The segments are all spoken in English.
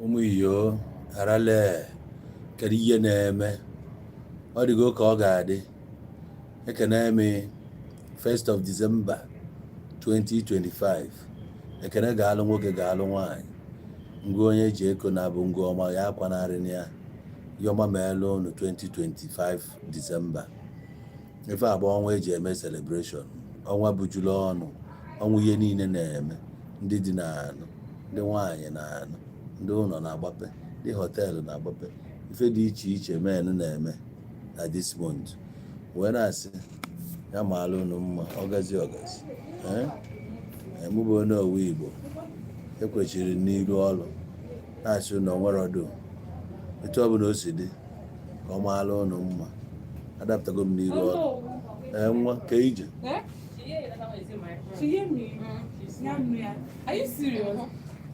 Umuyo arale kariye neme odigo ka ọ ga-adị ekene me 1st of December 2025 ekene ga-alụ nwoke ga-alụ nwaanyị ngụ onye ji eko na-abụ ngụ ọma ya akwanarị ya yọma meelu unu 2025 December ife abụ ọnwa eji eme celebration ọnwa bujulu ọnụ ọnwa ihe niile na-eme ndị dị na-anụ ndị nwaanyị na-anụ ndị ụlọ na-agbape ndị họteelụ na-agbape ife dị iche iche men na-eme na this month wee na-asị ya maalụ unu mma ọgazi emụbụ onye owu Igbo ekwechiri n'iru ọrụ na-asị unu onwere ọdụ etu ọ bụla o si dị ka ọ maalụ unu mma adaptago m n'iru ọrụ nwa ka ije Are you serious?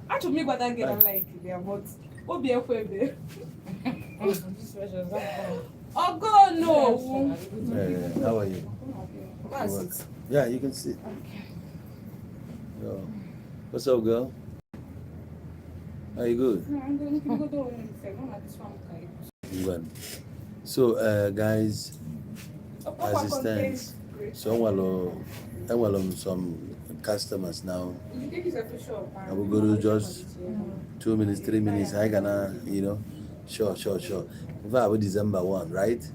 Actually, me, but I get like there, but Obi Ekwebe. Oh God, no. How are you? Yeah, you can sit. Yo. What's up, girl? Are you good? Good. So, guys, as it stands, so I will some customers now. I will go to just 2 minutes, 3 minutes. I gonna, sure. In fact, December 1, right?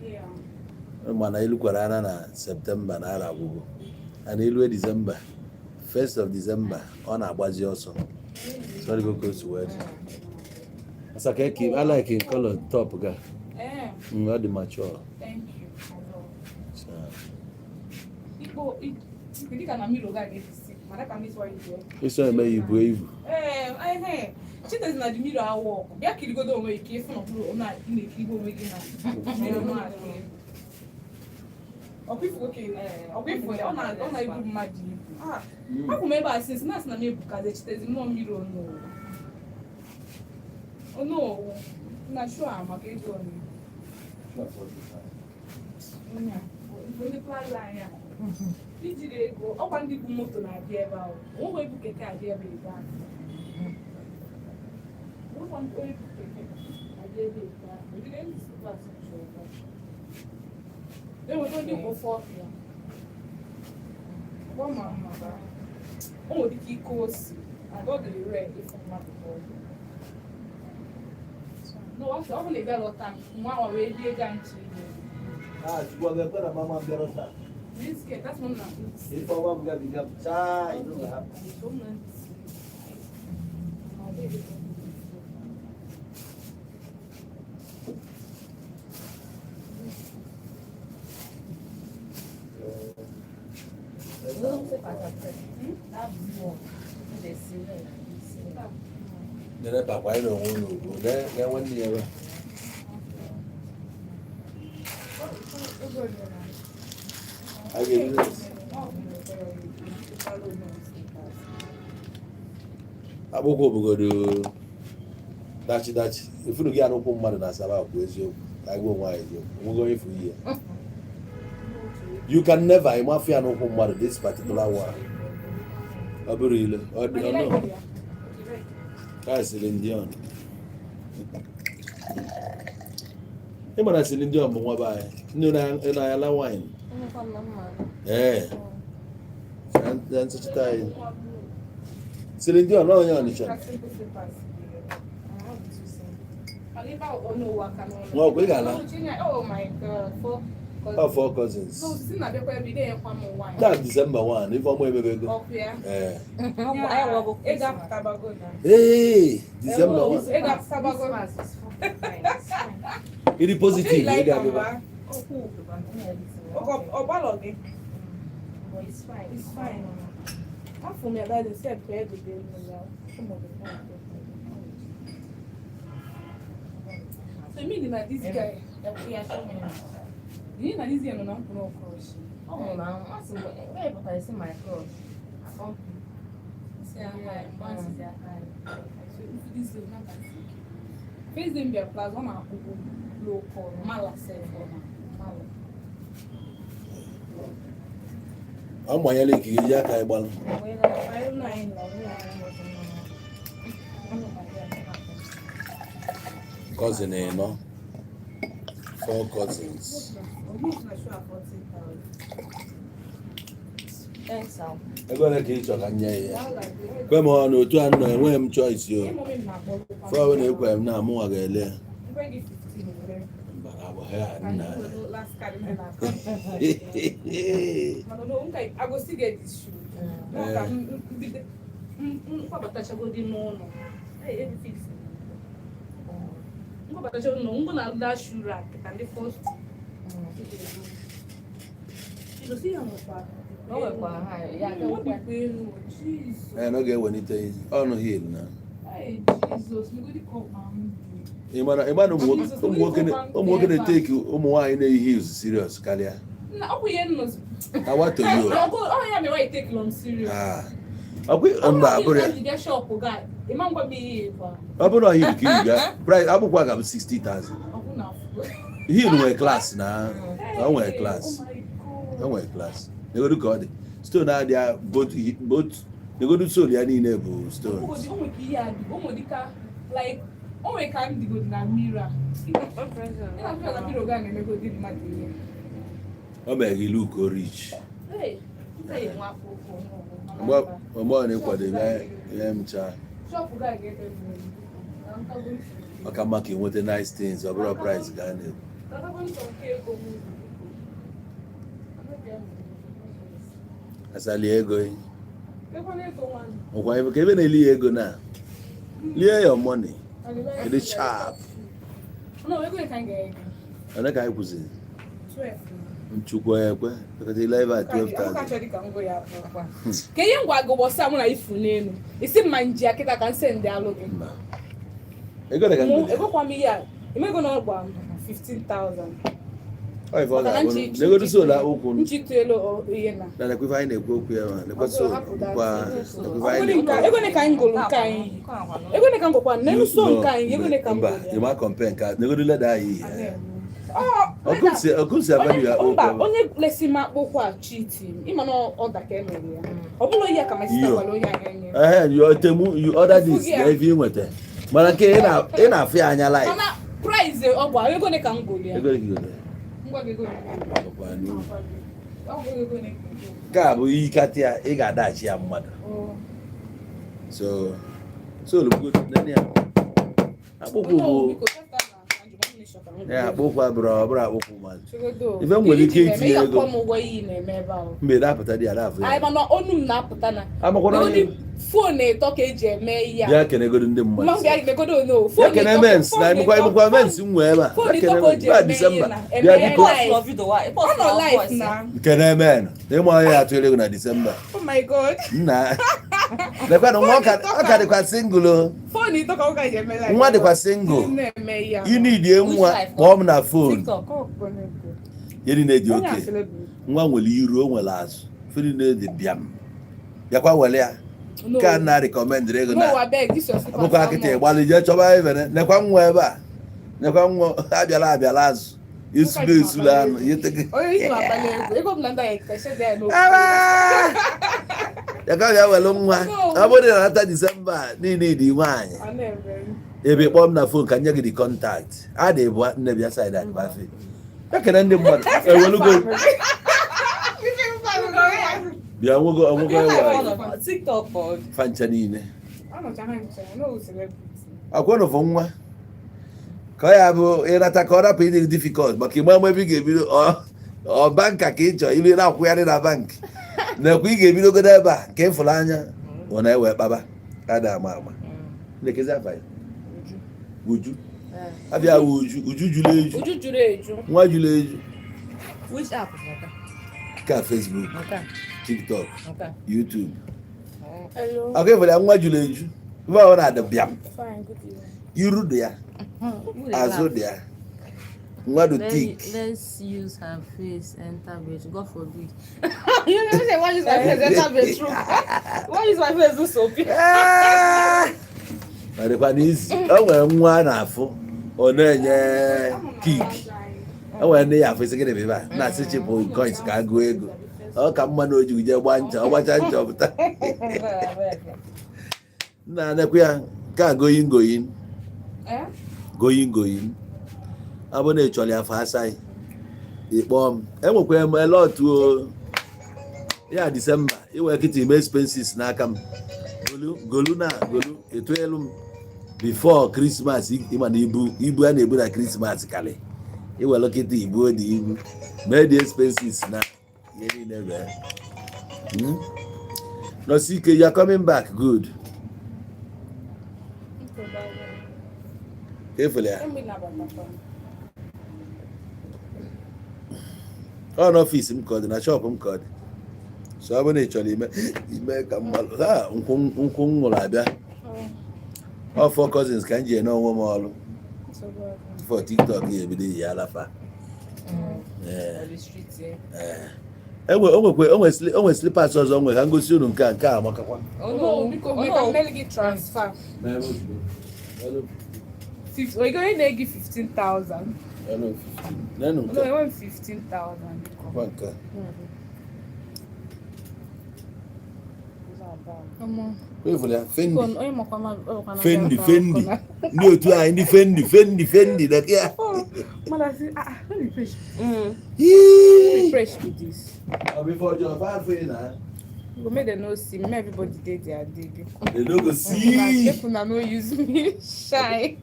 Yeah. When I look around na September na Arabu, and I December, 1st of December on Abaji also. Sorry, go close to word. As I like in color top guy. Not the mature. Thank you. So. It's not me brave. Chita na the mirror I walk. Ya kiri go do we ke fun oburo na ile kiri go we na. Opifu okay. Opifu ona ibu mmadụ. Aku me ba since na me buka de chita no mirror no. Oh no. Na sure am ka e do ni. Onya. Only plan line ya. Ijire ego ọkwa ndị bụ moto na-abịa ebe ahụ onwe ebu keke abịa ebe ebe ahụ ọkwa ndị onye bụ keke abịa ebe ebe ahụ ojide ndị spas chọrọ ebe enwere ndị ofe ọfịa ọgbọ ma mma ba o nwere ike ike osi and ọ dịrị re ịfụ mmadụ ọrụ ọ bụ na ebe lọta nwa ọ wee bie ga nchi that's one now. If I want to become shy, you know. Nene papa ino ngunu, ne wani yawa. I give you this. Aboko bugodo dachi. If you get open mmadụ na Asaba bụ eziokwu. I go nwa eziokwu. We go if we here. You can never mafia no open mmadụ this particular one. Aburu ile. Oh no. Guys, Celine Dion. Ịmara Celine Dion bụ nwa bae. Ndị na ala wine. Dan such time. Celine Dion no yan nisha. Well, we got oh my God. Four cousins. No, since I be every day wine. That December 1, if I'm maybe go. Hey, December 1. It is positive. It's fine. It's fine. For me, that is said bed to be so meaning that this guy that we are showing you know this guy no crush. Oh no, that's where but I see my crush. Say hi, once is hi. So if this is not that face them be plus one low call mala say for mala. I'm my yelling ya ka igbal. cousin ịnọ 4 cousins. Thanks, Al. Ego ole ka ị chọ ka nye ya? Kwe m ọ na otu a nọ enweghị m choice o. Fọwọ́ na-ekwe m na mụnwa ga-ele ya. Mbara bụ ha nna ya. I go still get this shoe. Mkpabatachagodị n'ụlọ. Mkpabatachagodị n'ụlọ. Ngụ na that shoe rack ka ndị first. You see how much? No, we're yeah, No ga-ewelite ọnụ heel na. Jesus, we go to come and Ị mara ụmụ nwoke na-eteki ụmụ nwaanyị na-eyi heels serious karịa. na ọ bụ ihe nọ. Awato yo. Oh yeah, me why take long serious. Mba abụrụ ya. Get shop guy. Imam gwa me ihe kwa. Ọ bụrụ heel ka ị ga price abụkwa ga 60,000. Ọ bụ na. Heel nwere class na. O nwere class. O nwere class. Negodu ka ọ dị. Stone adịa both negodu soul ya niile bụ stone. O nwere ka ihe adị. O nwere ka like o nwere ka ndị go na mirror. Ina feel na mirror ga na go dị mmadụ ihe. O mere gị look rich. Hey, say nwa afọ. Mgbe ọ na-ekwadebe ya mcha. Shop guy get everything. Maka maka inweta nice things ọ bụrụ price ga na-ekwu. Asali ego yi. Ọkwa ebe ka ebe na-eli ego na. Lie your money. It is sharp. No, ego ka ga ego. Ana ka kwụsị. 12. Nchukwu ekwe. Because they live at 12,000. Ka ihe ngwa agụgbọ sa mụ na ifu n'elu. Isi mma nji akịta ka nse ndị alụ gị. Ego na ka ngụ. Ego kwa m ihe a. Emego na ọgba 15,000. Ọ ife ọ ga-abụ. Negodu so la okwu. Nchitu elu ihe na. Na nekwe anyị na-ekwu okwu ya ma. Nekwe so kwa nekwe anyị na-ekwu. Ego ne ka anyị gụrụ nke anyị. Ego ne ka ngụkwa n'elu so nke anyị. Ego ne ka m mba, ị ma compare nke negodu leda anyị. Ọkụsi abalị ya okwu. Mba, onye lesi m akpụkwa a cheating. Ịma na ọ daka emere ya. Ọ bụrụ ihe ka ma sita gwara onye a enye. You order this na ife nweta. Mana nke ị na-afụ ya anya live. Mana price ọgwa ego ne ka m gụrụ ya. Ego gị gụrụ. Ngwa gị gụrụ. Nke a bụ iyi kata ya ị ga-adachi ya mmadụ. So olugbo nne ya. Akpụkpọ bụ akpụkpọ abụrụ ọbụrụ akpụkpọ mmadụ. Ife nwere ike itinye ego. Mgbe na-apụta dị ada afọ ya. Anyị mana onu m na-apụta na. Amakwana onye. Phone na-eto ka eji eme ihe a. Bịa kenegodo ndị mmadụ. Mma bịa kenegodo no. Bịa kene mens na emekwa mens nwe ebe a. Bịa December. Bịa biko. Ọ nọ live na. Kene men. Ịmụ onye ya atụ ego na December. Oh my God. Nna. Lekwa na nwa ọka dịkwa single o. Phone ito ka ọ ga-eji eme live. Nwa dịkwa single. Na-eme ihe a. You need nwa ma ọ bụ na phone. Yedi na-eji oke. Nwa nwere iru o nwere azụ. Fili na-eji bịam. Bịakwa wele ya. Ka na recommend ego na. No, abeg, this was super. Abụkwa akịta ịgbalị jee chọba ebe nekwa nwa ebe a. Nekwa nwa abịala azụ. Isula anụ. Onye isi abalị ego. Ego m na ndị anyị kashe dị ya n'okwu. Ya ka ya welu nwa. Ọ bụrụ na nata December niile dị nwaanyị. Ebe kpọọ m na phone ka nye gị the contact. A dị bụ nne bịa side at bafe. Ya kene ndị mmadụ. Ewelugo. Bịa nwogo ewe. TikTok for Fancha niile. Ọ nọ fọ nwa. Ka ya bụ ịnata ka ọ rapụ ịdị difficult maka ịgba ebe ị ga-ebido ọ banka ka ị chọọ ibe na-akwụgharị na bank. Nekwa ị ga-ebidogodo ebe a nke ịfụrụ anya ọ na-ewe kpaba ada ama nekezi afa ya Uju abịa Uju juru eju nwa juru eju. which app is that? Ka Facebook, Okay. TikTok, Okay. YouTube. Hello. Aga ịfụrụ ya nwa juru eju ebe ọ na-ada bịam Fine, good evening. iru dị ya azụ dị ya nwa dị tik. Let's use her face enter bedroom. God forbid. You never say why use my face enter bedroom. Why use my face do soapy? Ma dịkwa n'izi o nwere nwa a na-afụ ọ na-enye kik. O nwere ndị ya afụ isi gịnị bụ ebe a na-asị chịpụ coins ka a gụọ ego. Ọ ka mma na ojigo jee gba ncha ọ gbacha ncha ọpụta. Nna anekwa ya ka ngoyin going. Abụ na ịchọrọ ya fa asai. Ịkpọ m. Enwekwa m a lot o. Ya December, iwe kịta ime expenses n'aka m. Golu etu elu m before Christmas ịma na ibu a na-ebu na Christmas kali. Iwe lokịta ibu dị ibu. Mee the expenses na ihe niile mee. No, see, you are coming back. Good. Carefully. Oh, no, office him called, na shop him called. So I want to actually make a all 4 cousins can you know one more for TikTok here with the Yalafa. The streets, Always slippers or somewhere. I'm going to see them can come. Oh no, because we can barely get transfer. We're going to give 15,000. No, I want 15,000. Come on. Fendi. No, to I Fendi. That yeah. Mother said, let me fresh. Let me fresh with this. Before your bad Go make them no see me. Everybody did their day. They don't go see. People now no use me shy.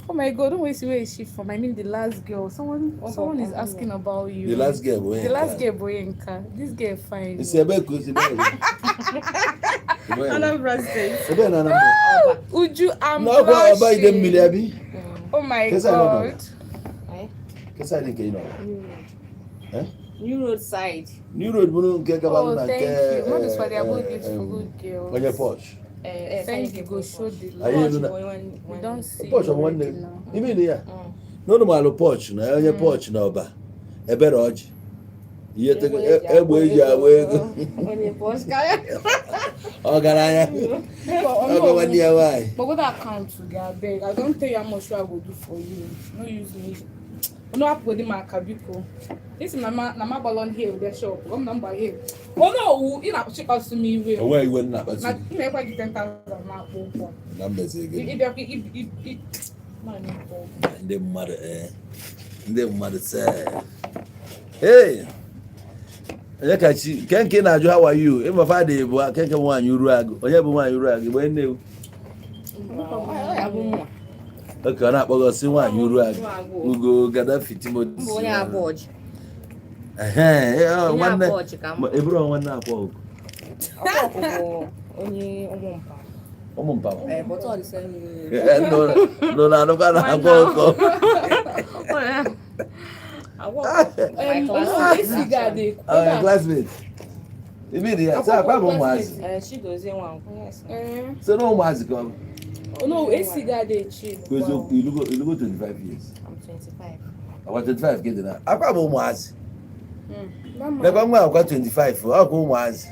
Oh my God! Don't waste where is she from? I mean the last girl. Someone is asking about you. The last girl, boy. The last girl, Boyenka. This girl fine. It's a bad question. Uju, I'm no, blushing. Oh my God. New road side. New road, oh, thank you. Not just for the about this for good girls. On your porch. Thank you. Go show the Lord. We don't see. Porch of one day. You mean yeah? No, no, porch. No, on your porch now, ba. A better odge. You take a way away. On your porch, guy. Oh, Garaya. Oh, 1 year why? But what account to get beg? I don't tell you how much I will do for you. No use me. No, I put in my cabiko. This is my balloon here with the shop. I'm number here. Oh no, you know, she comes to me with. Where you went up? Not never get 10,000 now. Numbers again. If the mother said, hey, Ken how are you? If my father can't come one you rag, or you have one you rag, when you okay, not because see one you rag, we go gather 50 more. Everyone one now. Only but all the same. No, go. Classmates. You mean yeah? She goes in one. So no one's come. Oh no, it's cigar they cheap. Because you look 25 years. I'm 25. I was 25 kids now. I got was. I've got 25. I'll go once.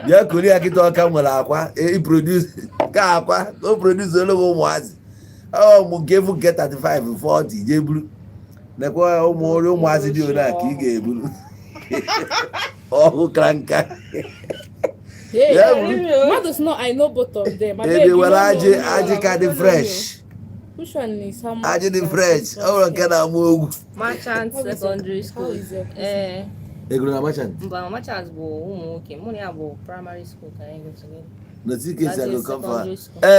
Yeah, Korea get all come with aqua. He produce car, go produce a little once. Oh, give get 35 and 40. Jeblu. Nekwa more room was it you like he gave. Oh, cranker. Yeah, mothers know I know both of them. Baby, well, I the fresh. Which one is how much? I the fresh. Oh, can I move? Merchant secondary school. They go to merchant. But merchant go okay. Money about primary school can you go to? No, see case I go come for.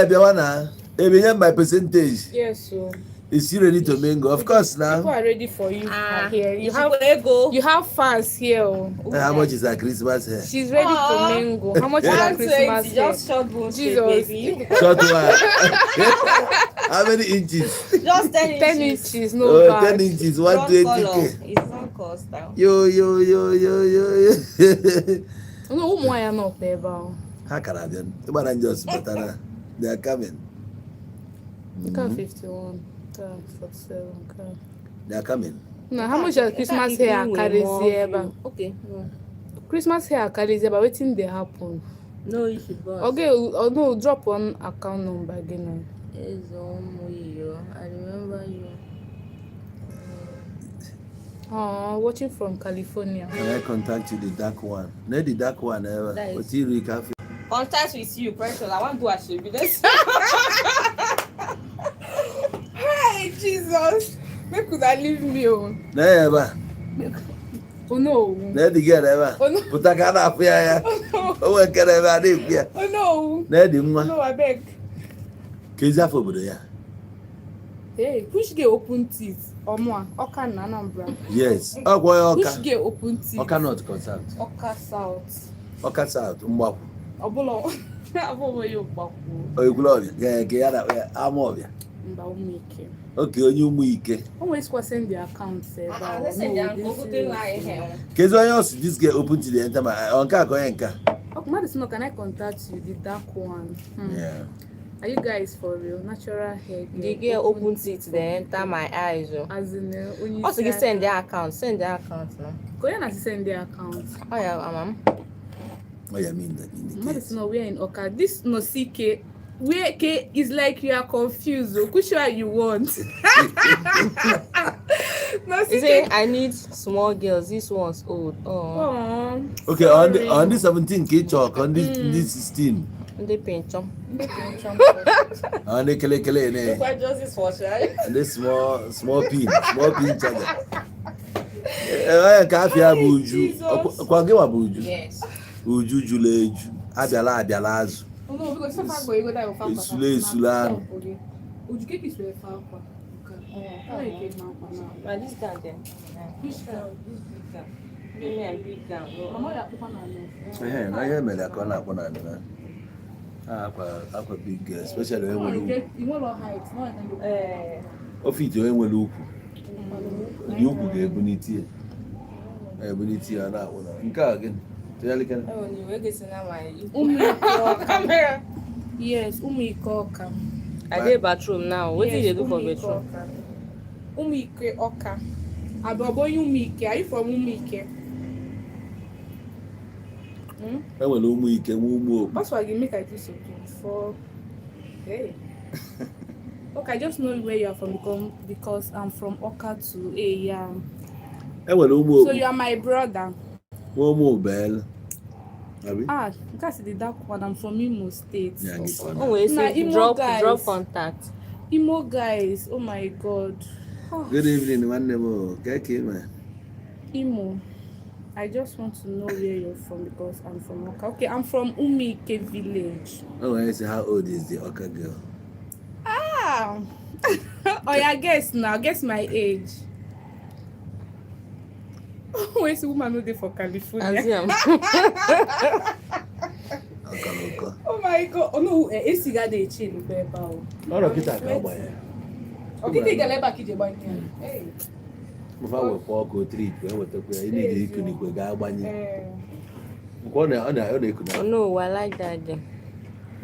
Biawana, be my percentage. Yes, so. Is she ready to mingle? Of course now. People are ready for you here. You have ego. You have fans here. How much is her Christmas hair? She's ready to mingle. How much is her Christmas hair? Just short bone shape, baby. Short one. How many inches? Just 10 inches. 10 inches, no bad. 10 inches, 120K. It's not cost now. Yo. No, why are not there, bow? How can I then? But just better. They are coming. Car 51. 47. They are coming. Now, how much is Christmas hair carries here? Okay. Christmas hair carries here, but waiting they happen. No, you should boss. Okay, no, drop one account number again. It's I remember you. Watching from California. Can I contact you, the dark one? Not the dark one ever. But you cafe. Contact with you, precious. I want to do a show. Jesus. Make could I leave me on? Never. Oh no. Nedi get ever. Oh no. Put a cat up here. Oh no. Oh, I can ever live here. Oh no. Nedi, No, I beg. Kiza for Buddha. Hey, which get open teeth? Or more? Oka na Anambra. Yes. Oh, boy, Oka. Which get open teeth? Oka not consult. Oka South. Oka South. Mwap. Obolo. Abo yo baku. Oh, glory. Get out there. I'm over here. Mba umike. Okay, on you muike. Always send the account say Case when else this get open to the enter my onka go enka. Oh, Madison, can I contact you? The dark one. Yeah. Are you guys for real? Natural hair. They get open seats, they enter my eyes. As in, when you Also, you send their account. Send their account now. go ahead and send their account. Oh, yeah, ma'am. Oh, yeah, I mean that in the Madison, no, we're in Oka. This no CK. Where K is like you are confused. Which one you want? No, You say I need small girls. This one's old. Oh. Okay, sorry. on the 17 K chalk, on this 16. They paint them. On the kele ne. Quite just for right? And this small pin charger. Eh, cafe abuju. Kwa ge abuju. Yes. Uju juleju. Abiala azu. Oh no, because so far go that you Isula. Would you keep it to a far? But this guy then. Which guy? This big guy. Give me a big guy. Mama, ya papa na no. Eh, I hear me that corner upon na. Aqua big girl, especially when You want to height, no I can do. ofit when we look. You could get bonity. Bonity and that one. Nke again. Oh, you were getting my. Yes, Umikoka. I did bathroom now. What did you do for bathroom? Umike Oka. Abobo Umike. Are you from Umike? I will no week and woo. That's why you make I do something for. Hey. Okay, I just know where you are from because I'm from Oka to yeah. I will no more. So you are my brother. One more bell. That's the dark one. I'm from Imo State. Yeah, Oh, wait, so drop contact. Imo guys, oh my god. Good evening, one more. Man. Imo, I just want to know where you're from because I'm from Oka. Okay, I'm from Umike village. Oh, I say, how old is the Oka girl? Oh yeah, guess now. Guess my age. Where's the woman who for California? Oh my god. Oh no, it's the guy they chill with about. No, kita boy. Okay, take a leg back in the Hey. If I were for go trip, I would take you need to go banye. Oh no, I like that then.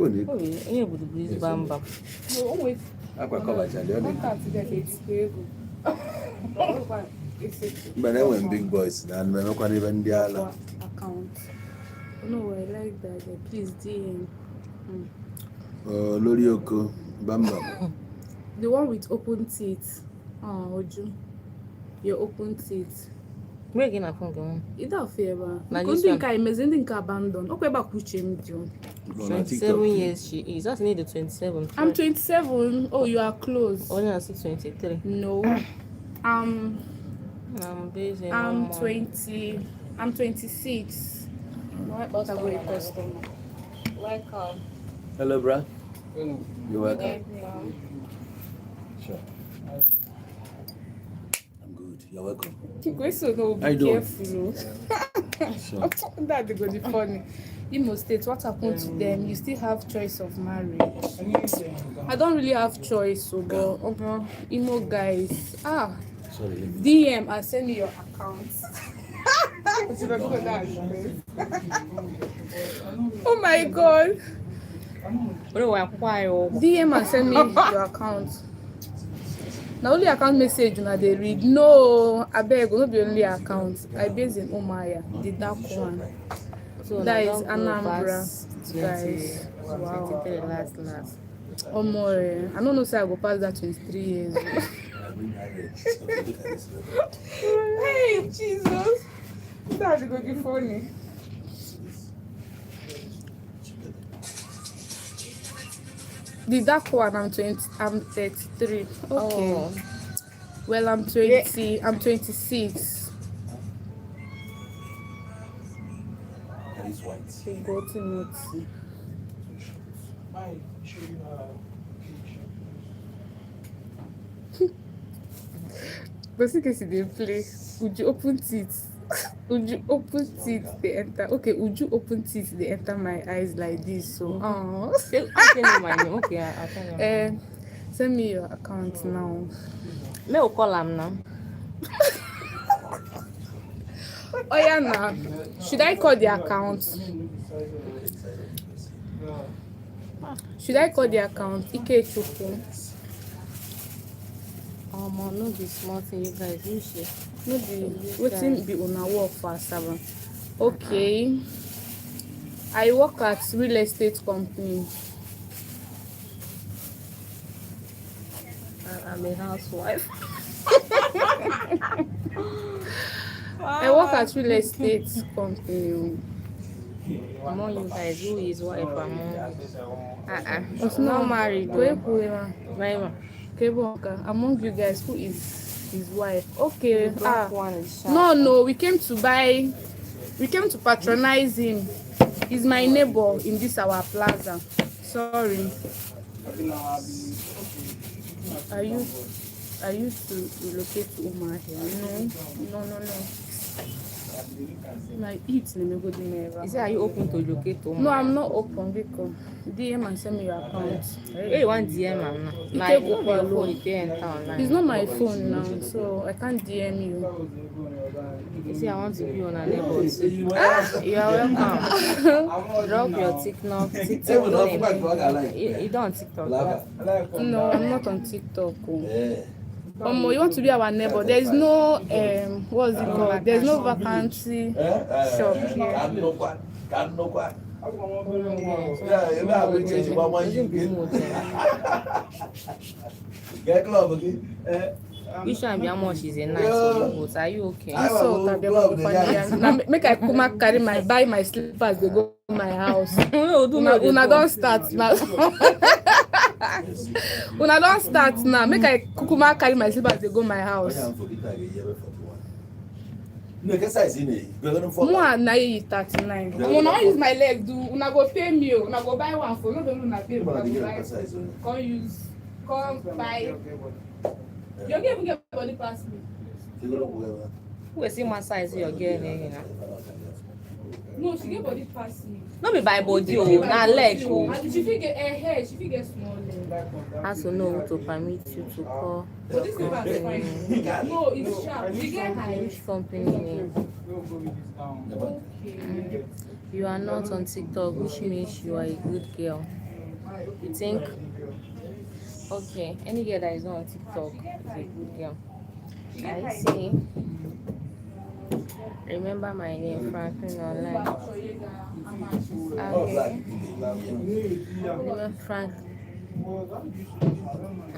Oh, you would be bamba. No, always. Aqua cover chali. But I went big boys and we're not even the other account. No, I like that. Please DM. Lorioko, Bamba. The one with open teeth. Oh, Oju. Your open teeth. Where again I found one? Either favor. Now Couldn't this think one. I didn't abandon. Okay, back which medium. 27 years she is. That's nearly 27. I'm 27. Oh, you are close. Only I see 23. No. I'm busy. I'm 20. I'm 26. What a great customer. Welcome. Hello, bro. You're welcome. Sure. I'm good. You're welcome. Question no, be careful. Sure. That's good, funny. Imo State, what happened to them? You still have choice of marriage. I don't really have choice, so but Imo guys. Sorry. DM and send me your account. Oh my god. DM and send me your account. Now only account message na they read. No, I beg, no be only account. I base in Omaya, the dark one. So that is Anambra, guys. Wow. Last. Oh more. I don't know say I go pass that 23 years. Hey Jesus. That's going to be funny. The dark one, I'm 20. I'm 33. Okay. Oh. Well, I'm 20. I'm 26. That is white. Okay, go to notes. But in case they play, would you open teeth? Would you open teeth? They enter. Okay, would you open teeth? They enter my eyes like this. So, I'll tell you my name. Okay, I'll tell you. Send me your account now. Me will call him now. Oh yeah, now. Should I call the account? Should I call the account? Ike Chukwu. No be small thing you guys do shit. No be wetin be una work for Asaba. Okay. I work at real estate company. I'm a housewife. I work at real estate company. Among you guys, who is wife among? It's Not married. Among you guys, who is his wife? Okay. Black one is sharp. No, we came to patronize him. He's my neighbor in this our plaza. Sorry. Are you to relocate to Umar here? No. Like eat never. Is it, are you open to locate to? No, I'm not open because DM and send me your account. Hey, one DM now. You Like, take no be your Opalo. phone, you dey enter online. It's not my phone now, so I can't DM you. You see, I want to be on a neighbor too. You are welcome. Drop your TikTok. You don't on TikTok. No, I'm not on TikTok. You want to be our neighbor? There is no what's it called? There's no vacancy shop here. Which one be how much is a nice boat? Are you okay? Make I come carry buy my slippers. They go to my house. Una don't start now. Una don't start now. Make I come carry my slippers. They go my house. More na 39. Una use my leg do. Una go pay me. Una go buy one for. No don't una pay. Come buy. You get body pass me. Who see my size your girl here now? No, she get body pass me. No be by body oh, na leg oh. And she fit get hair, she fit get small leg. Has to know who to permit you to call. But this paper is fine. No, it's sharp. She get high. Which company name? Okay. You are not on TikTok, which means you are a good girl. You think? Okay, any girl that is not on TikTok is a good girl. I see. Remember my name, Franklin online. Okay. Frank.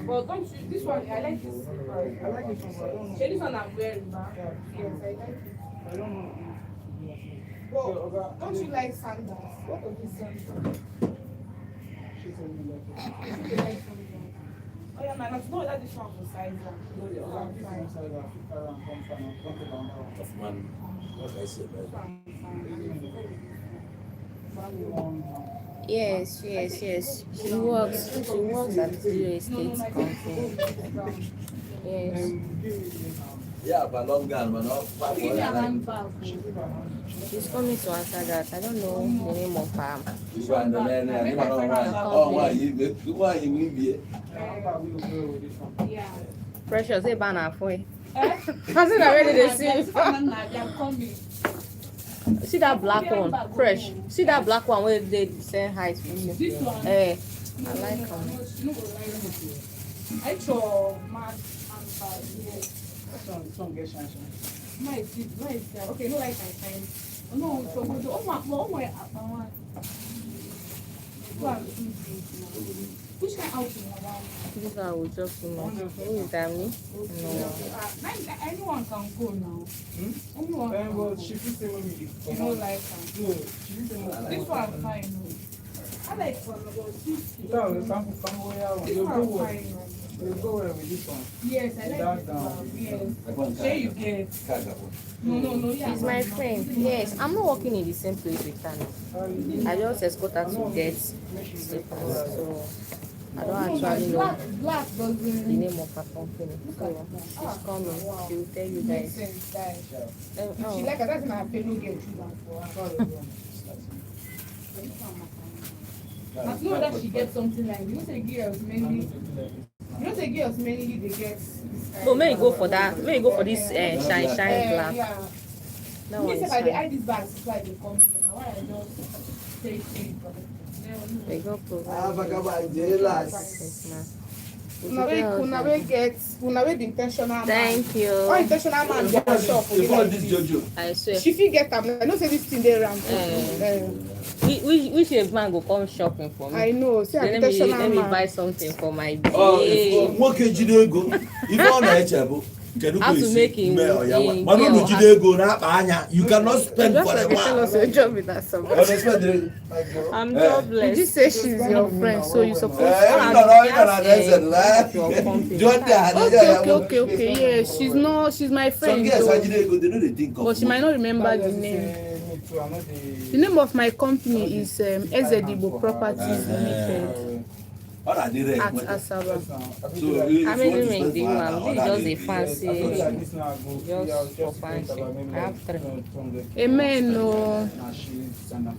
But don't you, this one, I like this. I like this one. This one I'm wearing. Yes, I like it. Well, don't you like sandals? What of these sandals? Oh yeah, man, no, that this one for size. Yes. She works at the real estate company. Yes. Yeah, but long gun, man. She's coming to answer that. I don't know the name of her. Yeah. Precious, hey, banner for you. Hasn't already the same. See that black one, fresh. See that black one where they send height with you. This one. I like them. I saw mad and bad. Some get shine. My is okay, no like my time. No, so good. Oh my which kind of outfit? This one will just too much. Who is that, me? No. Anyone can go now. Anyone can go. You know, like this one fine. I like fun about this. No, the sample come where This you one go where fine, man. you go where with this one. Yes, I like That this down. one. Yes. There you get. No, yeah. She's my friend. Yes, I'm not working in the same place with her now. I just escort her to get staples, so I don't actually know Black the doesn't name of her company. So she's coming. She will tell you make guys. sense, guys. If she Oh, like her, that's my fellow girl choose am for her. I know that she gets something like, you know say girls mainly, they get this kind so may you of- go for that. May you go for this shine black. Yeah. That Me one say is I dey fine. hide this bag inside the company. Na why I just take it. They go Ah, provide vagabond, Christmas. Una wey be intentional man. Thank you. All intentional man dey for shop. Before this Jojo. I swear. She fit get am. I know say this thing dey round. Which man go come shopping for me? I know. Say Then I'm let me intentional buy man. something for my babe. nwoke jide ego ife ọ na-eche bụ kedu ka How to esi make it mee ọya nwa in mana unu girl. jide ego na-akpa anya you cannot spend Just for like a they tell man us your job is that somebody. you don't spend the I'm Eh. jobless. Did you say she's your friend? So you supposed ị nọ na eze Okay. Yeah, she's my some friend. girls Though. ha jide ego they no dey think of But she might not remember the Me name. too, I know The name of my company is Ezedibo Properties Limited ọ na-adị rare at nweta. Asaba. So, How many rings do you have? This is just a fancy. this now go Just for fancy. I have 3. Amen. No. Now she stand up.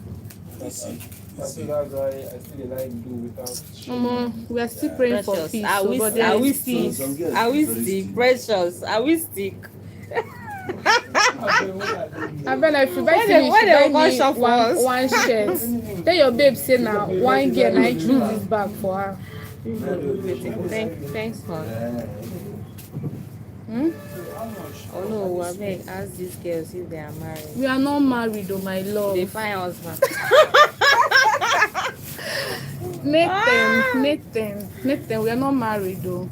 So that's why I still like do without. We are still praying for Precious. peace. Are we So, but there is still? peace. Some girls Are we very still still. precious? Are we still? I bet if you buy When finish, they buy go me shop for us. one shirt. Tell your babe say now one girl I choose this bag for her. Thanks, man. Hmm? Oh no, I beg, ask these girls if they are married. We are not married, oh my love. They find husband. Nathan, we are not married though.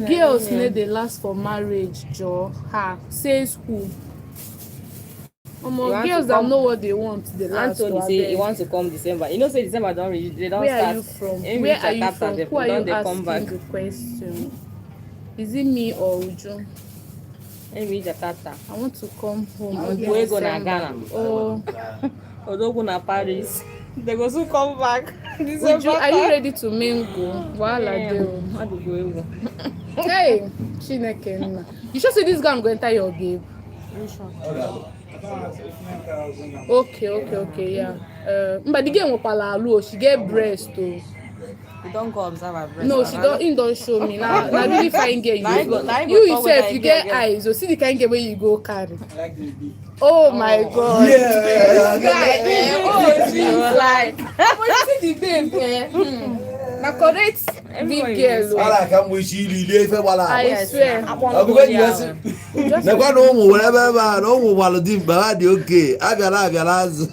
Girls need they last for marriage, Joe. Ha, says who? You want Girls to that come- know what they want, they last. Anthony So say abeg. he wants to come December. You know, say December don't reach. They don't Where start. are you from? Maybe Where are you Jakarta, from? They, Who are don't you they come back? asking the question? Is it me or Uju? Maybe Jakarta. I want to come home on Fuego na December. Ghana. Oh, Odogu na Paris. They go soon come back. Uju, are you ready to mingle? Wahala Yeah. dey o. How do you go? Hey, Chineke nna. You sure say this guy go enter your babe? Okay, yeah. But the girl nwekwala alu o, she get breast o. You don't go observe her breast. No, he don't show me. Na really fine girl Na you go- go. na go You talk whether yourself, you you get get girl. eyes o. See the kind girl wey you go carry. I like this big. Oh my God. Yeah. Oh, she's like. But you see the babe, na correct big girl o. Ala ka mgbe isi iri ile ife gbara I agba. swear. Ọgụgụ enyi ya sị, nekwa na ụmụ nwere ebe a na ụmụ gbalụ dị mkpa ha dị oke abịala azụ.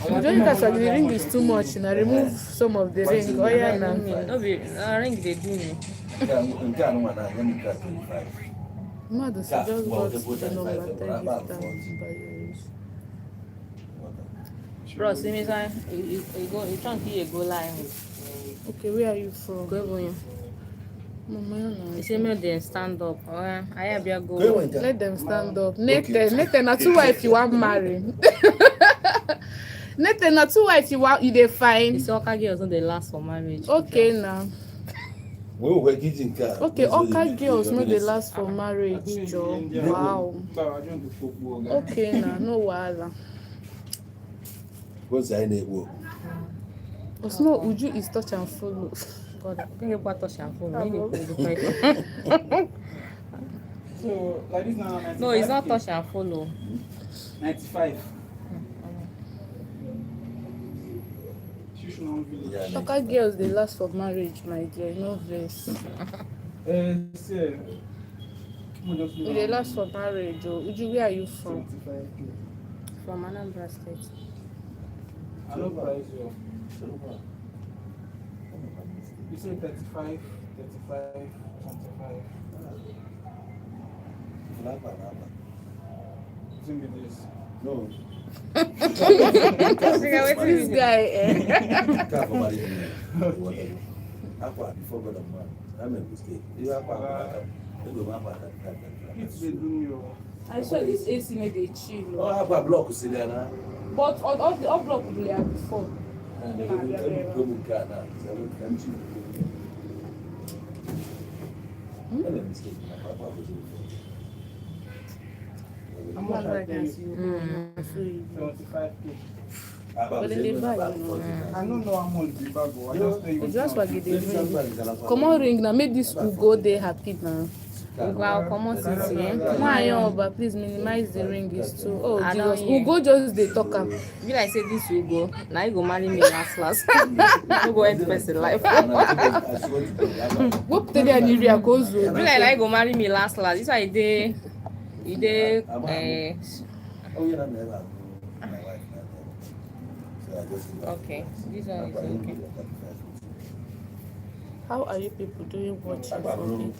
Ujonika said the ring is too much. Na remove some of the ring. Oh yeah, na. No be ring they do me. Nke a nụnwa na-aga m nke a 25. Mmadụ si just got the number 30 times by your age. Bro, see me say you trying to go live. Okay, where are you from? Go even. Mama, You na. say make them stand up. I have your Ka e go. nwee nke a. Let them stand up. Nathan, na two wife you want marry. Nathan, na two wife you dey You find. say Oka girls don't they last for marriage. Okay now. Wee wee gị ji nke a. Okay, Oka girls no dey last for marriage, Joe. Wow. Okay now, no wahala. Gosi anyị na-ekwu okwu. Osmo Uju is touch and follow. God, I think about touch and phone. So like this now. No, it's not touch and follow. 95. She should not be. Yeah, Oka girls dey last for marriage, my dear. No vex. Say. We dey last for marriage, oh. Uju, where are you from? 75K. From Anambra State. I don't price you. You say 35, 35, 25. It's in this. No. This guy, Before God of man, I'm a mistake. You have I saw this AC made a chill. Oh, I have a block to there now. But all the all block we have before. And they go in car now. I'm a mistake. I'm not like as you. 75K. But then they buy, I don't know how much the bag go. I just tell you. It's just like they ring. Come on, ring now. Make this Ugo they happy now. Ugo, come on, sit here. Why, but please minimize the ring. Is too. Oh, I don't Jesus. hear. Ugo just they talk am. Be like say this will go. Now you go marry me last. You go end person life. What tell you area goes? Be like go marry me last. This why you dey Oh, yeah, never. My wife, so I just. okay. This one is okay. How are you people doing watching for Italy?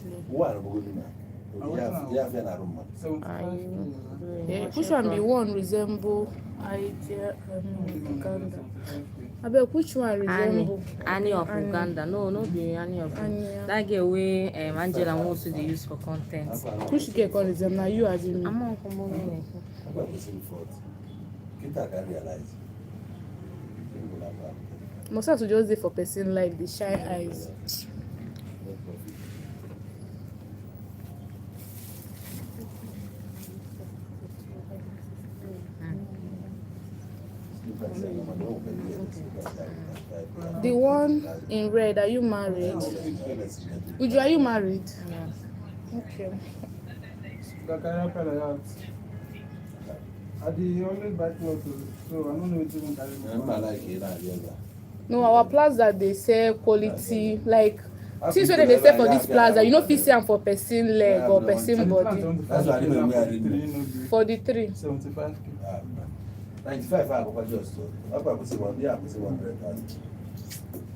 Yeah, which one be one resemble idea Uganda? I bet which one resemble Annie of Uganda. No be Annie of Anya. that girl way Angela wants to use for content. Which girl call resemble? Now you as in me. I'm on common. Must have to just dey for person like the shy eyes. The one in red, are you married? Uju, are you married? Yeah. Okay. Like I have that. I dey always buy clothes, so I don't know what you carry. No, our plaza they sell quality like things wey they sell for this plaza. You know, fit see am for person leg or person body. That's why I didn't know. For the three. 75K. 95 I go just so. I go say 100,000.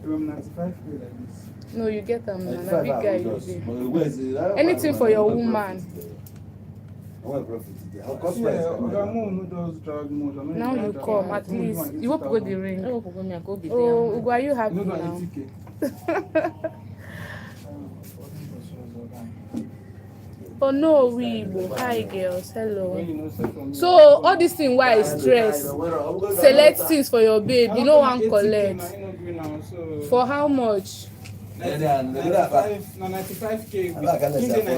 95K like this. No, you get them, man. A 95 big guy I you go just. be. Anything for your woman. I want profit. How cost Yeah, price? Ugamu no does drag much. Now you come, at least. You hope go the ring. Oh, go be there. Oh, Ugo, are you happy No, no, now? 80K. Oh no, we hi girls, hello. When you know say from So all this thing why I stress. Select things for your babe. You know one collect. For how much? 95K.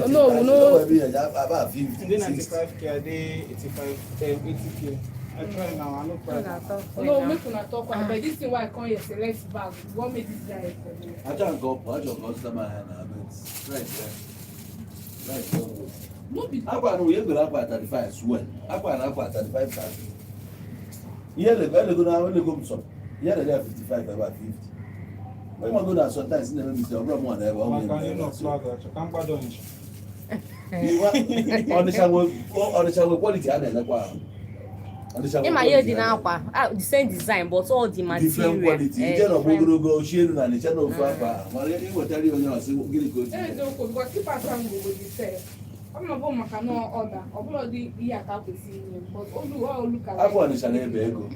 No, no. About 50. 95K, I dey 85, 80K. I try now, I no price. No, make una talk one. But this thing why I come here select bag. What make this guy for me? I just go customer hand, but right. No be. Aqua no, you go aqua 35 swear. Aqua 35,000. Here the go now, when they go some. Here they are 55 about 50. When we go there sometimes, never miss your problem one ever. Can you not flag that? Can't pardon you. On the shower quality I like wow. In my ear, the same design, but all the material. Different quality. You cannot go share and the channel for you will tell you when you say get it good. Eh, don't go because keep asking go go say. I'm not going to no order. Obolo di iya ka kwesi ni. But all look at. Afọ ni channel ebe ego.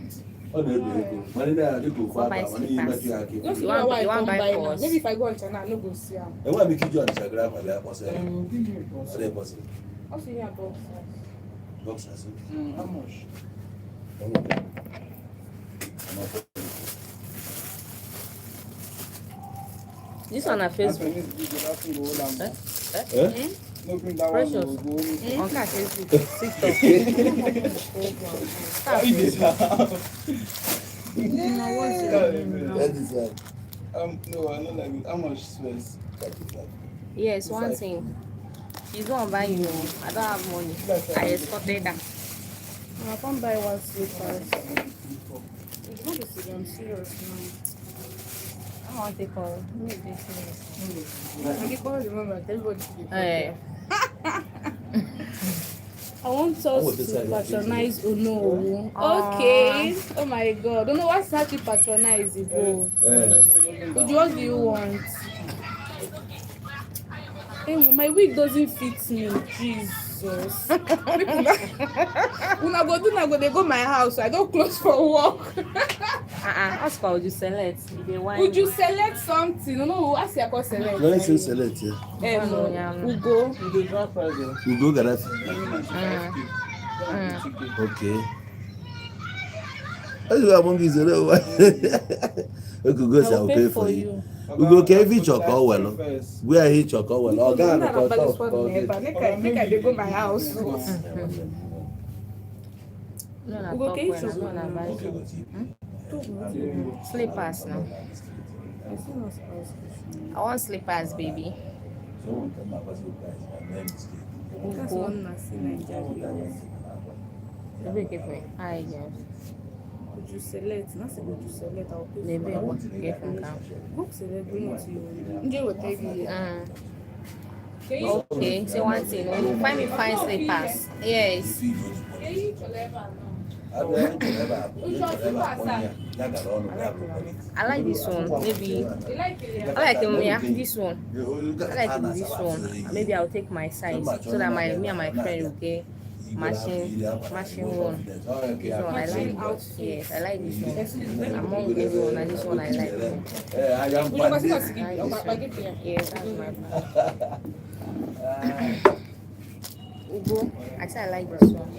Ọ na-ebe ego. Mani na dey go for aba, mani ime fi ake. No, you want buy now. Maybe if I go on China, I no go see am. E wa mi ki jo on Instagram abi apose. Ọ dey possible. How see here box? Boxers. How much? This one na Facebook. No bring that Precious. one. Go. On car Facebook. TikTok. That is right. No, I don't like it. How much space? Yes, one thing. She's gonna buy you. I don't have money. I escorted her. I can't buy one slippers. It's not the serious, I'm serious I want to call. Make this serious. now. I keep on remember, everybody should be Eh. I want us to patronize Ono. Okay. Oh my god. Don't know what's actually patronize it, bro. What do you want? Hey, my wig doesn't fit me, jeez. Jesus. Una go do, they go my house. I don't close for work. Ask for would you select? Would you select something? No, ask your call select. When you say select, yeah. Ugo. Ugo Gaddafi. Okay. As you are among these, Ugo shall pay for you. Ugo can eat your call well. We are eat your call well. Make I go my house. Ugo can eat your slippers now. I want slippers, baby. That's one Nasi Nigeria. Hi, yes. Would you select? Not say would you select? I'll pay Maybe for I it. want to get from camp. Go select, bring it to you. Nje will take you. Okay, so one thing, when you find me fine slippers. Yes. I like this one. Maybe I like this one. I like this one. Maybe I'll take my size so that me and my friend will get matching one. This one I like. Yes, I like this one. Among everyone, and this one I like. Yes, that's my plan. Ugo, I said I like this one.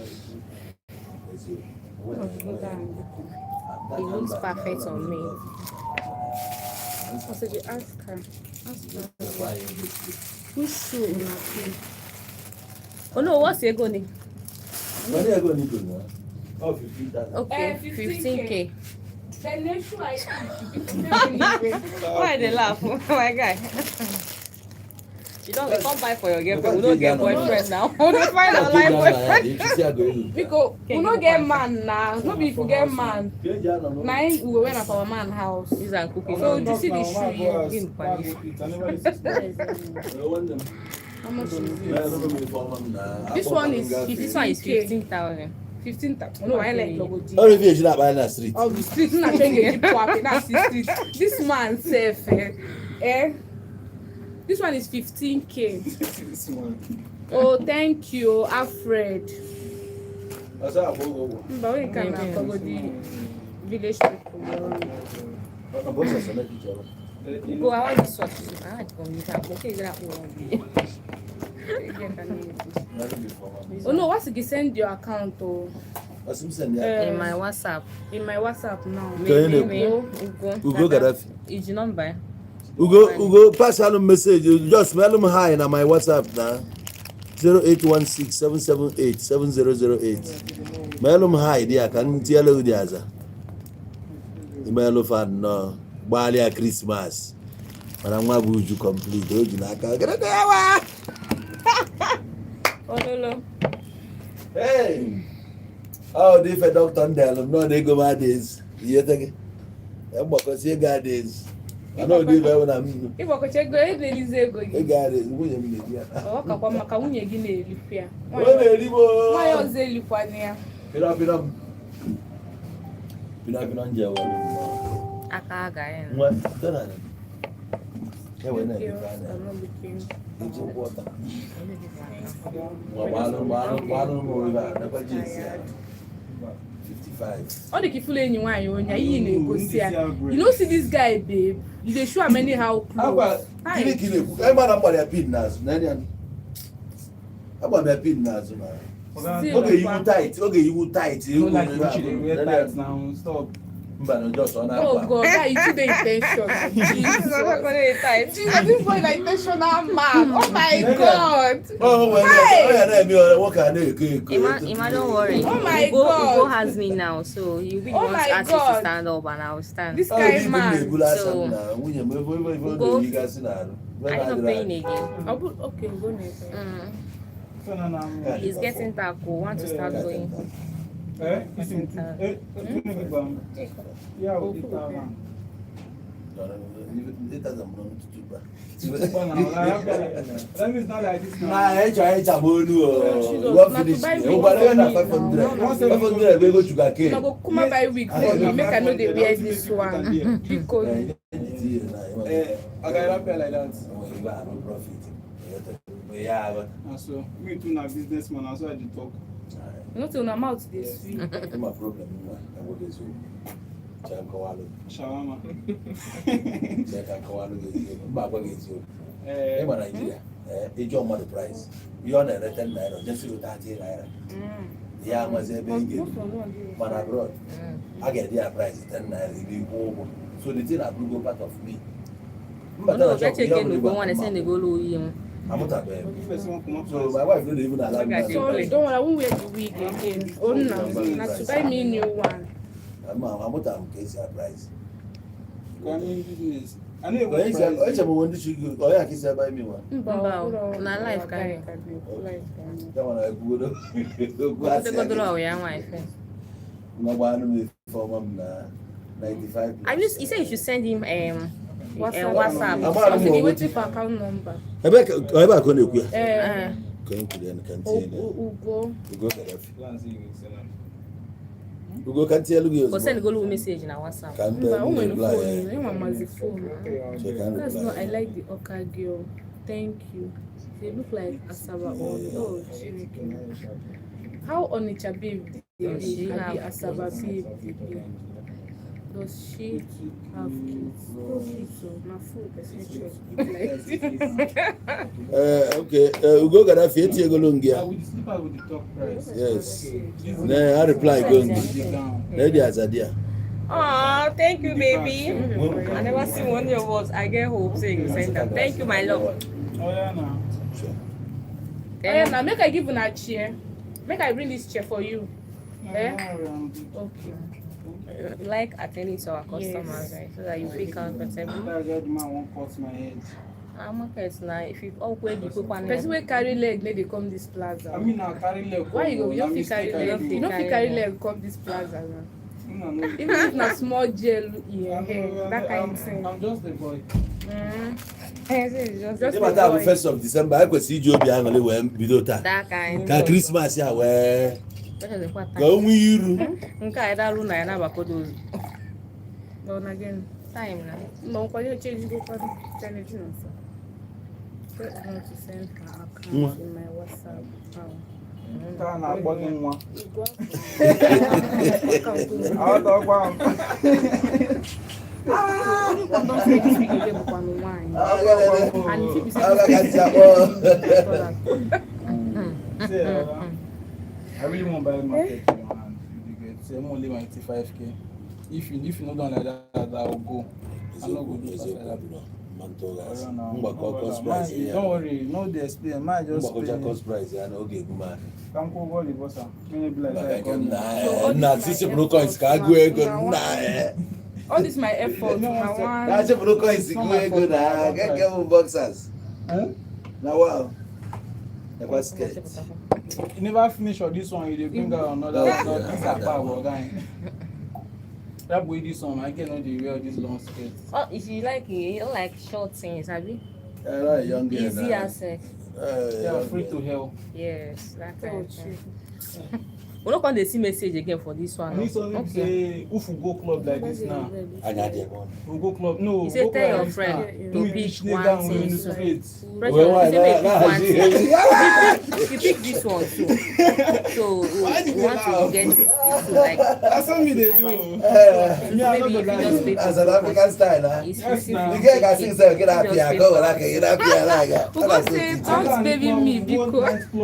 It looks perfect on me. I said, you ask her. Which shoe will I pay? Oh no, what's your going? When are you going to do? Oh, 15,000. Okay, 15K. Why Why they laugh? Oh my God. You don't come buy for your girlfriend. We don't get boyfriend now. We don't find our life boyfriend. Because we don't get man now. No be if we get man. Now we went up our man house. These are cooking. So you see the shoe here. How much is it? This one is 15,000. 15,000. No, I like logo G. How if you should not buy that street? Of the street, not trying to get that's the street. This man safe, This one is 15K. Oh, thank you, Alfred. But we can cover the village people. Go, I want this one. I want to come. Okay, that Oh no, what's it? Send your account or in my WhatsApp. In my WhatsApp now. Ugo Gaddafi. Is your number? Ugo, pass a message. Just mail them hi na my WhatsApp now. 0816-778-7008. Mail them hi there. Can tell you the answer. Email fan no. Balia Christmas. And I'm going to complete. Oh no. Hey. Oh, they fed Dr. Ndell. No, they go my days. You take it. I'm going to got days. I know they when I'm. If I could check go, go. They got it. Oh, Kaka, when you give me a Why are you? Why are you here? Akaga. What? Don't I? Yeah, when I it's water. All the people anyone you know see this guy, babe. You dey show how many how close. Okay, you tight. Now stop. Oh God, that you too the intention. Jesus, this boy like intentional man. Oh my God. Ima, don't worry. Oh my Ugo God. has me now, so you will Oh want my to ask me God. to stand up and I will stand. This guy man. Are you not paying again? Okay, go next. He's getting taco. Want to start going? Yeah, Come buy wig for me. Make I know they wear this one. Because I got up like that. Yeah, but So me too na businessman, na so I dey talk. No till na mouth dey sweet. that's my problem. I go this way. Chankawalo. Shawarma. Chankawalo is Baba is you. Hey, Nigeria. It's your money price. You are the return naira, just you 30 naira. Yeah, was a baby. But abroad, I get their price 10 naira. So the thing I go part of me. No, that's again no go want to send the go low you. I'm not a baby. So my wife don't even allow me. Sorry, don't worry, I won't wear the wig again. Oh no, not to buy me a new one. I'm not a case price. Business. I I know want to shoot you. Oh, I can buy me one. Na life carry. That one I go to. What go do our young wife? No one for 95. I just he said you should send him WhatsApp. I'm I'm waiting for account number. I back on the queue. Going to the canteen. Ugo. Ugo can't tell you. But send go low message na WhatsApp. Can't But tell I'm you. on the phone. So can't That's not. I reply. like the Oka girl. Thank you. They look like Asaba or oh, Chineke. How Onitsha babe did she have Asaba babe? Does she have kids? Oh, kids. My food, Okay. Ugo got a fit here. Go long I here. will slipper with the top price. Yes. Then I reply going. Lady Azadia. Oh, thank you, baby. I never seen one of your words. I get hope saying you send them. Thank you, my love. Oh yeah, now. Eh, now make I give you a chair. Make I bring this chair for you. Eh? Okay. Like attending to our customers, right? So that you feel comfortable. I get the man won't cut my head. I'm okay now. If you awkward, you put one. Person wey carry leg, make they come this plaza. I mean, I carry leg. Why you go? You don't fit carry leg. You don't fit carry leg come this plaza now. Even if na small gel hair, that kind of thing. I'm just a boy. Just If I have the 1st of December, I could see Joe behind only when video that. That kind. Can Christmas ya where? That is important. Go wiru. Nka either run na na those But again, time na. no, kwa hiyo change go kwa challenge no sir. So I want to send her account in my WhatsApp. Ka na agba gị nwa. You go Ọ dọgba m. don't say this week again for one wine. And if you See, I really want to buy market in your hand. You get say I'm only 95k. If you not done like that, I will go. I'm not going to do like that. Don't worry, no they explain. Man just explain. Cost price ya na oge guma. Come go go the boss. Maybe be like Maka that. na sisi pro coins ka go ego na all this my effort. No, I na want. sisi pro coins go ego na get boxers. Na wow. The basket. You never finish all this one, you bring out another guy. That boy this one, I cannot wear this long skirt. Oh, if you like it, you don't like short things, have you? Right, young girl. Easy access. Yeah, free to hell. Yes, that kind of thing. True. We're not going to see message again for this one. I need something to say, if we go club like this now, I got it one. we go club. No, You say go tell your like this friend now. to We pick reach one down thing. in the street. Pressure, Well, you say make nah, pick one she- thing. You pick this one too. So we want to get this to like That's what me they do. so Me, I maybe not if you gonna just lie. pay As an African style, huh? it's Yes, specific. now. The girl can sing so get happy, I go like get happy, like We go say don't baby me because. Oh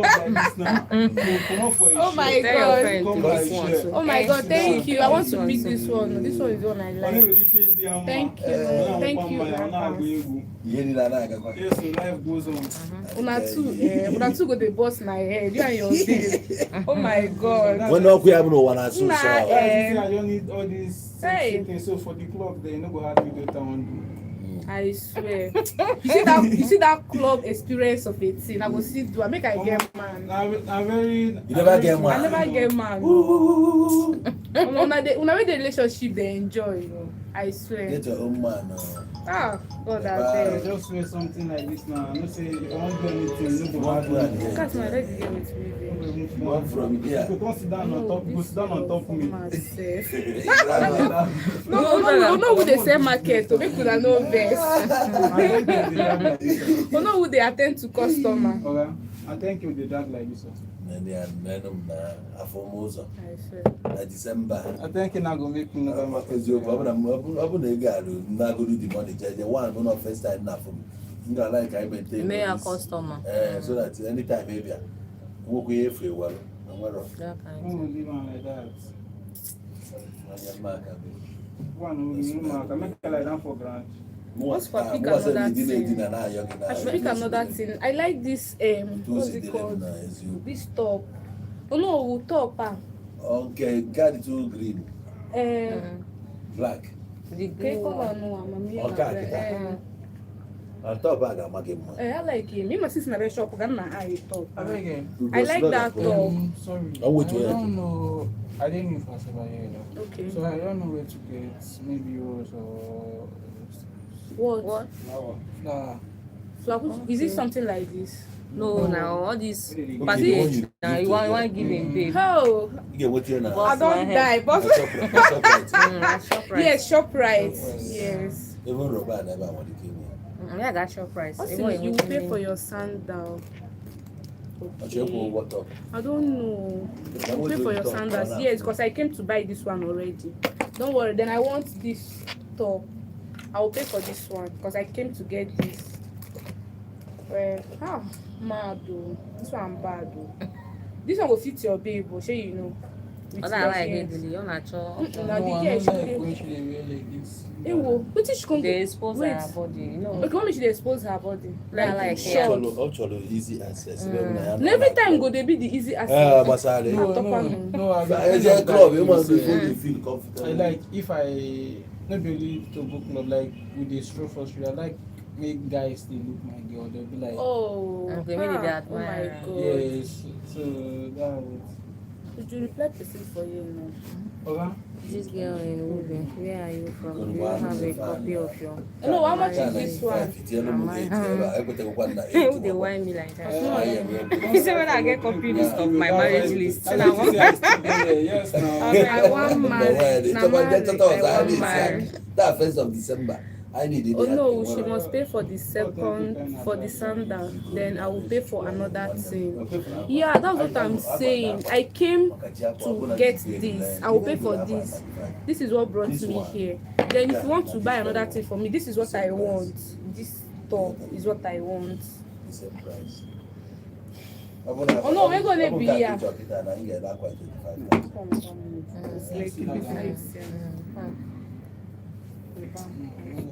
my Tell your God. friend to this one too. Oh my God, thank you. I want to pick too. this one. This one is the one I like. Thank you. Thank you. You need an eye. Yes, so life goes on. Una two go the boss my head. You and your babe. Oh my God. When no we have no one as so. Nah, That's the thing, I don't need all these Hey. things. So for the club, they no go have video time. I swear. You see that club experience of 18. I go see do I make I get man. I'm very. You never get I one. never get man. Una the relationship they enjoy. I swear. Get your own man. Ah, God, I I beg. just wear something like this now. No say if I want to do anything, no go hard me. That's my leg again with me. One from here. You go sit down on top. Go sit down on top of me. No, who they sell market to make una no vex. No, who they attend to customer. Okay. I thank you. They drag like this. Nani anenum na afomozo. I swear. Na December. I think I go make me know about Eziokwu abu na ego alu na go do the money jeje one no first time na for me. Nga like I maintain. May a customer. So that anytime maybe wo ko ye free well. Nwero. That Who kind. will live on like that? Manya maka. One will make like that for grant. What's for pick another thing? I should pick another thing. I like this what's it called? This top. Oh no, top Okay, got it too green. Black. The Okay, green color one. no, I'm Okay. On top I got make money. I like him. Me my sister na shop gonna eye top. I beg. I like that top. Sorry. Oh, which I way? don't know. I didn't know if I was ever here. Okay. So I don't know where to get maybe yours or What? flower. Flower. Is it something like this? No, now all these Okay, package. Now you you want give him babe. How? You get what you now. I don't my die, but Shop price. yes, shop right. Yes. Even Robert never want to kill me. I got shop price. What Even you when pay for your sandal? I check what up. I don't know. You pay for your sandals. Yes, because I came to buy this one already. Don't worry. Then I want this top. I will pay for this one because I came to get this. Well, mad though. This one bad though. This one will fit your babe, but sure you know. With I your like ears. it. You're not sure. No, I the don't girl like she when dey. she dey wear like this. Ewo, wetin she come They do? expose Wait. her body. You know. Okay, mommy she dey expose her body. Yeah, like short. Actually, easy access. And every time go dey be the easy Ah, access. basale. No. No, I Agent club, you must feel comfortable. I like if I not really to book club like with the stroll for street. I like make guys they look my girl. They'll be like, Oh, Okay, maybe they oh my admire. god. yes. So that was Did you reply person for you now? okay. This girl in Uber, where are you from? Do you have a copy of your? No, how much is this one? Who they whine me like that? You say when I get copy list of my marriage list, and I want Yes, now. I want marry. Na marry. I want marry. That 1st of December. I need it. Oh no, she must pay for the second, for the sandal. Then I will pay for another thing. Yeah, that's what I'm saying. I came to get this. I will pay for this. This is what brought me here. Then if you want to buy another thing for me, this is what I want. This top is what I want. Oh no, we're gonna be here. It's like 55 cents.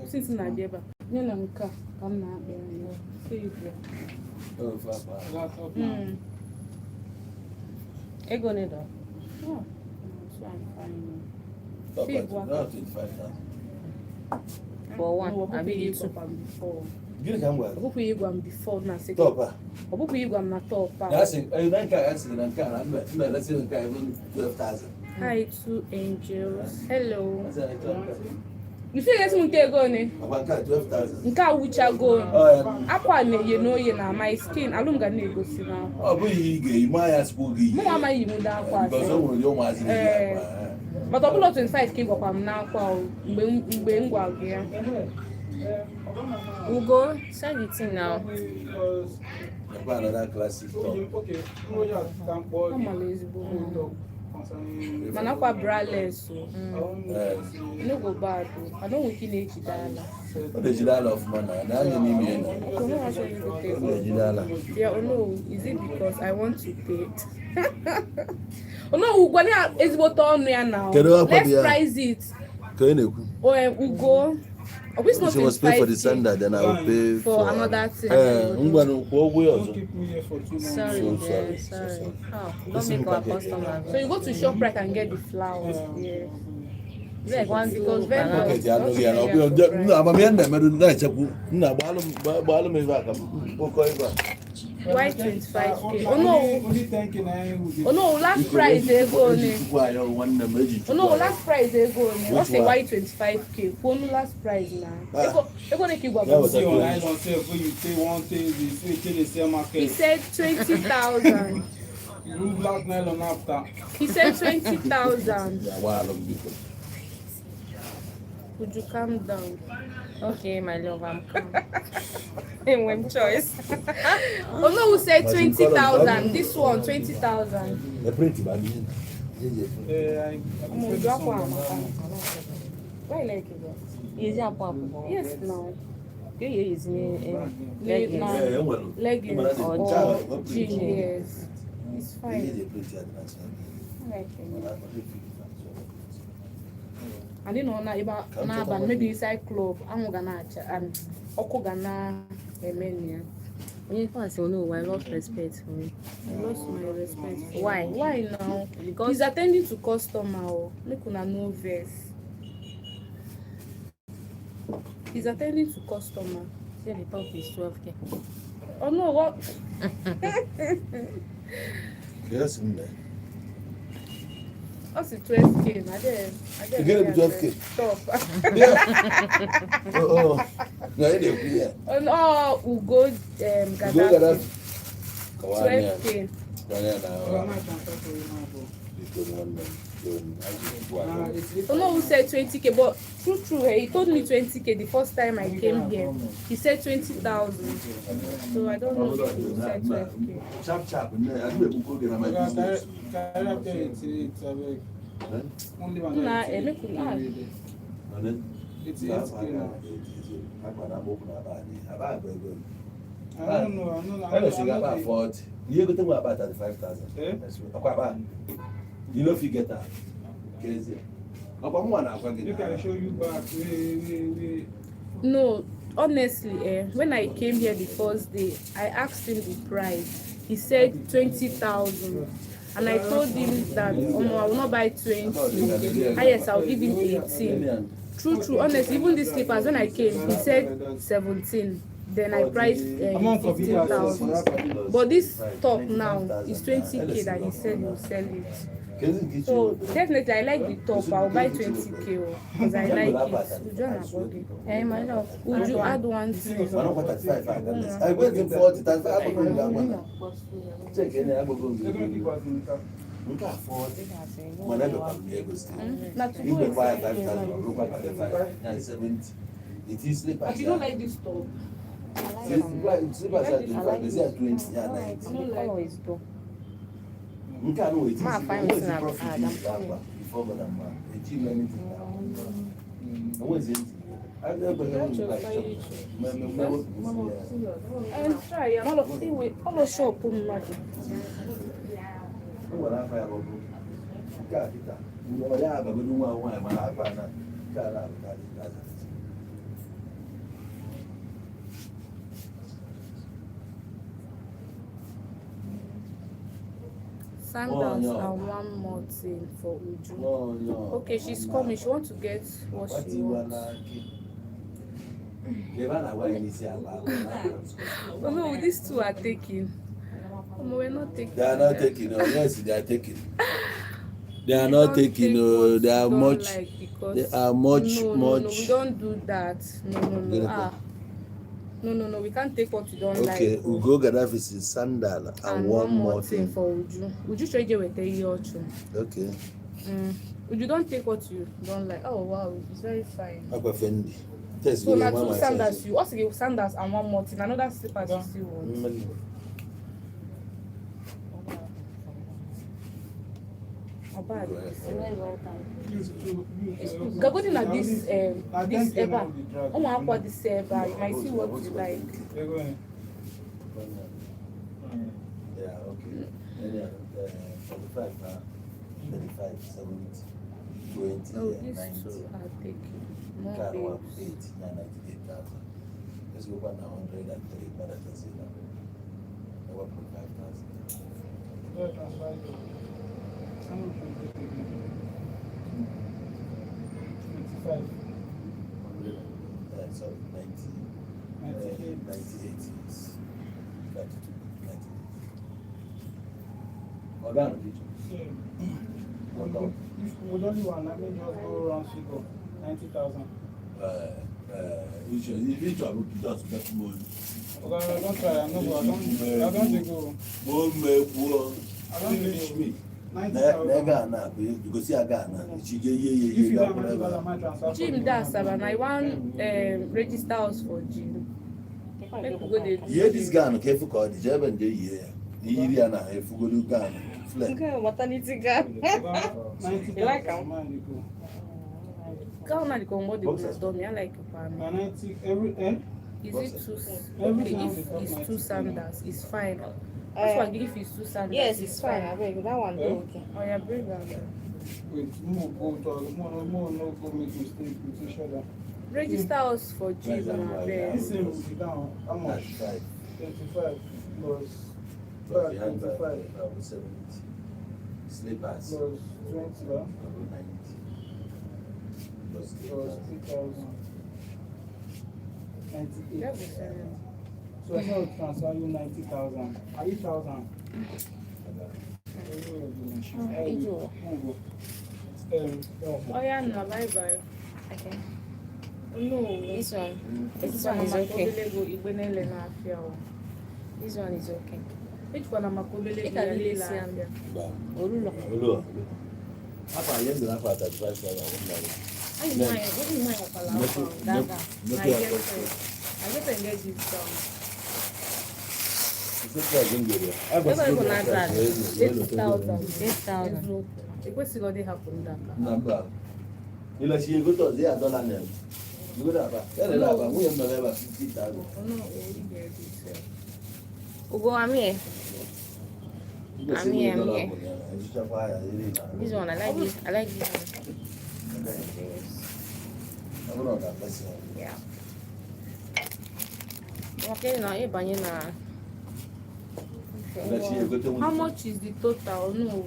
Since na be ebe nye na nke a ka m na-akpa ya favor. Ego nedo. Oh, so I'm fine. For one, I be you two. before. Gini ka m gwara? Ọbụkwa ịgwa m before na second. Top a. Ọbụkwa ịgwa m na top a. Na asị, na nke a asị na nke a na mmelesi nke a even 12,000. Hi, two angels. Hello. Asị na nke a. You feel get m nke ego ne? Agba nke a 12,000. Nke a wuchago. Akwa na-eyi n'oyi na my skin. Alụ m ga na-egosi na akwa. Ọ bụghị ị ga-eyi, ma ya sikwa oge iyi. Mụ amaghị m ụdị akwa asị. Because o nwere ihe ụmụazị na-eyi akwa. But ọ bụla 25 ka ị gwakwa m n'akwa o mgbe m gwa gị ya. Ugo, send the thing now. Nekwa another classic top. Okay. Ọ mara ezigbo mma. Mana akwa braless o. No go bad o. I don't want you na-ejide ala. Ọ na-ejide ala ọfụma na anya n'ime ya na. So no one should go take Ọ na-ejide ala. Yeah, oh no, is it because I want to date? Oh no, Ugo na ezigbote ọnụ ya now. Kedu akwa Let's dị ya? price it. Ka ị na-ekwu? Oh, Ugo. She must pay for the sandal, then I will pay for another thing. Ngwanu kwụọ ụgwọ ya ọzọ. Keep me here for 2 months. Sorry, So dear, sorry. sorry. Oh, don't make our customer. So you go to ShopRite and get the flowers. Yeah. Like one Because big vendors Okay, ya don't anọghị ya na sell ọ bụ ShopRite. amamihe nna emerụ na-echekwu nna gbaalụ m ebe a ka m kpokọ ebe a Why 25k? Oh Only 10k na him. Oh no, last price they go on. One number. Oh no, last price they go on. What's the one? why 25k? Phone last price now. They go make you go. That was See a online good. on sale when you say one thing, they say they sell market. He said 20,000. You black nylon after. He said 20,000. Yeah, wow, long people. Would you calm down? Okay, my love, I'm calm. In one choice. Oh no, who said 20,000? This one, 20,000. The print, man. Why like it? Yes, no. Yes, leggings or jeans. Yes, it's fine. I like it. I didn't know na but maybe inside club. I'm gonna Oko Gana Emenia. When you can't say no, I lost respect for him. I lost my respect. Why? Why now? Because He's attending to customer. Make una no vex. He's attending to customer. say the top is 12k. Oh no, what? Yes, man. What's the 12k? I You get him 12K. Stop. Oh, no, you didn't clear. Oh no, we'll go Gaddafi. 12k. Oh no, who said 20k? But true, he told me 20k the first time I came here. He said 20,000. So I don't know if he said 12k. Chap. I do a book in my business. Nah, make we ask. And then, It's I don't know. I don't think about 40. You go to about 35,000. You know if you get that. Crazy. You can show you back. We. No, honestly, when I came here the first day, I asked him the price. He said 20,000. And I told him that, oh no, I will not buy 20. Ah, yes, I'll give him 18. True, honestly, even these slippers, when I came, he said 17. Then I priced 15,000. But this top now is 20k that he said he will sell it. So definitely I like the top. I'll buy 20k because I like it. Would you want a body? Hey, my love. Would you add one thing? I went to 40. That's why I'm going to check any. I'm going to look at 40. Whenever I'm here, Not to you go can buy inside 5,000. Look at 35. And 70. It is slippers. But you don't like this top? Slippers are 25. They say 20. Yeah, 90. The color is dope. You can't know it. Ma, find What's it the in profit a- before Madam Man? They keep anything down. And what's it? I've never heard of like shop. And try, I'm all of shop. What I find out. Got it. You know, yeah, but we don't want one. My husband, got out. Sandals Oh, no. and one more thing for Uju. No. Okay, she's coming. She wants to get what What she you wants. Oh no, these two are taking. Oh, no, we're not taking. They are not taking. Oh, yes, they are taking. They are We not don't taking. take Oh, what they we are don't much. like because They are much. No, we don't do that. No. Beautiful. No, we can't take what we don't Okay, like. Ugo Gaddafi's is sandal and one more thing. for Uju. Uju should you tell you also. Okay. Uju don't take what you don't like. Oh wow, it's very fine. Aqua Fendi. Test So me, now mama two says. sandals you also give sandals and one more thing. Another slippers you still want. Bag. Gabodi na this eba. I want to this eba. You might see what you like. Yeah, okay. And then 45, 35, 70, 20, Oh, yeah, these 90. two are taking more Car one, babes. 8, 98,000. Let's go back now 103, but I can see now. 1.5,000. 25. So 90, 98 is 32, 98. Organ. If we only one, I mean, just go around figure 90,000. If you travel to just get money. Okay, I don't try. I don't go. I don't go. I don't reach me. 90,000. You go see a Ghana. If you don't have my transfer. Gym that's about I want register us for gym. Make we go there. Yeah, this Ghana careful call the job and the year. Iriana, if we go to Ghana. Okay, maternity guy. You like him? Ghana the combo they would done. I like it. 90 every end. Is it two? Okay, if it's two sandals, it's fine. That's why if it's two sandals. Yes, it's fine. I beg that one. Okay. Oh yeah, bring that. Wait, more go no go make mistake with each other. Register us for gym and This same will be down. How much? 25 plus 25 Slippers. plus 20 plus 3,000. 98. So I will transfer you 90,000. 8,000. Oh yeah, no, bye bye. Okay. No, This one. this one is okay. This one is okay. Which one am I going to Look at this one. Olulo. Apa yen de la fa 35,000. I get to engage this down. The question already happened that. Number. You let you go to the dollar name. You go there, we have never 50,000. Oh no, we get it. Ugo ami. Ami. This one I like this. I like this one. Yeah. Okay, now you buying na. How much is the total? No.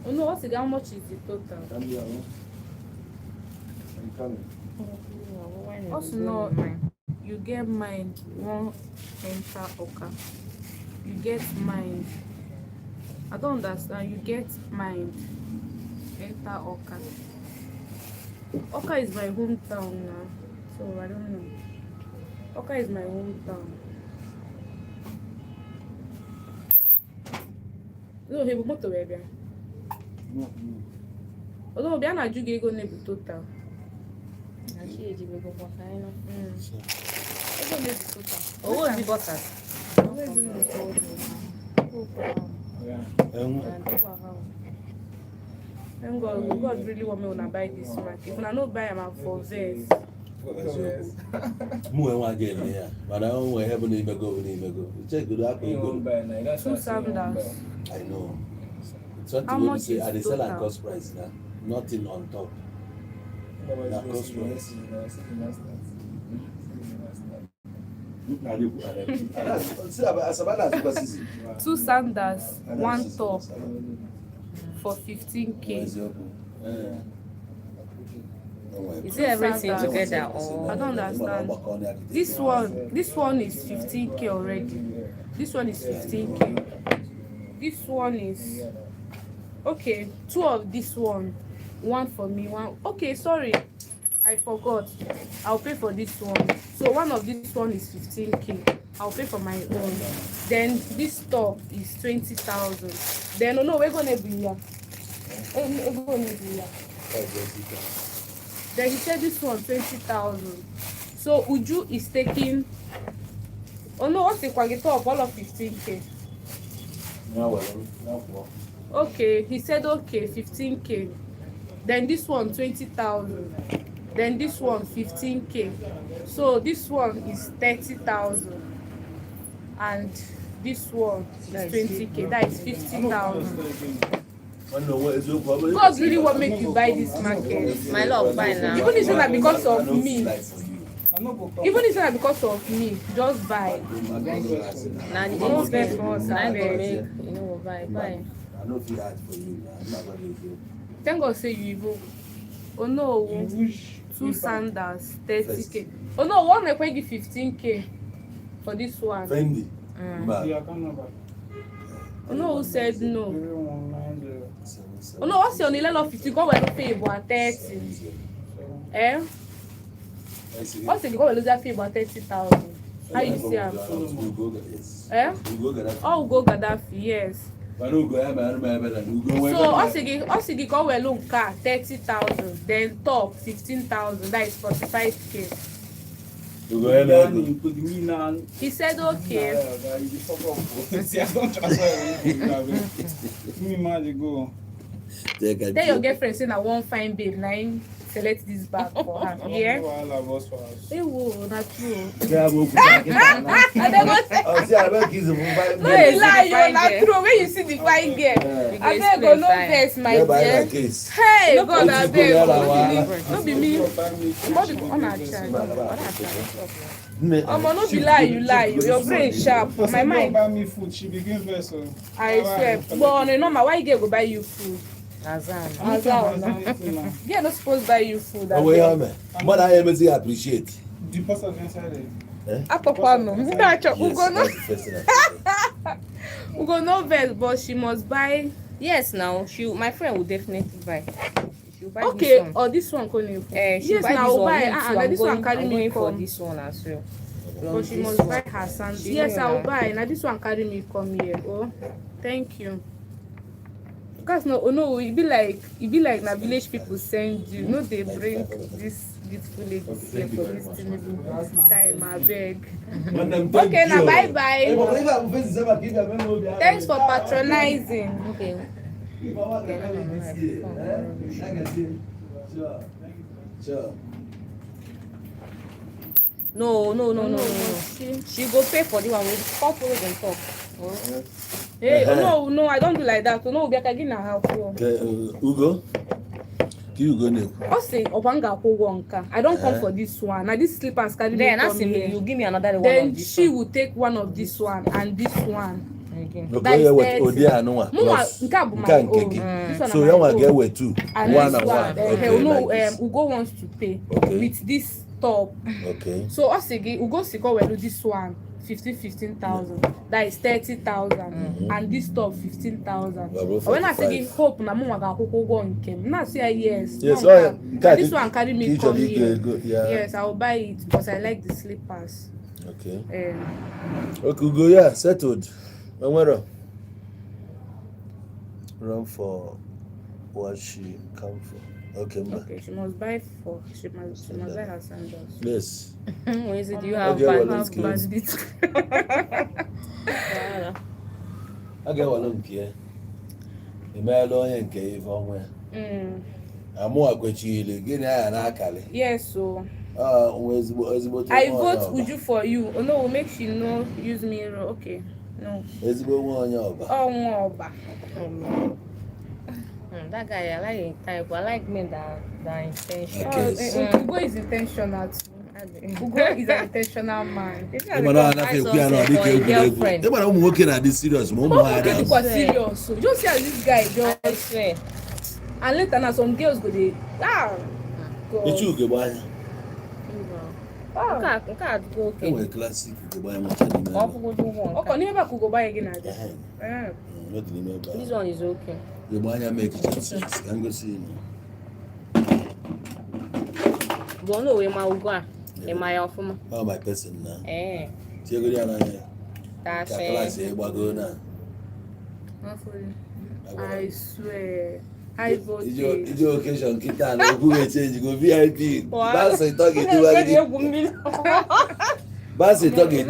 Oh no, what's it? How much is the total? Also, no, you get mine, one enter Oka. You get mine. I don't understand. You get mine, enter Oka. Oka is my hometown now, so I don't know. Oka is my hometown. No, he will motor baby. Although we are not doing go nebu total. Actually, you will go for fine. Ego nebu total. Oh, what the butter? God really want me to buy this one. If I not buy, I'm for this. But I don't have any go. Check good up. Two sandals. I know. How much is at the sell at total? cost price now? Nothing on top. That cost price. Two sandals, one top for 15K. Is it everything together or? I don't understand. This one is 15K already. This one is 15K. This one is okay. Two of this one for me, one. Okay, sorry, I forgot. I'll pay for this one. So one of this one is 15K. I'll pay for my own. Then this top is 20,000. Then no, we're gonna be here. We're gonna be here. Then he said this one 20,000. So Uju is taking. Oh no, what's the quality of all of 15K? Okay, he said okay, 15K. Then this one 20,000. Then this one 15K. So this one is 30,000. And this one is 20K. That is 50,000. God really want make you buy this market. My love, buy now. Even if it's not because of me. Even if it's not because of me, just buy. Now the Don't beg for us, I I go beg. make, you know, buy. I know if you add for you. Thank God say you even. Oh no, two sandals, 30K. Oh no, one like give 15K for this one. Fendi. The account number. Oh no, who said no? 3190. Oh no, what's your 1150? Go well pay about 30. Eh? What's the go well lose that fee about 30,000? How you see am? Eh? Oh, go Gaddafi, yes. So Osigi go well look car 30,000, then top 15,000. That is 45k. He said okay. Tell your girlfriend say na one fine babe na him select this bag for her. Yeah. Hey, whoa, not true. I never say. No lie, you're not true. When you see the fine girl, I beg go no vex, my dear. Hey, God, I beg. No be me. What be on our child? Omo, no be lie, you lie. Your brain sharp. My mind. Buy me food. She begins first. I swear. But no normal, why you go buy you food? Azam. Yeah, not supposed to buy you food. Oh, wait, man. But I appreciate. The person inside there. Apapano. Ugo no vex, but she must buy. Yes, now my friend will definitely buy. She'll buy Okay, this one. or this one calling. Yes, buy now this one. buy. And this one carry I'm me going for come. this one as well. But she must buy her sandals. Yes, I'll buy. Now this one carry me come here. Oh, thank you. Because no, it be like na village people send you. No, they bring this beautiful lady here for this time. I beg. Okay, now bye bye. Thanks for patronizing. Okay. No. She go pay for the one. We'll come follow them talk. Hey, no, I don't do like that. No, we can give her help. Ugo? Ugo ne. I say, Opanga Pogwanka. I don't come for this one. Now this slippers carry me. Then ask me, you give me another one. Then she will take one of this one and this one. Okay. That is 30. So you want to get with two. One and one. Ugo wants to pay with this top. Okay. So Osigi, Ugo Siko will do this one. 15,000. That is 30,000, and this top 15,000. When I say give hope, na mama ga koko go nkem. Na say yes. Yes, this one carry me come here. Yes, I will buy it because I like the slippers. Okay. Okay, go yeah, settled. When run for what she come for. Okay, she must buy she must buy her sandals. Yes. When is it? Do you have bandit? I get one of here. The mail and cave on where. I'm more actually getting an akali. Yes, so. Where's I vote Uju for you. Oh no, make she no use me. Okay, no. Let's go on your back. Oh, that guy, I like type. I like men that intentional. Ugo is intentional too. Ugo is an intentional man. This serious. Serious. So just see how this guy just. And later now some girls go dey. It's you go buy. Can't go okay. It's classic. Go buy one. Okay, never could go buy again. This one is okay. The money make it. Can go see. Don't know where my Ugo. Am I off from? Oh, my person now. Eh. That's it. I swear. I vote. It's your occasion. Kita no who will change. Go VIP. That's it. Talk it. That's it. Talk it.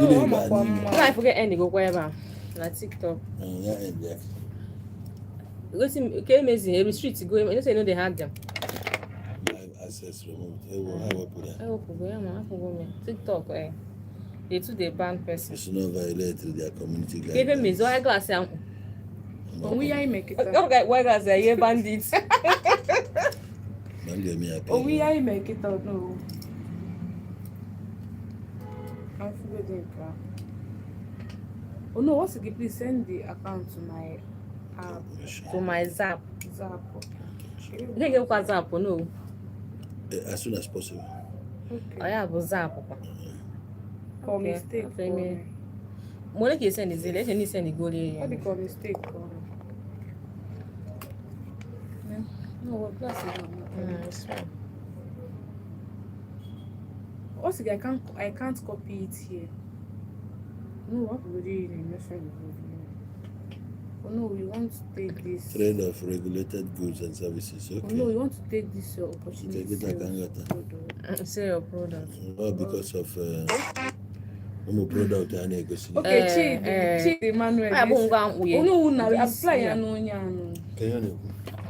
I forget any go wherever. Na TikTok. Yeah, yeah. Go see. Okay, amazing. Every street go. You say no, they had them. Access remote. I will put that. I will put them. TikTok. They too they ban person. You should not violate their community guidelines. Give me so I glass. We are make it. Okay, why glass? Yeah, bandits. We are make it out no. I forget the account. Oh no, what's it? Please send the account to my app. To my Zap. Zap. You can get a Zap, no? As soon as possible. Okay. I have a Zap. For mistake. Mole can send the let any send the goal area. What become mistake? No, what plus It's fine. also I can't copy it here. No, what would you mention? Oh no, we want to take this. Trade of regulated goods and services. Okay. Oh no, we want to take this opportunity. Take it, I can get that. Say your product. Not because of product and negotiation. Okay, Chidi Emmanuel. I won't go Oh no, now apply no Can you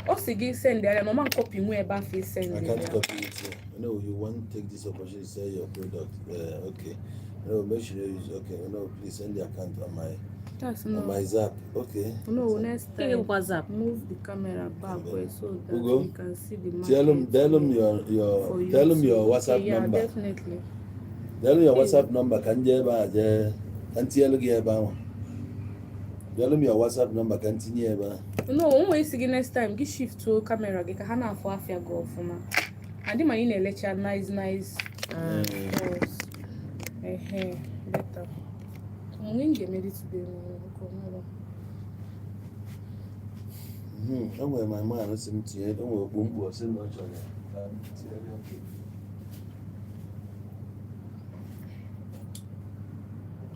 also give send there. No man copy mo eba face send I there. can't copy it here. No, you want to take this opportunity to sell your product. Okay. No, make sure you use okay. No, please send the account on my Zap. Okay. No, next Give time me WhatsApp. move the camera backward so that Ugo, we can see the market. Tell them your WhatsApp yeah, number. Definitely. Tell them your WhatsApp number. Can you tell them your WhatsApp number. Continue. No, one way to next time. Give shift to camera. Get hana for afia go for ma. And the man in a lecture nice. Better. I'm going to get ready today. Don't worry, my man. Listen to you. Don't worry, boom, boom. Send much on it.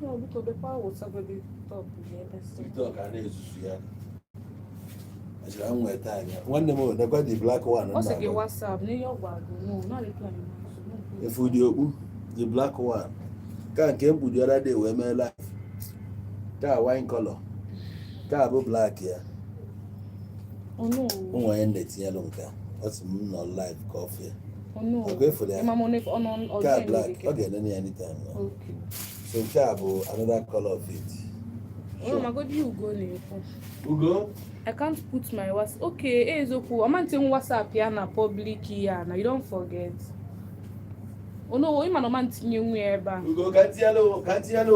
No, because the power was somebody top. TikTok and it's yeah. I said, I'm going to tell you. One day more, they got the black one. Also, get WhatsApp. New York bag. No, not the plan. If we do the black one, can't came with the other day. We made life. That wine color. That black here. Oh no. Oh, end it here long time. What's not live coffee? Oh no. I'll go for that. My money on Car black. Okay, anytime. Okay. So car another color of it. Oh my God, you go there. Who go? I can't put my WhatsApp. Okay, it's okay. I'm not saying WhatsApp here na public here. Now you don't forget. Oh no, you man you wherever. You go can't yellow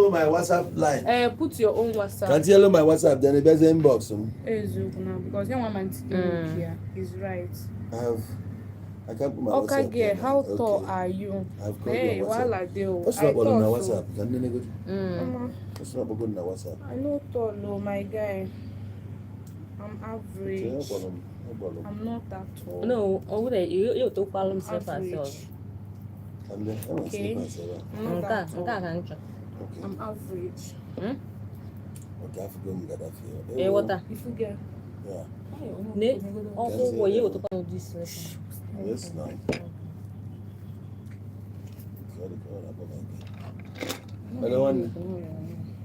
my WhatsApp line. Put your own WhatsApp. Can't yellow my WhatsApp, then the best inbox. It's okay now because you want here. He's right. I can't put my okay, WhatsApp. Okay, how tall are you? I've got hey, your while WhatsApp. I do. What's not on my WhatsApp? Can you good? What's not good on WhatsApp? I know tall, no, my guy. I'm average. Okay, no problem. I'm not that tall. No, over there, you to call him self as well. I'm there. I'm Okay. myself. Okay. I'm average. Okay, I forgot me got that for you. Hey, water. If you get. Yeah. Ne? Oh, boy, you to call this lesson. Yes, now. Hello, one.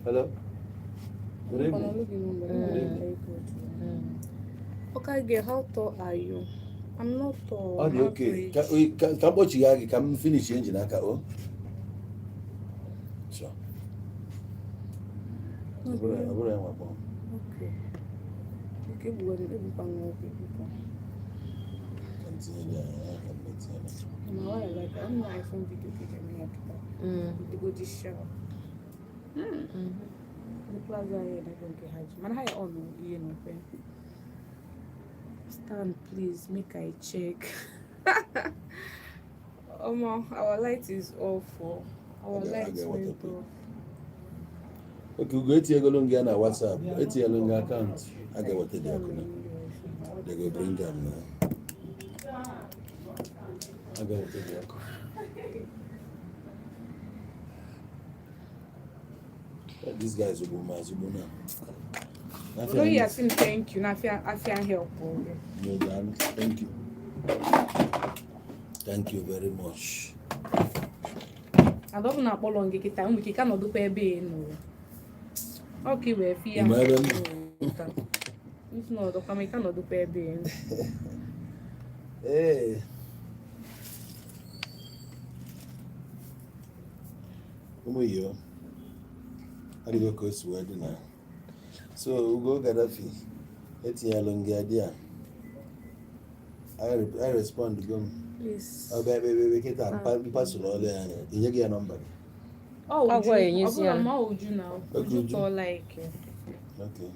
Hello. Good evening. Okay, girl, how tall are you? I'm not tall. Oh, okay. Can watch you can finish changing that oh. Sure. Okay. Okay. Okay, we will be fine. Continue. I like I'm not iPhone video to go this show. The plaza here, I don't get hajj. Man, how on you know? Stand, please. Make I check. Our light is off. Our light is off. Okay, we go to your WhatsApp. Go to your account. I get what they do. They go bring them now. I get what they do. These guys will go Mazubuna. No, yes, thank you. I feel help. No, Dan, thank you. Thank you very much. I don't know how long it can we cannot do baby. Okay, we're fear. If not, the family cannot do baby. Hey. Come here. How do you go to wedding now? So we go Gaddafi. It's a long idea. I respond to them. Please. Oh, baby, get up. Pass all there. You get a number. Oh, how would you now? Would you call like? Okay.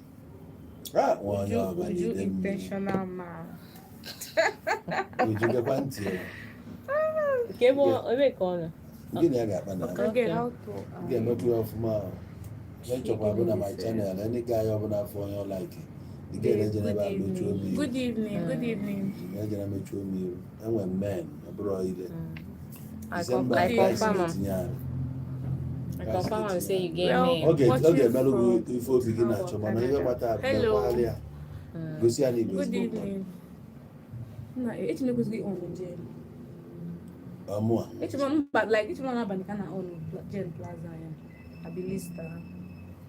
Ah, would you intentional man? Would you get one tear? Okay, well, we call. Get a gap. Okay, how to? Get no 12 miles. Let's talk about my channel. Any guy over there for your like. The guy that Good never evening. me. Good evening. Good evening. That never me. And when men abroad. I confirm. I confirm and say you get me. Okay, Watching Melo from before begin at your man. You matter. Hello. Go see any Good evening. No, it's not going to get on the jail. More. It's one, but like it's one about the kind of on jail plaza. I believe that.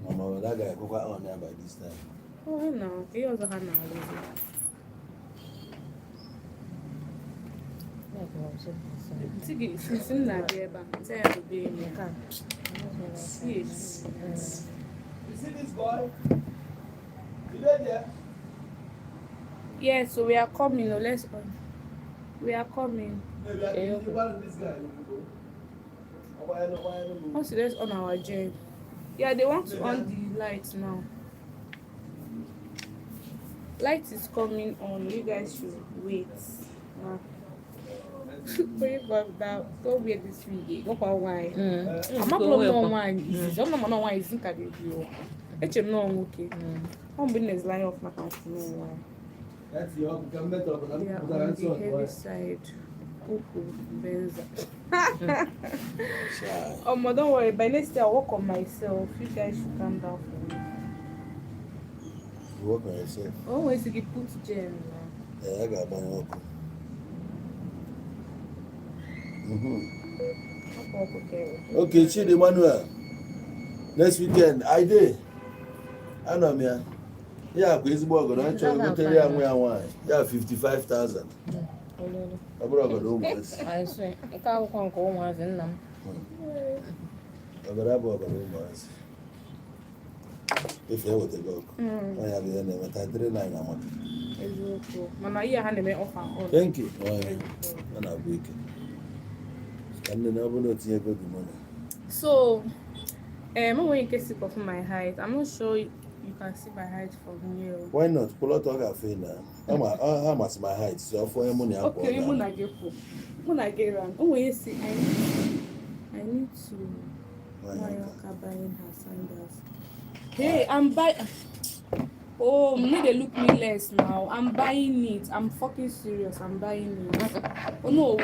Mama, that guy go on there by this time. Oh no, he also had now. Since in that day, but say I will be in the car. Yes. You see this boy? You there? Yeah, so we are coming. No, let's. We are coming. This guy. Once let's on our journey. Yeah, they want to on the lights now. Light is coming on. You guys should wait. Pray for that. Go wear this week. Go for wine. I'm not going on wine. I'm not on wine. Isn't that you? It's no okay. I'm business line off my house. No wine. That's your government of They are on the heavy side. Benza. Oh, don't worry. By next day, I'll work on myself. You guys should calm down for me. You work on yourself. Always to get put gel now. Yeah, I got my work. Okay, Chidi Emmanuel. Next weekend, I did. I know me. Yeah, crazy boy, go down to tell you why. Yeah, 55,000. I brought a room. I say, I can't go once in them. I got a room. If you want to go, I have your name at 39. Mama, you hand me offer. Thank you. And I'll break it. And then I will not hear good money. So, when you can see from my height, I'm not sure you can see my height from here. Why not? Pull out a cafe now. How much my height? So for money. Okay, you wanna get full. When I get around, oh, you see, I need to. Mayaka buying her sandals. Hey, I'm buying. Oh, you need to look me less now. I'm buying it. I'm fucking serious. I'm buying it. Oh no.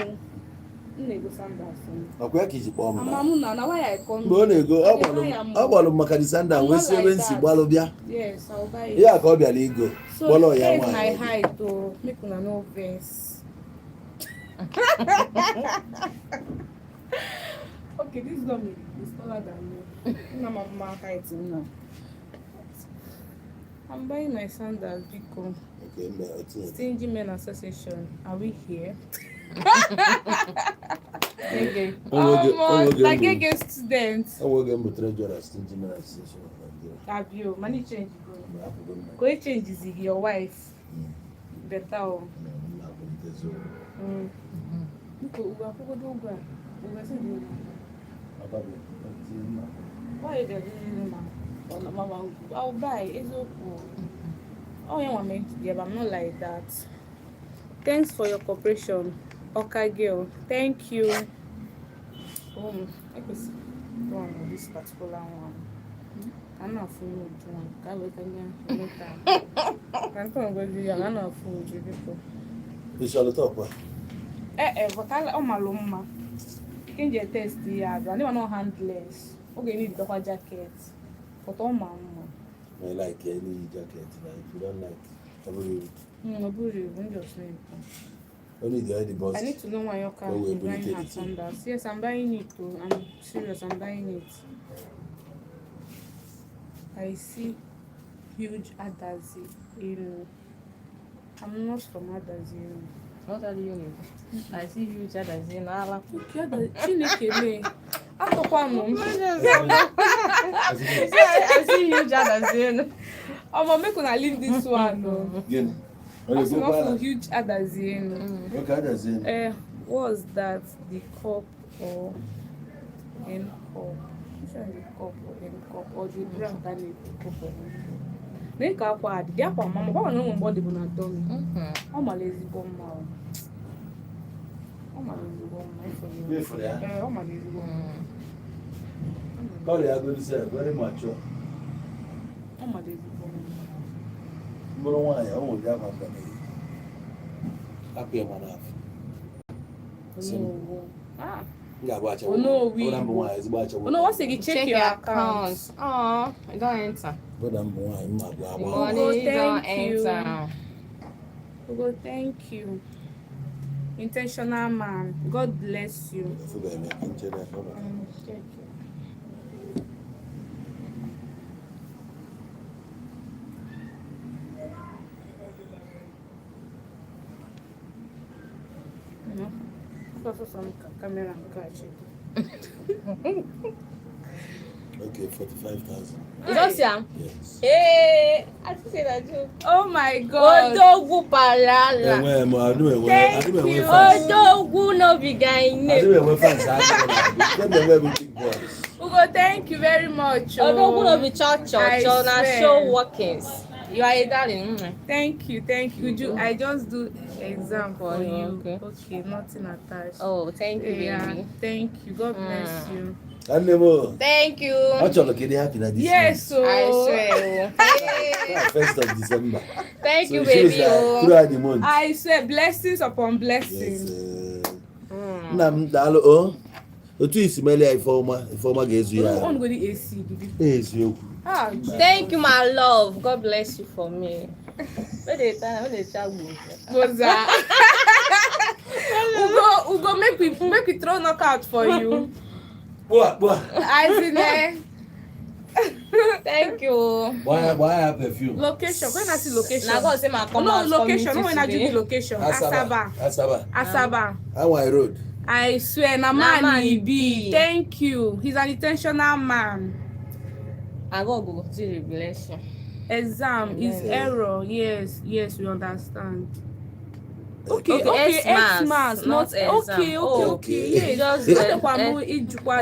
Nego sandals. Akwa kiji bomb. Amamuna, na why I come. Go nego. Abalo makadi sandal. We say when si balo bia. Yes, I'll buy it. Yeah, ko bia le go. So here's my height to make una no verse. Okay, this is gonna be taller than me. I'm my height now. I'm buying my sandals because Stingy Men Association. Are we here? Okay. Like a student. I will get my treasure as Stingy Men Association. Have you money change? Go change is your wife. Better. Why are you doing that? I'll buy. It's okay. Oh, yeah, I'm meant to give. I'm not like that. Thanks for your cooperation, okay, girl. Thank you. I could see this particular one. I'm not fool. I'm not fool. You shall talk. But I my loma. You can just test the other. I never know handless. Okay, you need the jacket. But all my I like any jacket. If you don't like, only the boss. I need to know why your car is buying her sandals. Yes, I'm buying it too. I'm serious. I'm buying it. I see huge Adazi. I'm not from Adazi. What are you doing? I see huge Adazi. I see huge Adazi. I'm gonna leave this one. That's not huge Adazi. Okay, Adazi. Was that the cup or end cup? Which one is the cup or end cup or the brand that is the cup or end cup? Make up what the apple mama. Why no one body gonna do me? I'm a lazy bomb now. I'm a lazy bomb. Wait for that. I'm a lazy bomb. Call you. I'm going to say very mature. Oh my days. Mbụrụ nwaanyị ọ nwụrụ ya ma mba na hapụ ya mana afọ. Ah. M ga-agba acha. Oh no, we. Ọ mbụ nwaanyị ezigbo acha. Oh no, what's it? Check your account. Oh, it don't enter. Ọ mbụ nwaanyị m agba The agba. money don't thank you. enter. Oh, thank you. Intentional man. God bless you. Efu ga-eme nchere ọ bụ. Check it. Also some camera and catch it. Okay, 45,000. You don't see am? Yes. Hey, I just say that joke. Oh my God. Odogwu parala. Enwe m adị m enwe Thank adị m enwe you. fans. Odogwu no be guy Adị m name. enwe fans adị m enwe big boys. Ugo, thank you very much. Odogwu no be church I na swear. show workings. You are a darling. Thank you. Uju, I just do exam for Oh, you. okay. Okay, nothing attached. Oh, thank you, Yeah, baby. thank you. God bless you. Nwanne m Thank you. ọ chọrọ ka ịdị happy na this Yes, so I swear. Hey. month. 1st of December. Thank So you, it shows baby. that Oh. throughout the month. I swear blessings upon Yes. blessings. Nna m daalụ o. Otu isi mele ya Ifeọma ga-ezu You ya. don't go the AC. Eziokwu. Ah, Thank you, my love. God bless you for me. Where they chat Boza. Ugo, make we throw knockout for you. Gbaa As in Thank you. gbaa ya perfume. location. When I see location. Now God say my come out location. No, when I do today. the location. Asaba. Asaba. Anwai Road. I swear, na man man he he be. be. Thank you. He's an intentional man. I go to the revelation. Exam is Amen. error. Yes, we understand. Okay, Xmas, not exam. Oh, okay. Yes. just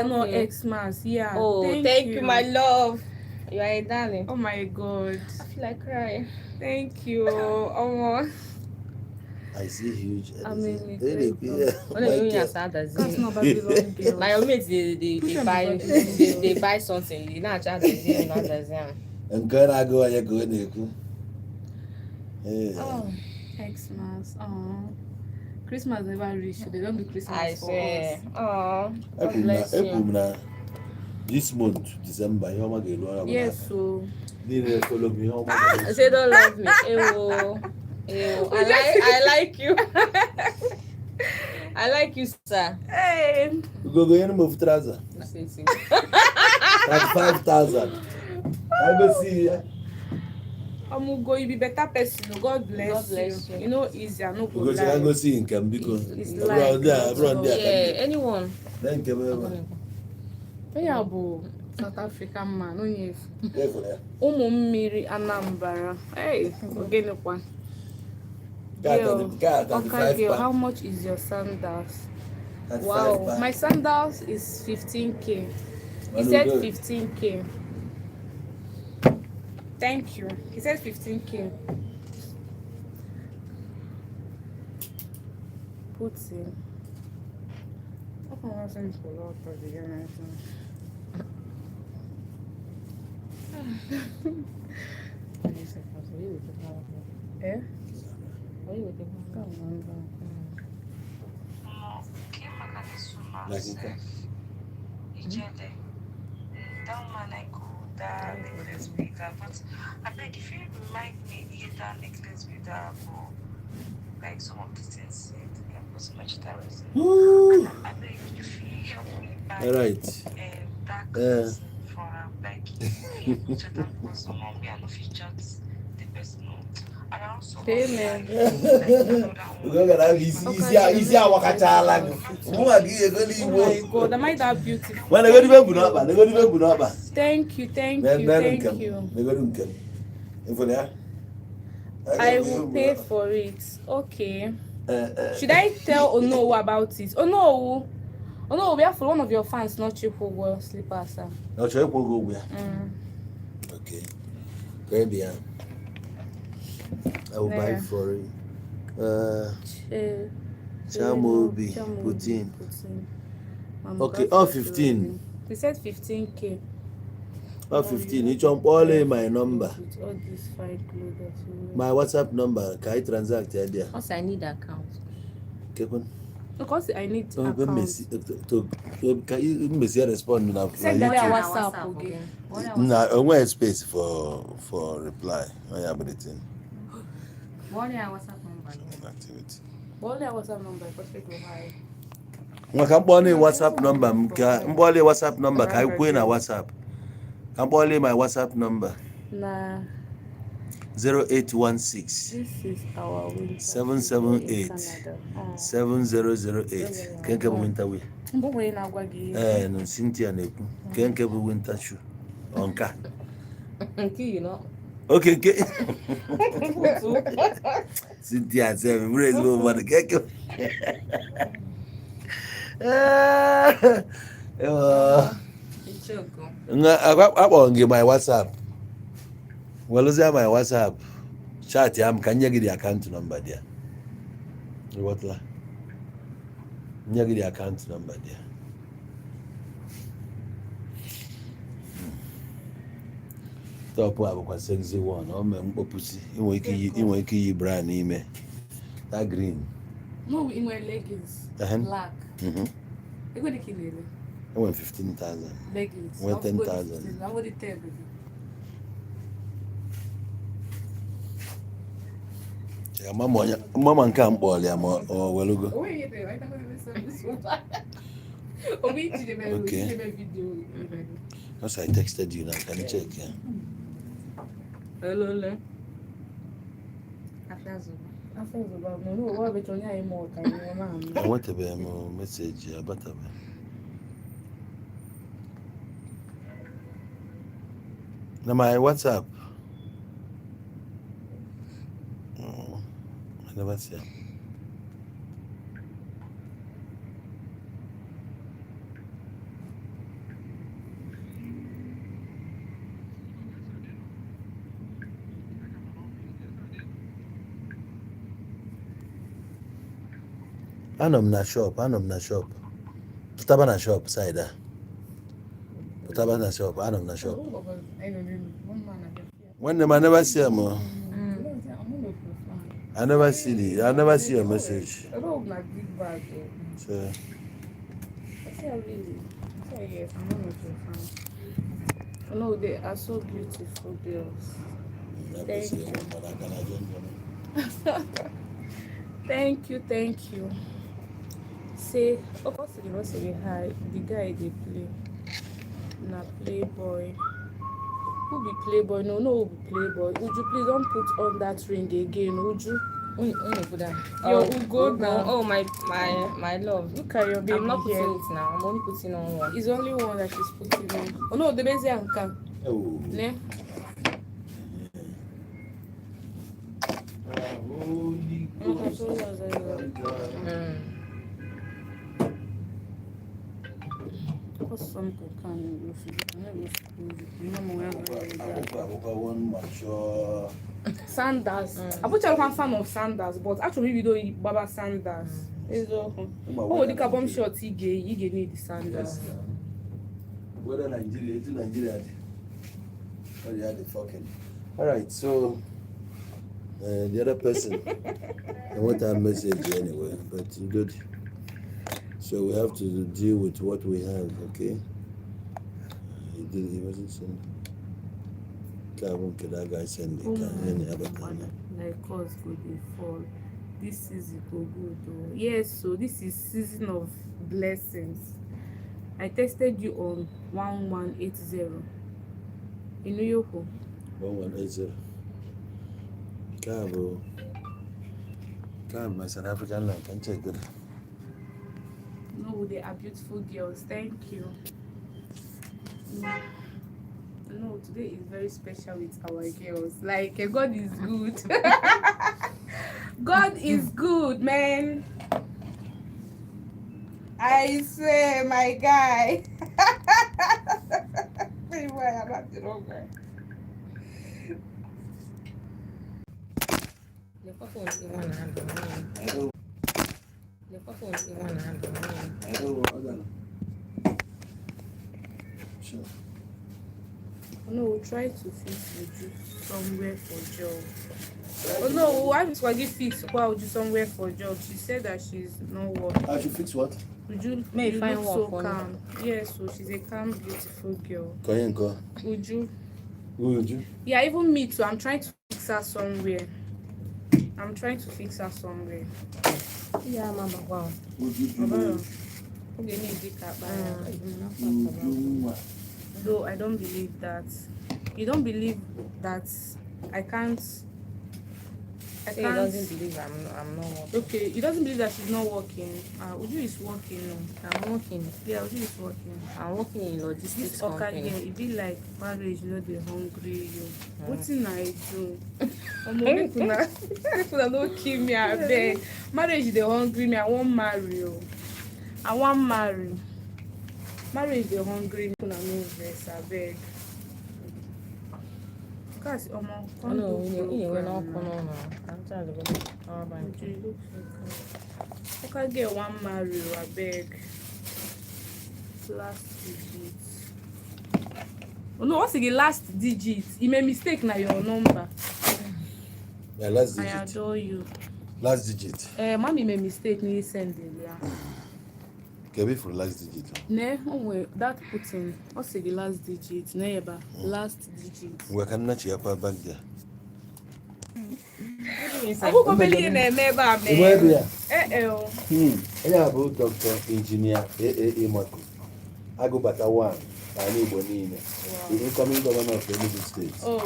No okay. Xmas. Yeah. Oh, thank you, my love. You are a darling. Oh my God. I feel like crying. Thank you. Oh, I see huge. I mean, When you hear that, that's not Babylon girl. my roommates they buy something. You know, chat the not the same. Nke na-agụ onye ka ọ na-ekwu. Oh, Xmas. Oh, Christmas never reach. They don't do Christmas I for swear. us. Oh, God bless Ekwu m you. na this month December ihe ọma ga-eru ọrụ ọbụla. Yes, so. Niile follow me ihe ọma ga-eru. Say don't love me. Ewo. I like you. I like you, sir. Hey. Ugogo yẹn mo fi trouser. 35,000. I go see ya. Go, you be better person. God bless, God bless you. you. You know, easier. No go Ugogo I go lie. see nke m biko. It's Abụrụ ndị Yeah, anyone. Na nke m ebe. Onye bụ South African man. Onye Efere ya. ụmụ mmiri Anambra. Hey, ogenekwa. Girl, Okay, girl, how much is your sandals? Wow, my sandals is 15K. He said 15K. Thank you. He said 15K. Put in. How come I wasn't for a lot of the year? Eh? Like nke. That man I go that necklace with that, but I beg if you remind me get that necklace with that for like some of the things I put so much time. Woo! I beg if you help me buy All right. that clothes for her bag. If you put it down for someone, me I no fit chat the person. And I also Amen. Ugogo na isi awakachala gị. Mụ gị ego Oh n'igbo. my God, am I that beautiful? Nwa nego dibe bu n'ọkpa, nego dibe bu n'ọkpa. Thank you. Nego du nke m. Ifụrụ ya? I will pay for it. Okay. Should I tell Onowu about it? Onowu, we have for one of your fans not cheap for slippers. Ọ chọrọ ịkwụ ụgwọ ụgwọ ya. Okay. Go bịa. I will buy for it. Chamobi, Putin. Okay, all 15. He said 15K. Not 15. Each one only my number. With all these fine clothes that you My WhatsApp number. Can I transact there? also, I need account. Kevin. Because I need Can you respond now? Send them a WhatsApp again. No, where space for reply. I have everything. What is our WhatsApp number? Activity. What is our WhatsApp number? Because people hide. Mwakambole WhatsApp number. Mbole WhatsApp number. Can you put na WhatsApp? Kambole my WhatsApp number. Nah. 0816. This is our winter. 778 7008. Kenke bu winter we. Mbogwe na gwagi. No Cynthia neku. Kenke bu winter shoe. Onka. Okay, you know. Okay. Cynthia say we raise go for the kenke. Nga my WhatsApp. Well, is my WhatsApp? Chat can you get the account number there? What la? You get the account number there. Top up was 61. Oh, man, pussy. You want to brand name. That green. No, in my leggings. Black. You go to kill it. I went 15,000. Leggings. I went 10,000. I'm going to tell you. Mama can't ball ya or well go. Okay. Because I texted you now. Can you check? Yeah. Hello. I want to be a message about it. Now my WhatsApp. I never see. Anom na shop. Putaba na shop side. Putaba na shop. Anom na shop. When the man never see him. I never see a message. I don't like big bag. So. I say really. Yes, I'm not your fan. No, they are so beautiful girls. Thank you. Thank you. Say, of course, you know, say hi. The guy they play. Na Playboy. Who be Playboy? No, who be Playboy. Would you please don't put on that ring again? Would you? Put that. Yo, go now. Oh, my love. Look at your baby. I'm not putting here. it now. I'm only putting on one. It's only one that she's putting on. Oh no, the baby anka. Oh. Ne? Sandals. I put you one fan of sandals, but actually we don't eat Baba sandals. Oh, the carbon short he need the sandals. Whether Nigeria, it's Nigeria. Oh, yeah, the fucking. All right, so the other person, I want that message anyway, but good. So we have to deal with what we have, okay? He wasn't sending. That guy send it. Like us go dey fall. This season go good though. Yes, so this is season of blessings. I tested you on 1180. In New York. 1180. Cabo, my South African line. Can check that. No, they are beautiful girls. Thank you. No, today is very special with our girls. Like, God is good. God is good, man. I swear, my guy. Why I'm not the wrong guy. No, try to fix Uju somewhere for job. Oh no, why is Wagi fix Uju somewhere for job? She said that she's not working. I should fix what? Uju, May you find look work so for you. calm. Yes, so she's a calm, beautiful girl. Koyenko. Uju. Who would you? Yeah, even me too. I'm trying to fix her somewhere. I'm trying to fix her somewhere. Yeah, mama. Wow. Would you Obaro. Okay, need to pick up. Though I don't believe that. You don't believe that I can't. I He can't. doesn't believe I'm not working. Okay, he doesn't believe that she's not working. Uju is working. No. I'm working. Yeah, Uju is working. I'm working in logistics This Oka company. girl, it be like marriage, you know, they hungry you. What I do? People don't kill me, I beg. Marriage, they hungry me. I won't marry you. I won't marry. Marriage, they hungry me. People no vex, I beg. Cause Oh no, you were not going. I'm trying to go. Oh, Oka girl want marry you, I beg. Last digit. Oh no, what's the last digit? You made mistake na your number. Yeah, last I digit. adore you. Last digit. Mommy made mistake ni send it, yeah. Can be for last digit. Ne, oh that putting. What's the last digit? Neighbor, last digit. We can not hear back there. Aku ko beli na neighbor me. Where there? Oh. Yeah, about Doctor Engineer A. Mako. I go back one. I need Bonine. The incoming governor of Enugu State. Oh,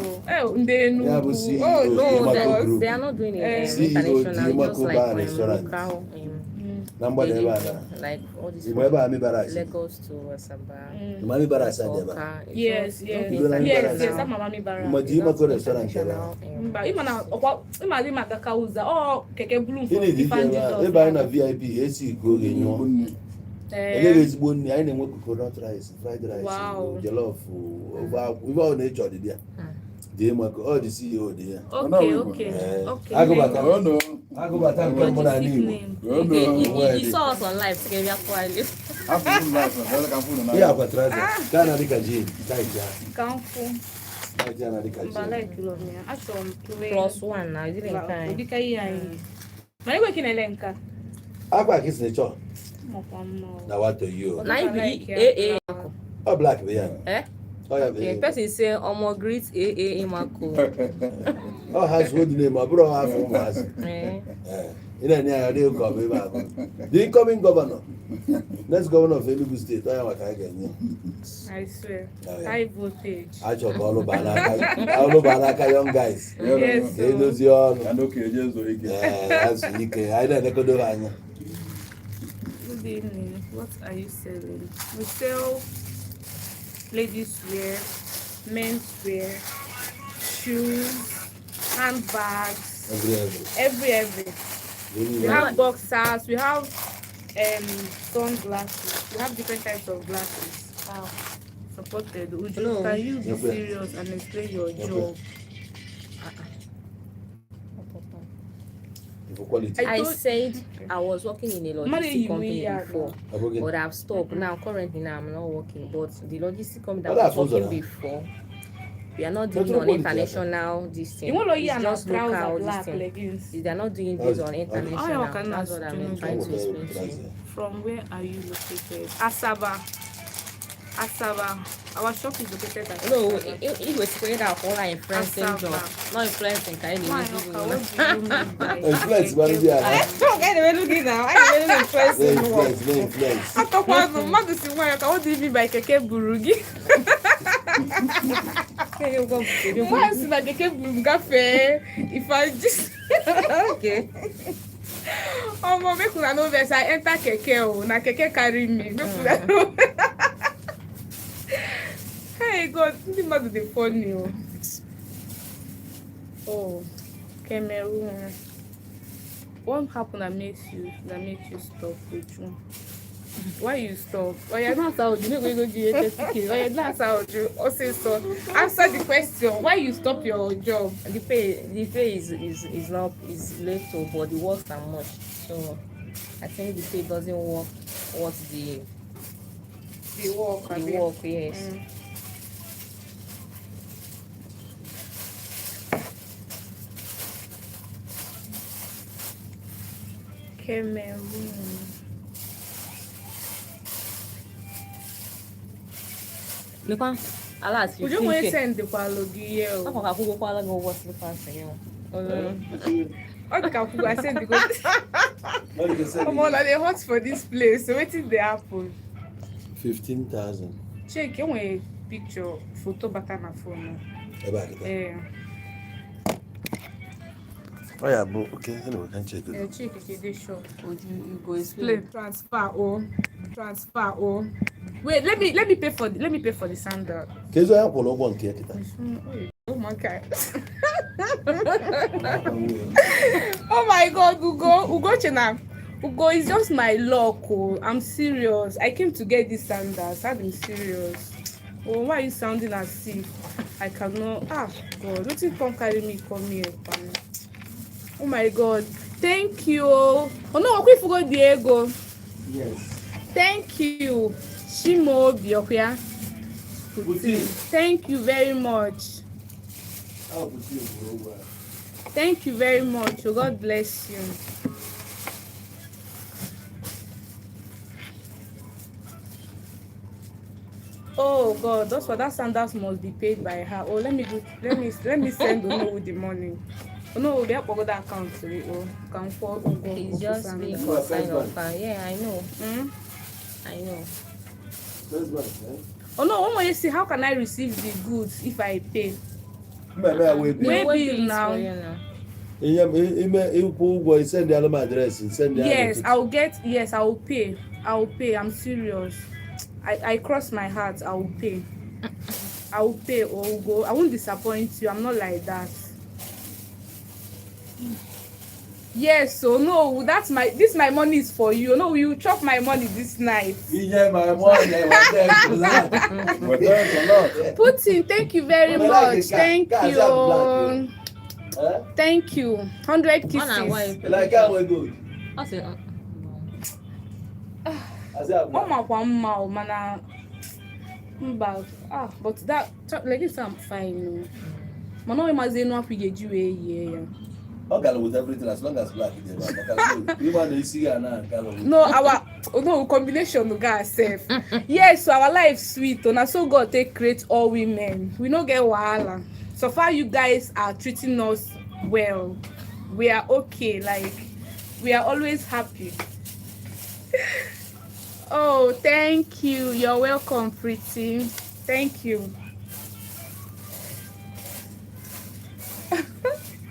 Ndenu. Yeah, we see. Oh no, Group. they are not doing it CEO, international. Just Bar like restaurant. local. Number They the live banner. like all these Remember Ami Barasi? Lagos to Asaba. Mami Barasi Adeba. Oka. Yes. Barasi. Yes, I'm Mami Bara. Maji Mako restaurant Keba. Mba, ima di mataka uza. Oh, keke blue for Ini di Keba. Eba na VIP AC go genyo. Ele ezigbo nni anyị na-enwe coconut rice, fried rice, Wow. jollof, ibe ọ na-eche ọdịdị ya. Dị maka ọ dị CEO dị ya. Okay. Agụbata nke mbụ na Igbo. You saw us on live together. Ihe akwatraza ka a na-adị ka jin taịtị ya. Kamfu. Taịtị ya na-adị ka Mbala jin. kilo mia. Achọ m +1 now. You didn't kind. Udika ihe anyị. Ma igwe kinele nka. Akwa ka isi na-echọ Mokwa mno. na wato yo. Now you be AA. Ọ black bụ ya. Ọ ya bụ Okay, ya. person say Omo greet AA Imako. Ọ ha zuo dị n'ime ọ bụrụ ọ afọ ụmụazị. Ị na-enye ya dị ụka ọ bụ ebe ahụ. The incoming governor, next governor of Enugu State, ọ ya maka a ga-enye. I swear. High voltage. Achọ ka ọlụ baa n'aka young guys. Yes. Ka edozie ọnụ. Yeah. Azụ ike. Anyị na-enekodo ha anya. Good evening. What are you selling? We sell ladies wear, men's wear, shoes, handbags, every. We have boxers, we have sunglasses, we have different types of glasses. Wow. Supported. Uju, No. can you be serious and explain your job? For quality. I said I was working in a logistic company yeah, before, Okay. but I've stopped. Now, currently, now I'm not working. But the logistic company that Oh, I that's was working also before, we are not That's doing on quality, international this thing. You want to It's hear just local trouser this black thing. leggings? They are not doing this on Okay. international. Oh, okay. That's what I'm trying to explain to you. From where are you located? Asaba. Our shop is located at No, Asaba. it was spread out for like influencing Asaba. job, not influencing kind of Why, people. Oka, what do you mean by Influence, man, yeah. Okay, looking now. I Influence. Atọkwazụ mmadụ si nwa ya ka what do you mean by keke buru gị? Nwa si na keke buru m gafee Ifeanyi. Okay. Omo, make una no vex, I enter keke o, na keke carry me. Make una no. Hey God, ndị mmadụ dey funny o. Oh, Cameroon. What happened that makes you stop with you? Why you stop? Oh, you're not out. You know going to give 30K. Oh, you're not out. Also, so answer the question. Why you stop your job? The pay is not little, but the work's not much. So I think the pay doesn't work. What's the The work. work? Yes. Cameroon. Look on. Alas, Would you want to send the palogi? I'm going to go for what's the first thing. What the I said because come on, they hot for this place. So what is the apple? 15,000. Check you want a picture, photo button on phone. Yeah. Oh yeah, but okay, anyway, we can check it. Check if they show. You go Explain. Transfer. Wait, let me pay for the sandal. Kezo ya polo one cake. Oh my god. Oh my god, Ugo Chena. Ugo is just my luck. Oh. I'm serious. I came to get these sandals. I'm serious. Oh, why are you sounding as if I cannot? Ah, God, don't you come carry me, come here. Oh my god. Thank you. Oh no, we forgot Diego. Yes. Thank you. Shimo Biokia. Thank you very much. Thank you very much. Oh, God bless you. Oh God, those for that sandals must be paid by her. Oh, let me send Ono with the money. Ono will be up over that account to it. Oh, can for Ugo. It's just being for sign of yeah, I know. I know. Oh no, one more you see, how can I receive the goods if I pay? Maybe now. Send the other address. Yes, I will pay. I'm serious. I cross my heart. I will pay. Ogo. I won't disappoint you. I'm not like that. Yes, so no, this my money is for you. No, you chop my money this night. My money. Putin, thank you very much. Thank you. Thank you. 100 kisses. Like how we go? I say, but that like this I'm fine. Mano imagine no apige juwe Okay, with everything as long as black is there. You want to see now? No combination of guys safe. Yes, so our life sweet. And so God take create all women. We no get wahala. So far you guys are treating us well. We are okay. Like we are always happy. Oh, thank you. You're welcome, pretty. Thank you.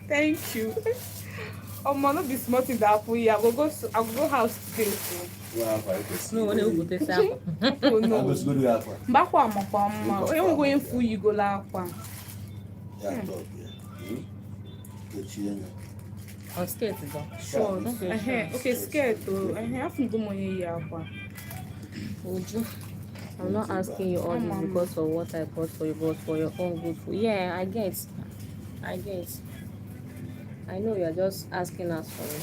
Thank you. Oh, man, not be smart in that way. I'll go house today. no, when you put this out. Oh no. I'm just going to have one. Bakwa mama. I'm going for you go la kwa. Yeah, dog. Yeah. On skate is on. Sure. Okay, scared though. I have to go money here kwa. Would you? I'm not asking you all this because of what I bought for you, but for your own good food. Yeah, I get. I know you're just asking us for it.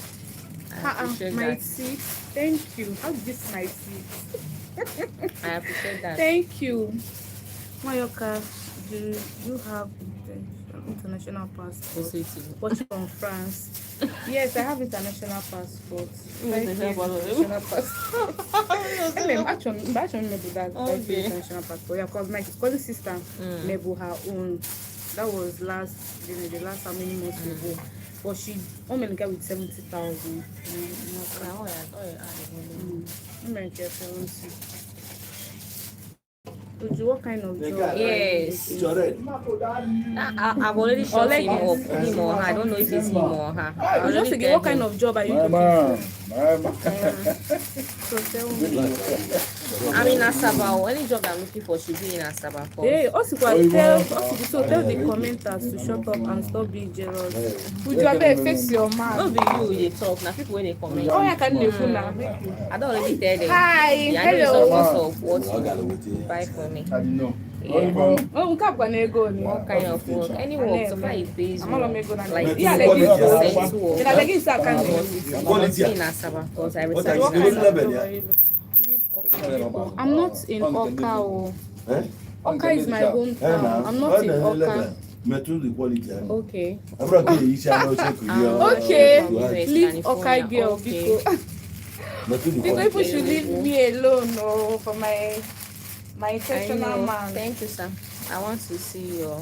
I appreciate my that. seat. Thank you. How is this my seat? I appreciate that. Thank you. Mayoka, do you have international passport? Watching from France. Yes, I have international passport. International passport. Actually, maybe that international passport. Yeah, because my cousin sister maybe her own. That was the last how many months ago. But she only get with 70,000. What kind of job? Yes. It's already. I've already shot him up. Him or her. I don't know if it's him or her. Just again, what kind of job are you looking for? So tell me. I'm in Asaba. Any job I'm looking for should be in Asaba. Hey, also tell the commenters to shut up and stop being jealous. Would you ever face your man? Not be you, they talk. Now people when they comment. Oh, I can live now. I don't already tell them. Hi, Yeah, hello. I know it's what you buy for me. I didn't know. Yeah. Oh, what Kind of work. Any work, so far it pays more. Like yeah, this, like this. 40% work. Then I like this, I can I'm in Asaba because I reside in What Asaba. I'm not in Oka. Oka is my hometown. I'm not in Oka. Metal the quality. Okay. I'm not going to channel check with you. Okay. Yes, Leave California. Okay girl Okay. Metal the because people quality. should leave me alone for my I intentional know. man. Thank you, sir. I want to see your.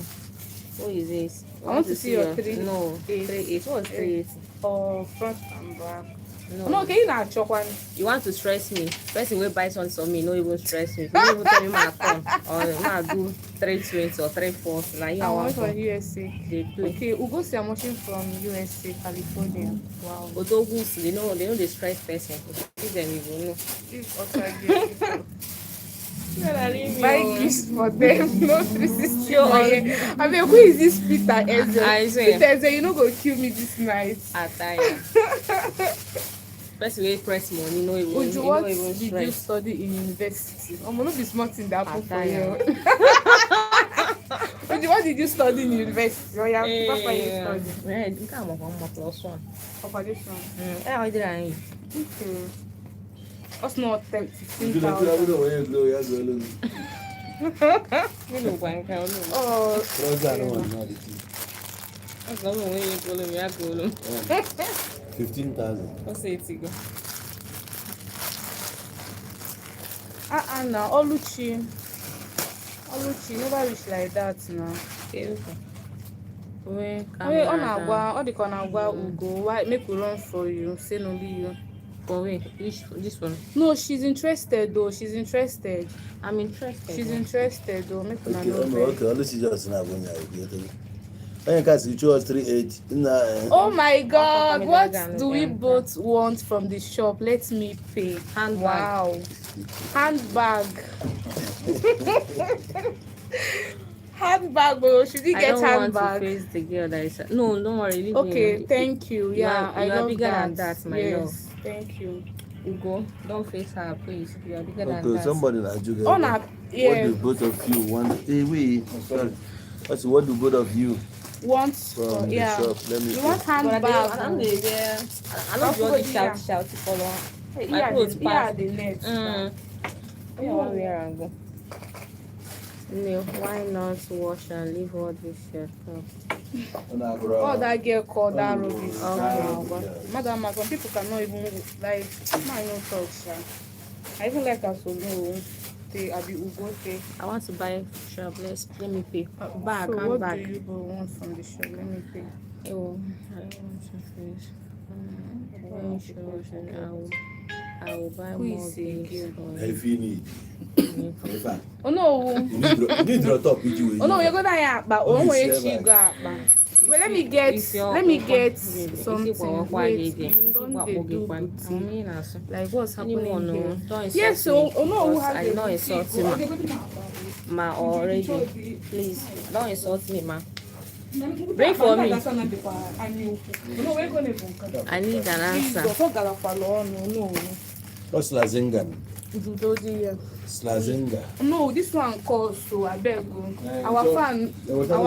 Who is this? I want to see your 3 No, 380. What's 380? or front and back. No. Okay, you not chop one. You want to stress me? Person will buy something on me, no even stress me. You don't even tell me my account or my do 320 or 340. Like you I want want from USA. they play. Okay, Ugo say I'm watching from USA, California. Wow. Odogus, they know they stress person. Give them you will know. This okay girl. Buy gifts for them, no 360. I mean, who is this Peter Eze? I say. Peter Eze, you not go kill me this night. Attire. Person will press money, no even. Uju, what did you stress. study in university? I'm not be smart in that for Attire. you. Uju, what did you study in university? Oh yeah, what you study? Yeah, you can't walk on my plus one. Operation. Yeah, I did I. Okay. That's not You 15,000. don't wear glow, you have to Hello, bank. Hello. Oh, That's not when you go to me. I go to 15,000. What's it? Go. no, Oluchi, never reach like that now. Okay. When Wait, all the corner Ugo, why make we run for you? Say no be you. For wait, this one. No, she's interested though. She's interested. I'm interested. She's interested though. Make una Okay, know. okay, all this is just now when you I can see 2 or 3 8. Oh my God! What Again. do we both want from the shop? Let me pay. Handbag. Wow. Handbag. Handbag, bro. Should he I get don't want to handbag? face the girl that is. No, don't worry. Leave Okay, me. thank you. Yeah, you I are love bigger that. than that, my yes, love. thank you. Ugo, don't face her, please. You are bigger than Okay, that. somebody like you guys. Oh, nah, yeah. What do both of you want? Hey, wait. Sorry. What do both of you Want from the yeah. shop? Let me You see. want But I handbag? don't know. Yeah, I don't do all the shout to follow. My Yeah, clothes yeah, pass. the net. Yeah, one wear and go. No, why not wash and leave all this shirt up? Oh, that girl called that rubbish. Okay. Madam, some people cannot even like. Man, no talk, sha. I even like us to know. Say, I be Ugo say. I want to buy shop. Let me pay. Bag, So what handbag. do you want from the shop? Let me pay. Oh, I want to face. When sure, I will buy Who more is he gifts again? for If you need. you. In fact, Oh no. you need your top with you. Oh no, you're gonna have but Oh, one way it's she never. got but well, let me get something. Wait, you don't they do good thing. Like what's happening here? Yes, so oh no, who has I the know insult boutique? him, ma already. Please, don't insult me, ma. Bring for me. I need an answer. What's Slazinga? Slazinga. No, this one calls so I beg go. Our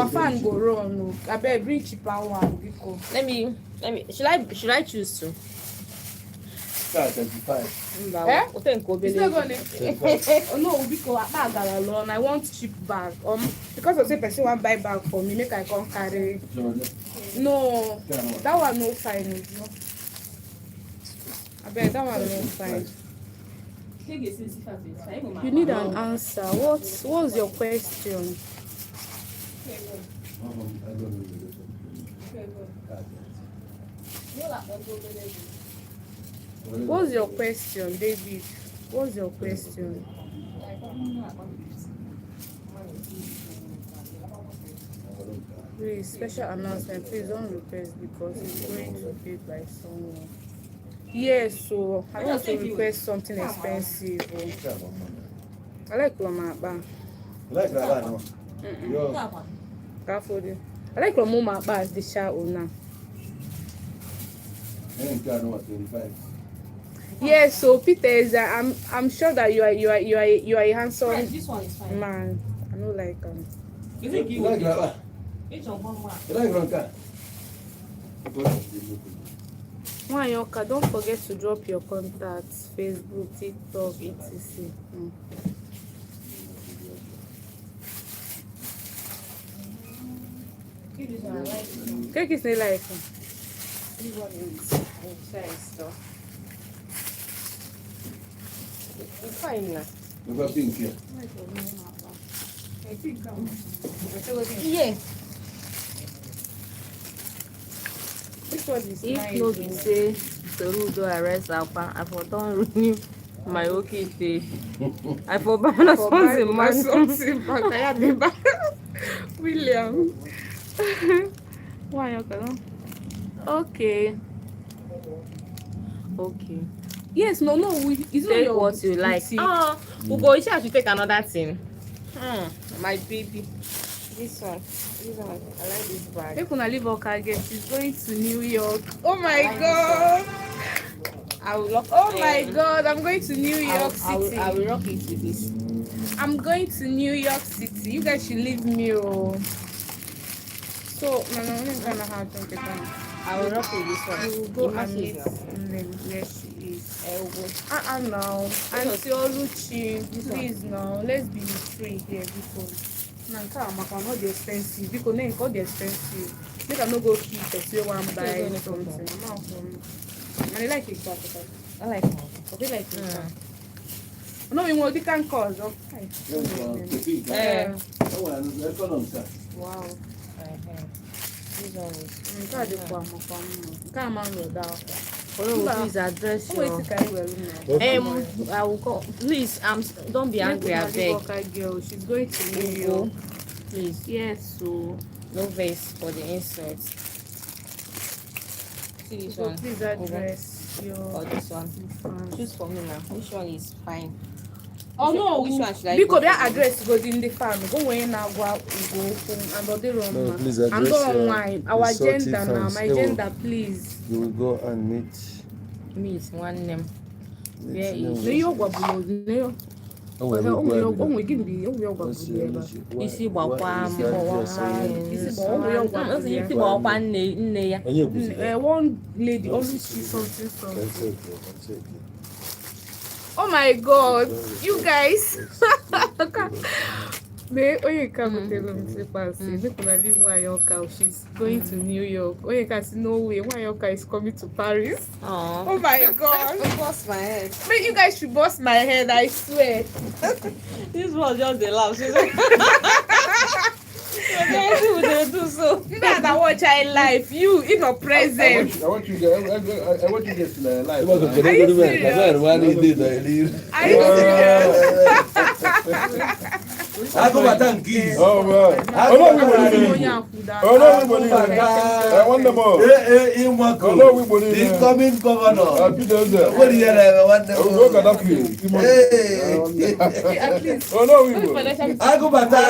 fan go run. No, I beg bring cheaper one because. Let me. Should I choose to? 25. Eh? What think It's not gonna. Oh no, because I got alone. I want cheap bag. Because of say person want buy bag for me, make I come carry. No, that one no fine. No. I bet that one no fine. You need an answer. What's your question? What's your question, David? What's your question? Please, special announcement. Please don't request because it's going to be by someone. Yes, so I want to request something expensive. I like Lomaba. Like that, no? I like Lomaba as the shower owner. 25. Yes, so Peter is I'm sure that you are a handsome This one is fine. man. I don't like You like that? Which one? You like Ronka? Wanyoka, don't forget to drop your contacts, Facebook, TikTok, etc. Cake is not like This one is inside stuff. It's fine now. Never pink here. Yeah. this one is If nice. no be say Torudo arrest Alpha, I for don renew my okay day. I for buy na something man. Something back. I had the back. William. Why okay? Okay. Okay. Yes, no, it's not Take your what you like. boutique. Ugo, you should take another thing. My baby. This one. I like this bag. Make una leave Oka again. She's going to New York. Oh my god. I will lock. Oh my god, I'm going to New York City. I will rock it with this. I'm going to New York City. You guys should leave me. Oh. So, no, gonna have to get on. I will rock with this one. You will go It and meet matches where she is. elbow. Now. Auntie Oluchi, please now. Let's be free here because Nanka Amaka not the expensive. Because then got the expensive. Make I no go keep it. You want to buy something. And I like it. I like it. Okay, like it. No, we want the can cause. Okay. Wow. This one is. Come on, Please address your. I will call. Please, don't be angry. I beg. Girl, she's going to New Ugo, York. please. Yes, so No vase for the inserts. See this one. please address your. Or this one. Choose for me now. Which one is fine? Oh no, Which one should I because go their for? address goes in the farm. Go away now, go and the room. No, please And address go your online. Our insulting agenda now, fans. my Ewo. agenda, please. You will go and meet. Me is one name. Where No, is? No, you go below. No, Oh, well, oh, we'll you go and meet. give me. Oh, you go What's below. your- Isi what gbakwa is that dress again? Isi Yes. gbakwa. isi gbakwa nne ya. Onye buzi ya? One lady No, always sis, see something. That's okay, that's okay. Oh my god, you guys. May Oyeka go tell them say pass. Make una leave Nwayoka. She's going to New York. Oyeka say no way. Nwayoka is coming to Paris. Oh. Oh my god. Bust my head. Wait, you guys should bust my head, I swear. This was just the laugh. She's like, do so. You guys that watch I live, you in your presence. I want you guys to live. Are you serious? Are you serious? Oh, man. Oh, no, we believe you. Oh, no, we believe you. I want them all. Oh, no, we believe you. Incoming governor. Peter is there. What do you have? Oh, look at that view. At least. Oh, no, we believe you. Agubata.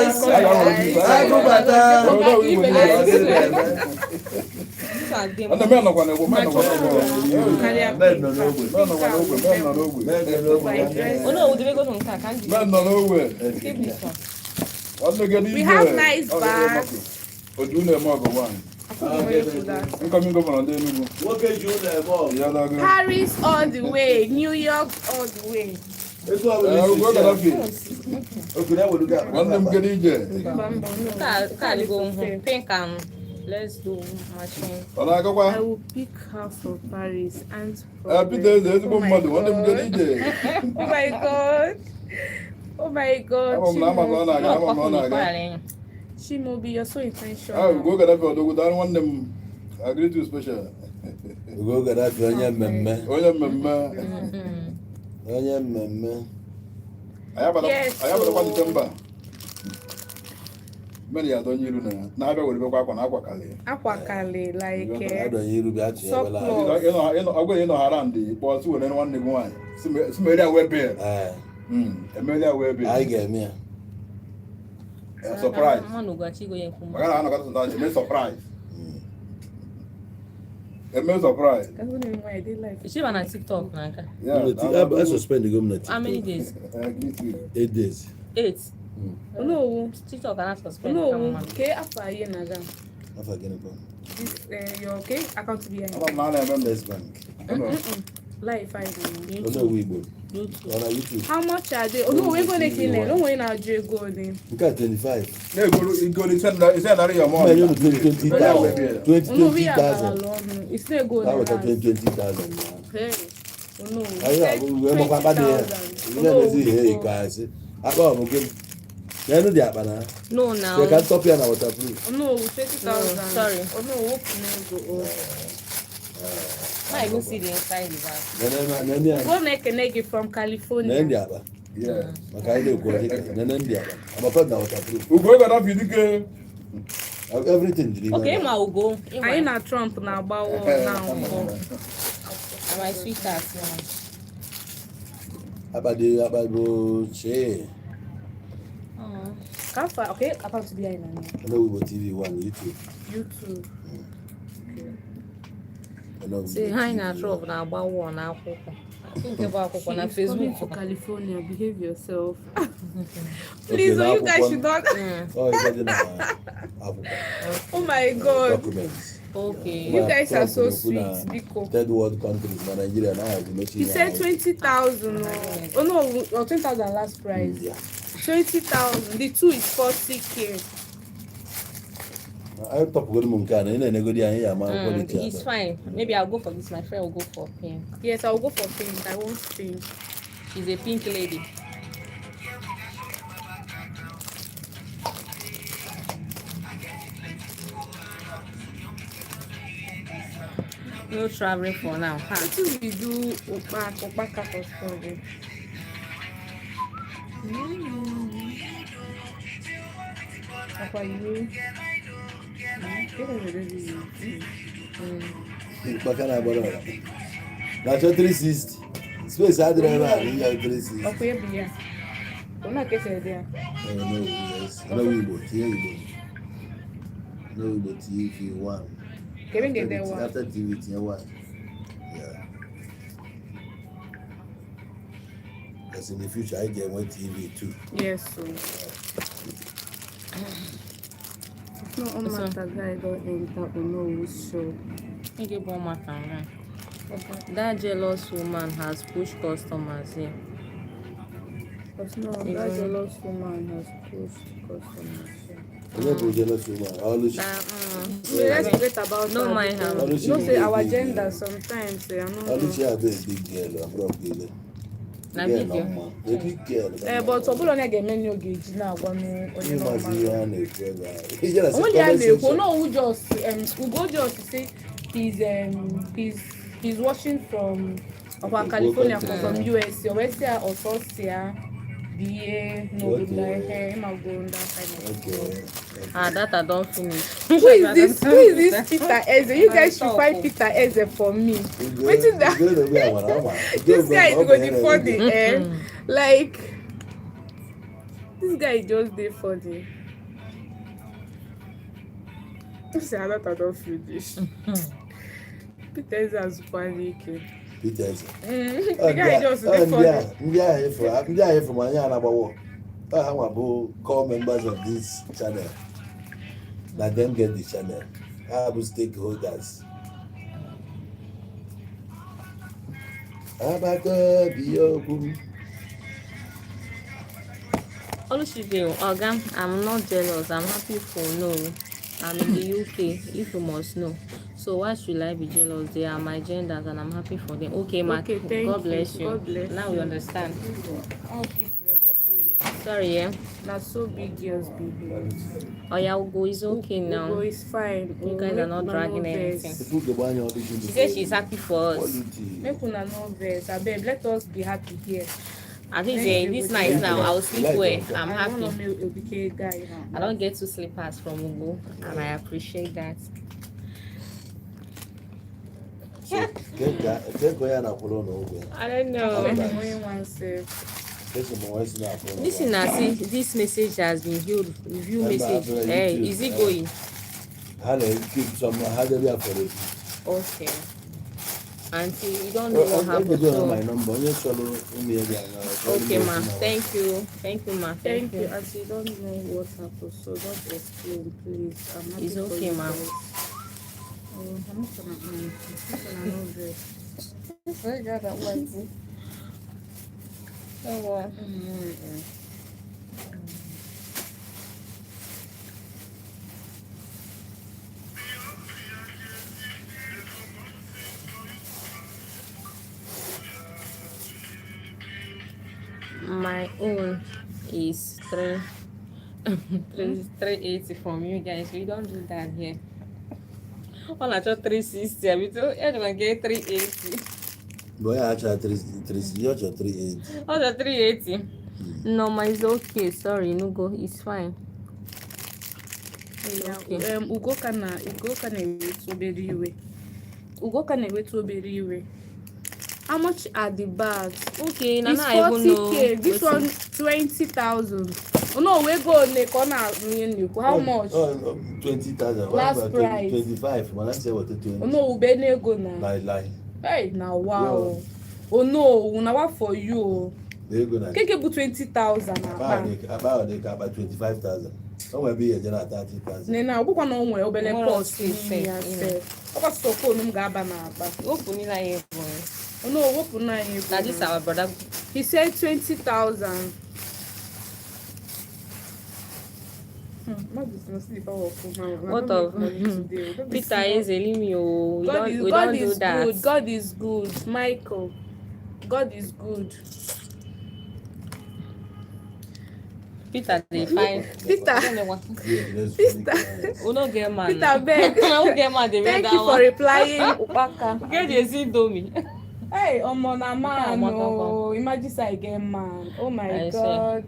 Oh, no, we believe you. And the men are going to go. Men are going to go. Oh no, we go to Nka. Can't you? Men are nowhere. Keep this one. We have nice bags. Oh, do you know more of one? Incoming governor, they know. What can you do? Yeah, that's good. Paris all the way, New York all the way. That's what we Look at that view. Okay, that would get One them get in there. Can't go pink and let's do machine. And I go I on. will pick her for Paris and for Peter, there's a Oh good my mother. One them get in God. there. Oh my god. Oh my god. I'm Darling. Shimobi, you're so I will intentional. go get up for the good. I want them. I agree to special. We go get that onye mmemme. Oh, yeah, mama. Onye mmemme. I have a Yes, one so- temper. Many are done you know. Now I will go back on Aquacali. Akwakale, like Adonye iru bi atu ya wela. Surplus. I'm going to Harandi, but soon and one name one. Smelia web here. Emilia web I here. get me. Surprise. Man, go achieve going I from. got a surprise. A surprise. I don't know why I did like She on TikTok, Nanka. Yeah, I suspend the government. How many days? 8 days. 8. no, TikTok cannot suspend. no, Come on. okay, after a year now. After getting it. This, your okay account to be I'm not a member. First bank. Life I Oh no, we go. YouTube. On YouTube. How much are they? Oh no, we're going to kill it. Don't worry now, Jay Golden. You got 25. No, go to send that your mom. Man, you 20,000. 20,000. 20,000. It's still good. That was 20,000. Hey. Oh no. Ayo, we mo papa de. You know see hey guys. Aba mo gem. Na no dia ba na. No, now. They can top here na waterproof. Oh no, 20,000. No, sorry. Oh no, open it. I even see the inside the bag. Na Go make a nigga from California. na dia ba. Yeah. Maka ile ko dika. Na dia ba. Aba pa na waterproof. We go that video game. Everything deliver. Okay, ma will go. I na Trump na about war now. And my sweetheart. Aba go che. Kafa, okay, kafa to be in Hello, we go TV one YouTube. YouTube. Hello. Say hi na Trump na about war na akwụkwọ. Think about akwụkwọ na She's coming Facebook. to California. Behave yourself. Please, Okay, you guys should not. Oh, it's in Oh my God. documents. Okay. You guys are so Trump, sweet, Kuna, Biko. Third world countries, na Nigeria now have been He said 20,000. Oh no, or 20,000 last price. Yeah. 20,000. The two is 40K. I top good munkana. Ina nego dia ya ma quality. It's fine. Maybe I'll go for this. My friend will go for pink. Yes, I'll go for pink. I want pink. She's a pink lady. No traveling for now. Huh? What do we do? Opaka for school. Papa, you. Bakana bora. Na 360. Space adrena ni ya 360. Okay, yeah. Una que se dia. No, yes. No we go. No we go TV one. Kevin get there one. After TV tier one. Yeah. Because in the future I get one TV too. Yes, so. No, on my guy don't enter no show. Thank you, bon matin. That jealous woman has pushed customers here. But no, that jealous woman has pushed customers. I'm not jealous woman. I always Let's forget about No that. mind her. Always No, she say be our big gender girl. sometimes. I Always she know. have a big girl. I'm broke girl. Na Girl, big girl. no, a big girl. But some people don't get many gauge now. You must see her and a friend. Only I know. No, who just who go just say he's watching from California from USA or USA or Southia. BA no good like him. I'll go on that side. Okay. That I don't finish. Who is this Peter Eze? You guys should find Peter Eze for me. What is that? This guy is going to funny, like this guy is just dey funny. Say I don't feel this. Peter Eze has funny. Peter Eze. The guy just dey funny. Ndị ahụ from anyị anagbawo. Ha bụ core members of this channel. Let them get the channel. Ha bụ stakeholders. Abata biyokum. Olushide, Oga, I'm not jealous. I'm happy for no. I'm in the UK, if you must know. So why should I be jealous? They are my genders and I'm happy for them. Okay, ma. Okay, thank God bless you. you. God bless Now you. we understand. I'll keep it. Sorry, yeah. Not so big girls, baby. Oh yeah, Ugo is okay Ugo now. is fine. You guys are not dragging anything. People go buy your audition. She says she's happy for us. Quality. Make una no vex. Abeg, let us be happy here. At least this night now, I'll sleep well. I'm I happy. want to be a guy now. I don't get to sleepers from Ugo, and I appreciate that. Take go na follow no go. I don't When know. you when one say, Take some voice na follow. Listen, now see, this message has been viewed. Review message. Hey, is it going? How they keep some how they be for it. Okay. Auntie, you don't know what happened. So, my So, number. You follow me again. okay, ma. Thank you. Thank you, ma. thank you. As you don't know what happened, so don't explain, please. I'm happy It's for okay, you ma'am. guys. I'm not gonna know this. I got that one too. Oh, wow. My own is 380 from you guys. We don't do that here. All I just 360. I mean, everyone get 380. Boy, I try 360. You try 380. All the 380. No, my is okay. Sorry, no go. It's fine. It's okay. Ugoka na ewetu obere iwe. Ugoka na ewetu obere iwe. How much are the bags? Okay, It's Nana, I even know. 40K. This one 20,000. Oh no, we go how much? 20,000. Last price. 25. Man, I say what 20. Oh no, ube nego na. Lie. Hey, now wow. Yeah. Oh no, now what for you? They go na. Keke bu 20,000 about 25,000. Somewhere be a general 30,000. Nena, obukwa na onwe obele cost ni ya se. Oba stoko num ga aba na aba. Open it like Oh no, open na here. That is our brother. He said 20,000. What of Peter is a limio? We don't do that. Good. God is good, Michael. God is good. Peter, they fine. Peter. Oh no, get man. Peter beg. No get man. Thank you for replying, Upaka. Get the Zindomi. Hey, Omona man. Oh, imagine I get man. Oh my God.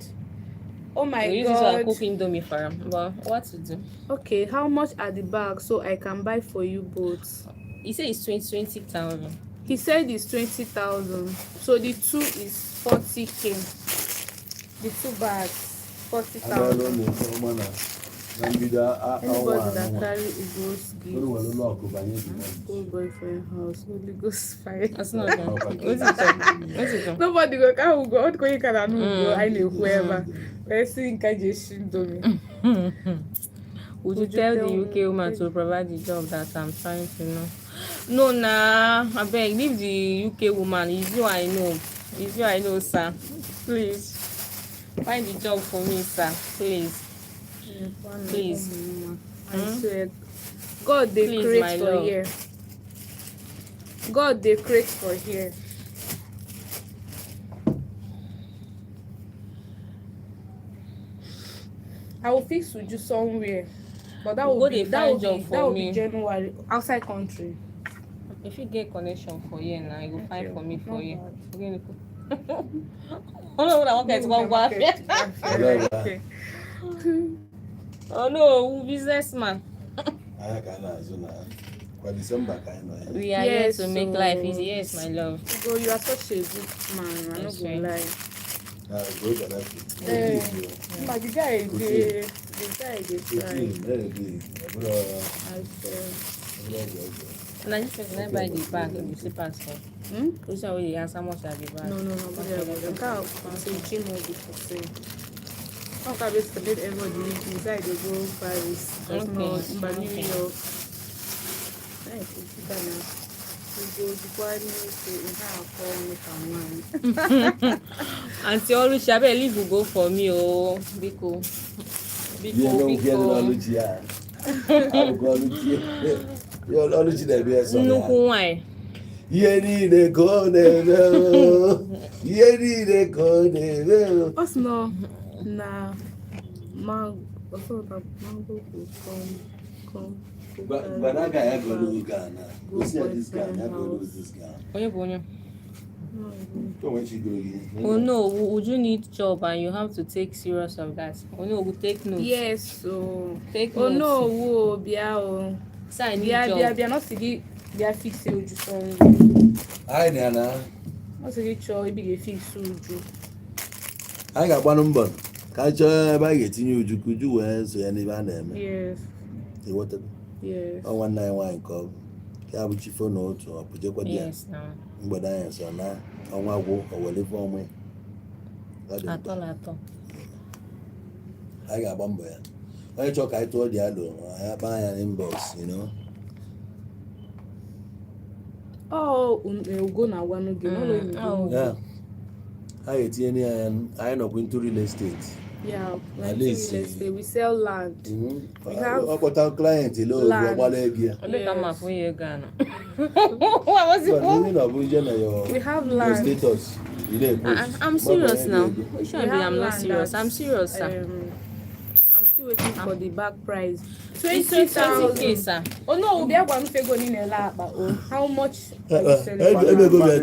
Oh my we God. Use cooking Indomie for him. But what to do? Okay, how much are the bags so I can buy for you both? He said it's 20,000. He said it's 20,000. So the two is 40K. The two bags, 40,000. Anybody that carry Eagles gift, old boyfriend house, Holy Ghost fire. That's not good. What's it? Nobody go can go. What you can go? I know whoever. Let's see in Kajeshin Domi. Would you tell the UK woman to provide the job that I'm trying to know? No, nah. I beg, leave the UK woman. It's you I know. It's you I know, sir. Please find the job for me, sir. Please. Please. I swear, God they create for here. God they create for here. I will fix with you somewhere, but that will be January outside country. If you get connection for here now, you will find for me for here. Okay. Oh no, I want to go. Oh no, businessman. We are here to make life easy. Yes, my love. Go, you are such a good man. I'm not gonna lie. But the guy is and I just said, buy the bag and you see passport. Which are we answer much at the bag? No, but I can't say Jim will be for sale. How can we spend everybody inside the go Paris? But New York. Auntie always she leave will go for me, oh, Biko. Nnukwu nwanyị. Ihe niile ka ọ na-eme ihe niile ka ọ na-eme Osno na mango But that guy go to Ghana. Go see this guy. Go to this guy. Onye. Oh no, would you need job and you have to take serious of that? Oh no, we'll take notes. Yes, so take notes. Oh no, wo bia o. Say I need job. Bia not sigi bia fix you so. Ai na. Not sigi cho ibi ge fix uju. Ai ga gbanu mbọ. Ka cho ebe a ga-etinye uju wee so ya n'ebe a na-eme. Yes. What? Yes. Oh, 191 call. Ya bụ chifo na otu ọ pụjekwa dị ya. Yes, no. Mgbede anyị so na ọnwa gwụ o wele fe onwe. Atọ. Anyị ga-agba mbọ ya. Onye chọọ ka anyị tụọ dị alụ, anyị akpa anya inbox, you know. Oh, go na one again. Yeah. I know into real estate. Yeah, like At real least, estate, we sell land. We have about our client, land. Come for you again. We have Your land. status. I'm serious now. Which one be I'm not serious? I'm serious, sir. I'm still waiting for the back price. 20,000, sir. Oh no, we are going to go in a lap. How much? Go at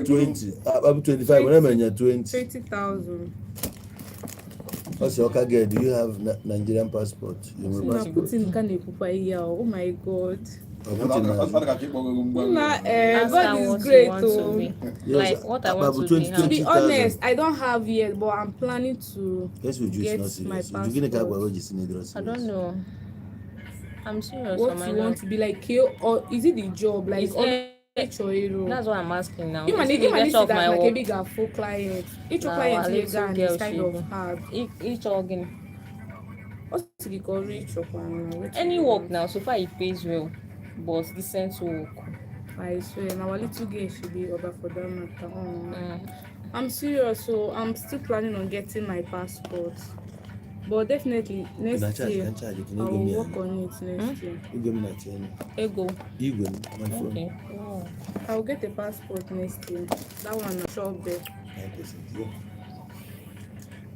20. I'm 25. When I'm 20. 20,000. What's your get? Do you have Nigerian passport? Oh my God. God is great. Like what I want to be. To be honest, I don't have yet, but I'm planning to get my passport. I don't know. I'm serious. What you want to be like, or is it the job? Like, that's what I'm asking now. Even if that like a bigger full client, each client is kind of hard. Each organ. What's the call reach up? Any work now, so far it pays well, but decent work. I swear, now a little girl should be over for that matter. I'm serious, so I'm still planning on getting my passport. But definitely next year, I will work on it next year. Ego. Okay. Wow. I will get a passport next year. That one I'm sure there.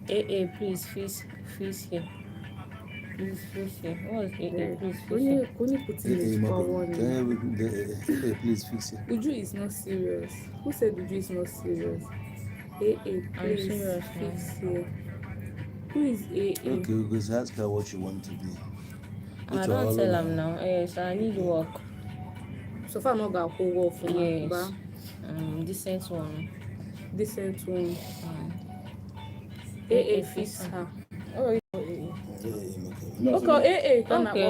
9%, please, fees here. Please, fees here. What is please, fees here? Only put in the one. Please fix it. Uju is not serious. Who said Uju is not serious? Please I'm serious fix here. Who is AA? Okay, because ask her what you want to be. I don't tell them now. Yes, I need work. So far, not got whole work for yes. Me. Decent one. Decent one. AA fix her. Oh,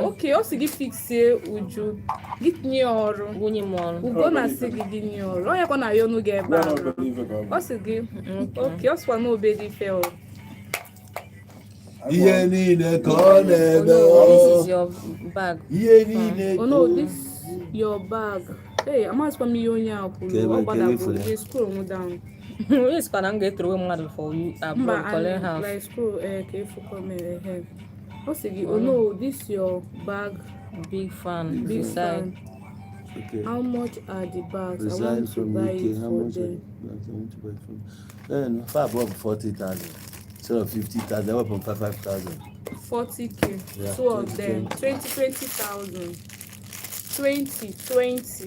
okay. Also give fix Uju. Get me or Ugo na sigi gini or. Oh, ya kona yo no get back. Also give. Okay, also one no baby fail. This is your bag. Oh no, this your bag. Hey, I'm asking me on your pool. Okay, scroll down. Yes, can I get through model for you? Like scroll. Okay, for comment. What's it? Oh no, this your bag. Big fan. Big fan. Okay. How much are the bags? I want to buy it for them. Then far above 40,000. So 50,000, up from 5,000. 40K. Yeah, two of them. 20,000. 20,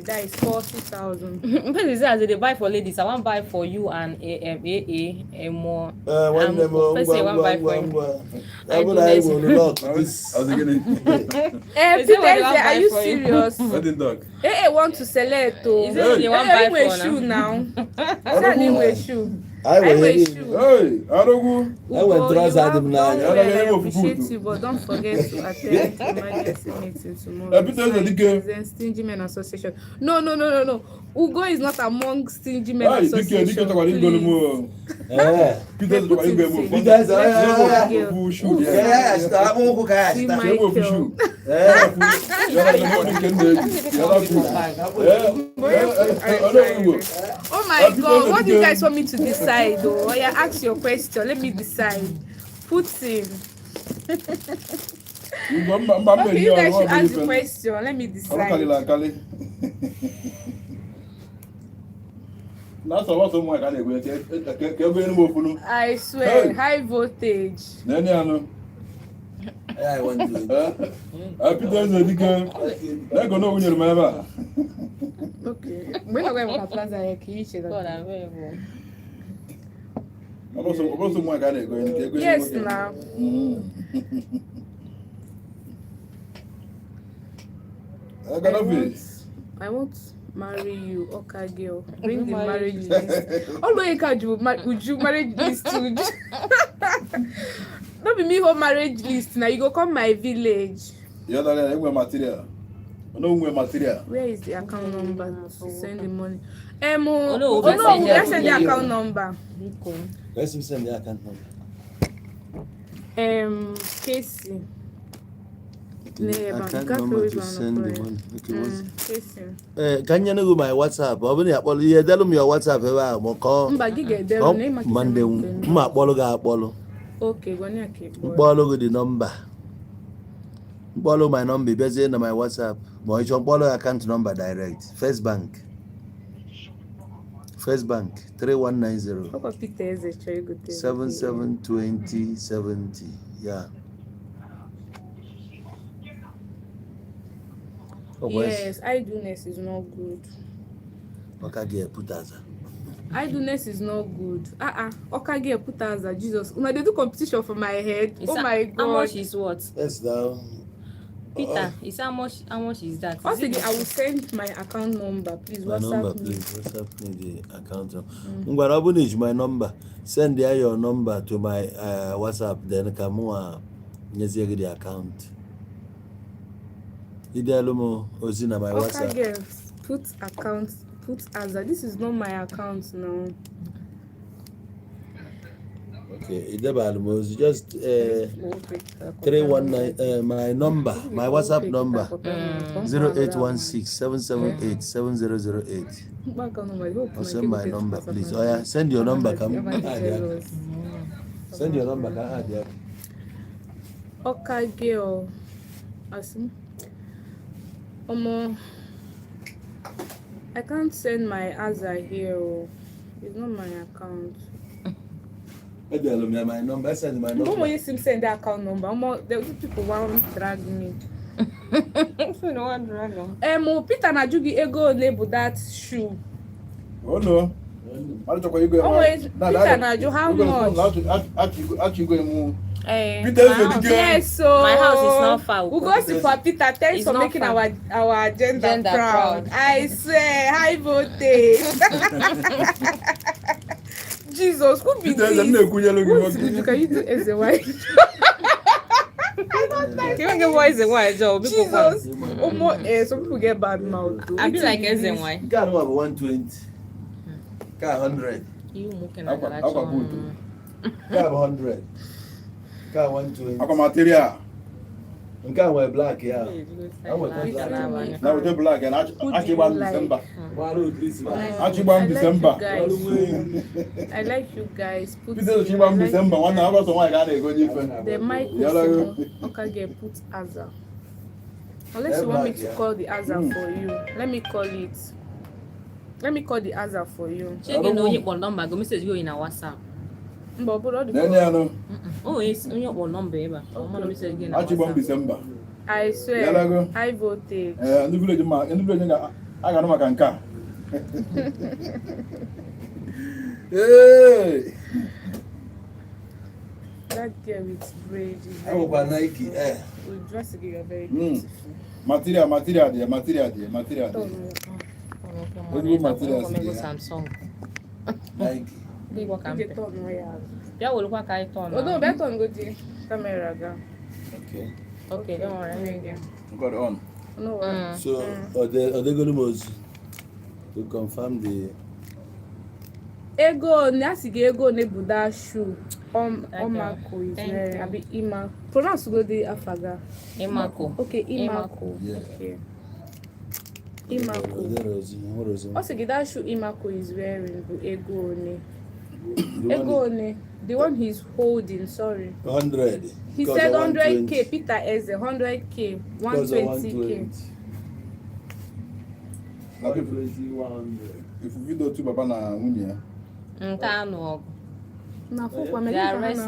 that is 40,000. Because as they buy for ladies, I want to buy for you and a more. First I want buy for you. I are you serious? What the dog? Want to select to. Is it the one buy for shoe now? That shoe. I went appreciate you, but don't forget to attend emergency meeting tomorrow. Stingy Men Association. No. Ugo is not among Stingy Men Association. Oh my God, what do you guys want me to decide though? Yeah, ask your question, let me decide. Put in. Okay, you guys should ask the question, let me decide. I swear, high voltage. I want to. Okay. When I went to Plaza, I yes, now. I want marry you, okay, girl. Bring the marriage list. Although you can't do marriage list too. Don't be me home marriage list now. You go come my village. Yeah, material. No material. Where is the account number to send the money? Let's send the account number. Let's send the account number. Casey. account number to send the money. Okay, can you know my WhatsApp? I'm gonna follow you. Tell me your WhatsApp. Call Monday. Follow. Okay, go Follow the number. Follow my number. Based on my WhatsApp. But you follow account number direct. First Bank 3190 772070. Yeah. Yes, idleness is not good. Okay, put as Idleness is not good. Okay, put as Jesus. When they do competition for my head. My God. How much is what? Yes, now. Peter, is how much is that? Also, I will send my account number, please. My WhatsApp number, me. please. WhatsApp me the account. Ngwara my number. Send there your number to my WhatsApp. Then come the account. Idealumo Ozina my WhatsApp. Girls, put as this is not my account now. Okay, Idealumo just 319 my number, my WhatsApp number 0816-778-7008. I'll send my number, please. Oh yeah, send your number. Send your number. Okay, girl. I can't send my Aza here. It's not my account. My number. Send my number. You send the account number. The people want to drag me. No one drag them. Peter Najugi ego label that shoe. Oh no. Peter Naju, how much? Actually going Yes, so my house is not far. We go see for Peter. Thanks for making our gender proud. I swear, high voltage. Jesus, who be this? Can you do as a wife? You don't get why is a white job. Jesus, some people get bad mouth. I be like as a white. You can't have 120. Can't 100. You looking at that? Can't have 100. Can't 120. Ako material. You can't wear black, yeah. Now we do black and actually one December. Actually one December. I like you guys. Put December. One hour so why can't go different? the microphone. Okay, put Aza. Unless you want me to call the Aza for you, let me call it. Let me call the Aza for you. Check in on your number. Go message you in our WhatsApp. Oh, it's on your number, Eva. Actually December. I swear. High voltage. In the village, I got no macanca. Hey. That girl with braids. I will buy Nike. We dress together very beautiful. Material there. What do you material? Samsung. Nike. Yeah, we'll work out on. Although better on good camera. Okay, don't worry. Got on. No. So, are they going to confirm the Ego, ego nebuda shoe. Omako is there. Abi Ima. Pronounce go the Afaga. Imako. Okay, Imako. Yeah. Okay. Imako. Also, that shoe Imako is wearing Ego ne. Ego ne. The one he's holding, sorry. 100. He said 100K. Peter Eze, 100K, 120K. If you do to Baba na Munya. No. Na for They arrest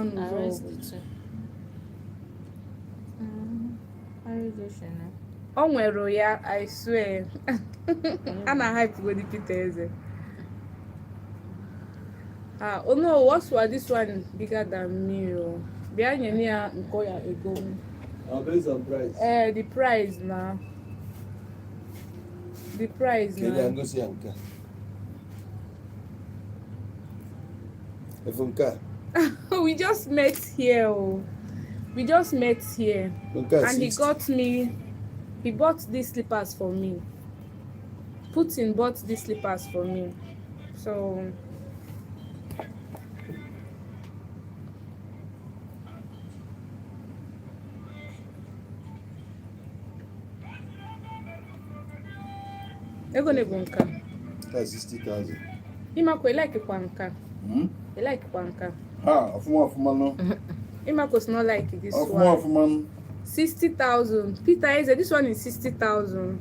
O nwere ya, I swear. Ana hype go the Peter Eze. Oh no, what's this one bigger than me? Behind you near Nkoya ego. Based on price. The price now. The price now. We just met here. We just met here. And he bought these slippers for me. Putin bought these slippers for me. So Ego ne bunka. That's 60,000. Imako like kwanka. You like kwanka. Afuma no. Imako's not like this one. Afuma. 60,000. Peter is this one is 60,000.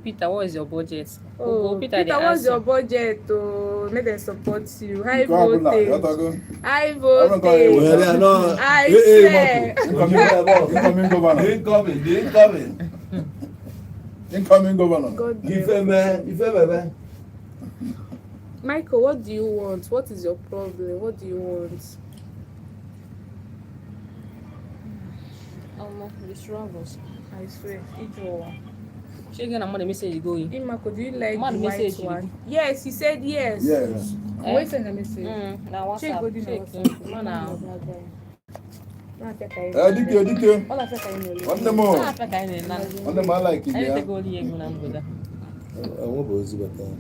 Peter, what is your budget? Oh, Peter, what's your budget? Oh, may they support you. High voltage. High voltage. I swear. Incoming governor. God If man. Michael, what do you want? What is your problem? What do you want? The struggles. I swear. She gonna the message going. Imako, do you like Man, the white message one? Yes, he said yes. Yes. Wait, send a message. Now what's up? Dike. One more. One more like it. I Yeah. take all the egg and I won't be able to.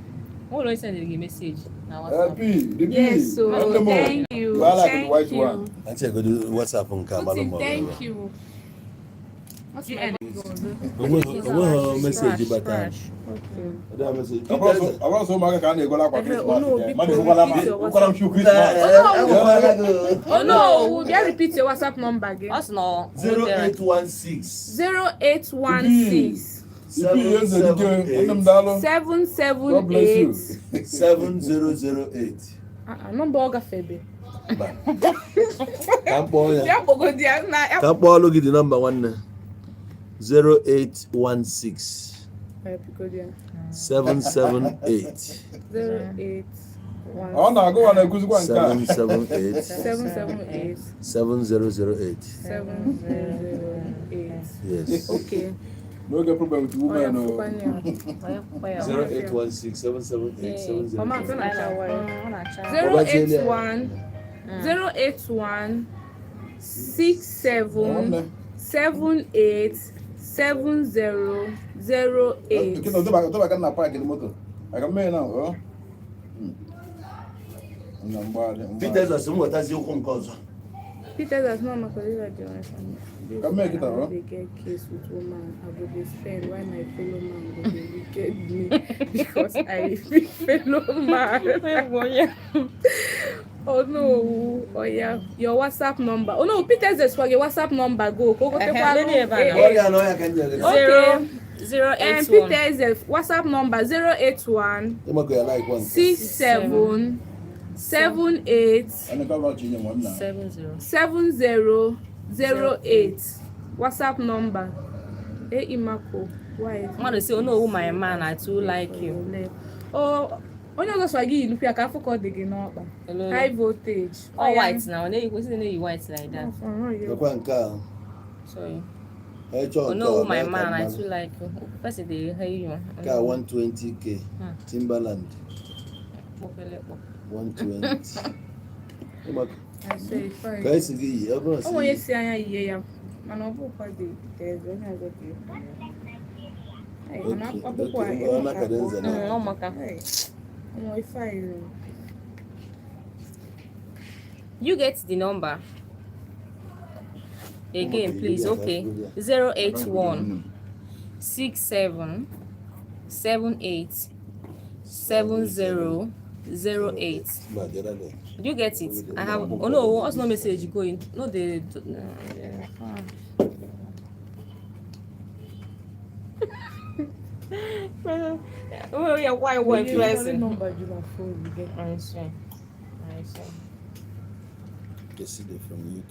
What do I send a message? Now what's up? Yes, so thank you. I like the Thank white you. one. I think I go do WhatsApp on camera. Thank you. What's my Message but okay. that message. I want so much can go like Oh no, Oh no, we repeat your WhatsApp number again. What's no? 0816 0816 778 7008. Number oga febe. Can't look at the number 0816 778 08 I want to go on a good one. 778 778 7008. 708. Yes. Okay. No get problem with woman. 0816 778 081 67 78 7008. I can make now. Peter does what has you come. Peter does not make a Come make it out. They get case with woman. I will be spend why my fellow man will be wicked me because I be fellow man. Oh no! Oh yeah, your WhatsApp number. Oh no, Peter's just for your WhatsApp number. Go. Okay. 081. Peter's WhatsApp number 081 67 78 7008. WhatsApp number. Hey Imako, why? I want to say, oh no, my man, I too like you. Oh, onye ọzọ swagi ilu pia ka afọ dị gị n'ọkpa. High voltage. All white now. Then you go see the white like that. Sorry. Oh no, my man, I too like you. First they hear you. Car 120k. Timberland. 120. I say fine. Guys, everyone. Oh, yes, I yeah. Man, I'll go for the test. When I go to you. You get the number again, please. Okay, 081 67 78 7008. Do you get it? I have. Oh no, what's no message going? No, the. Oh yeah, why one person? Number you my phone, you get. I see. From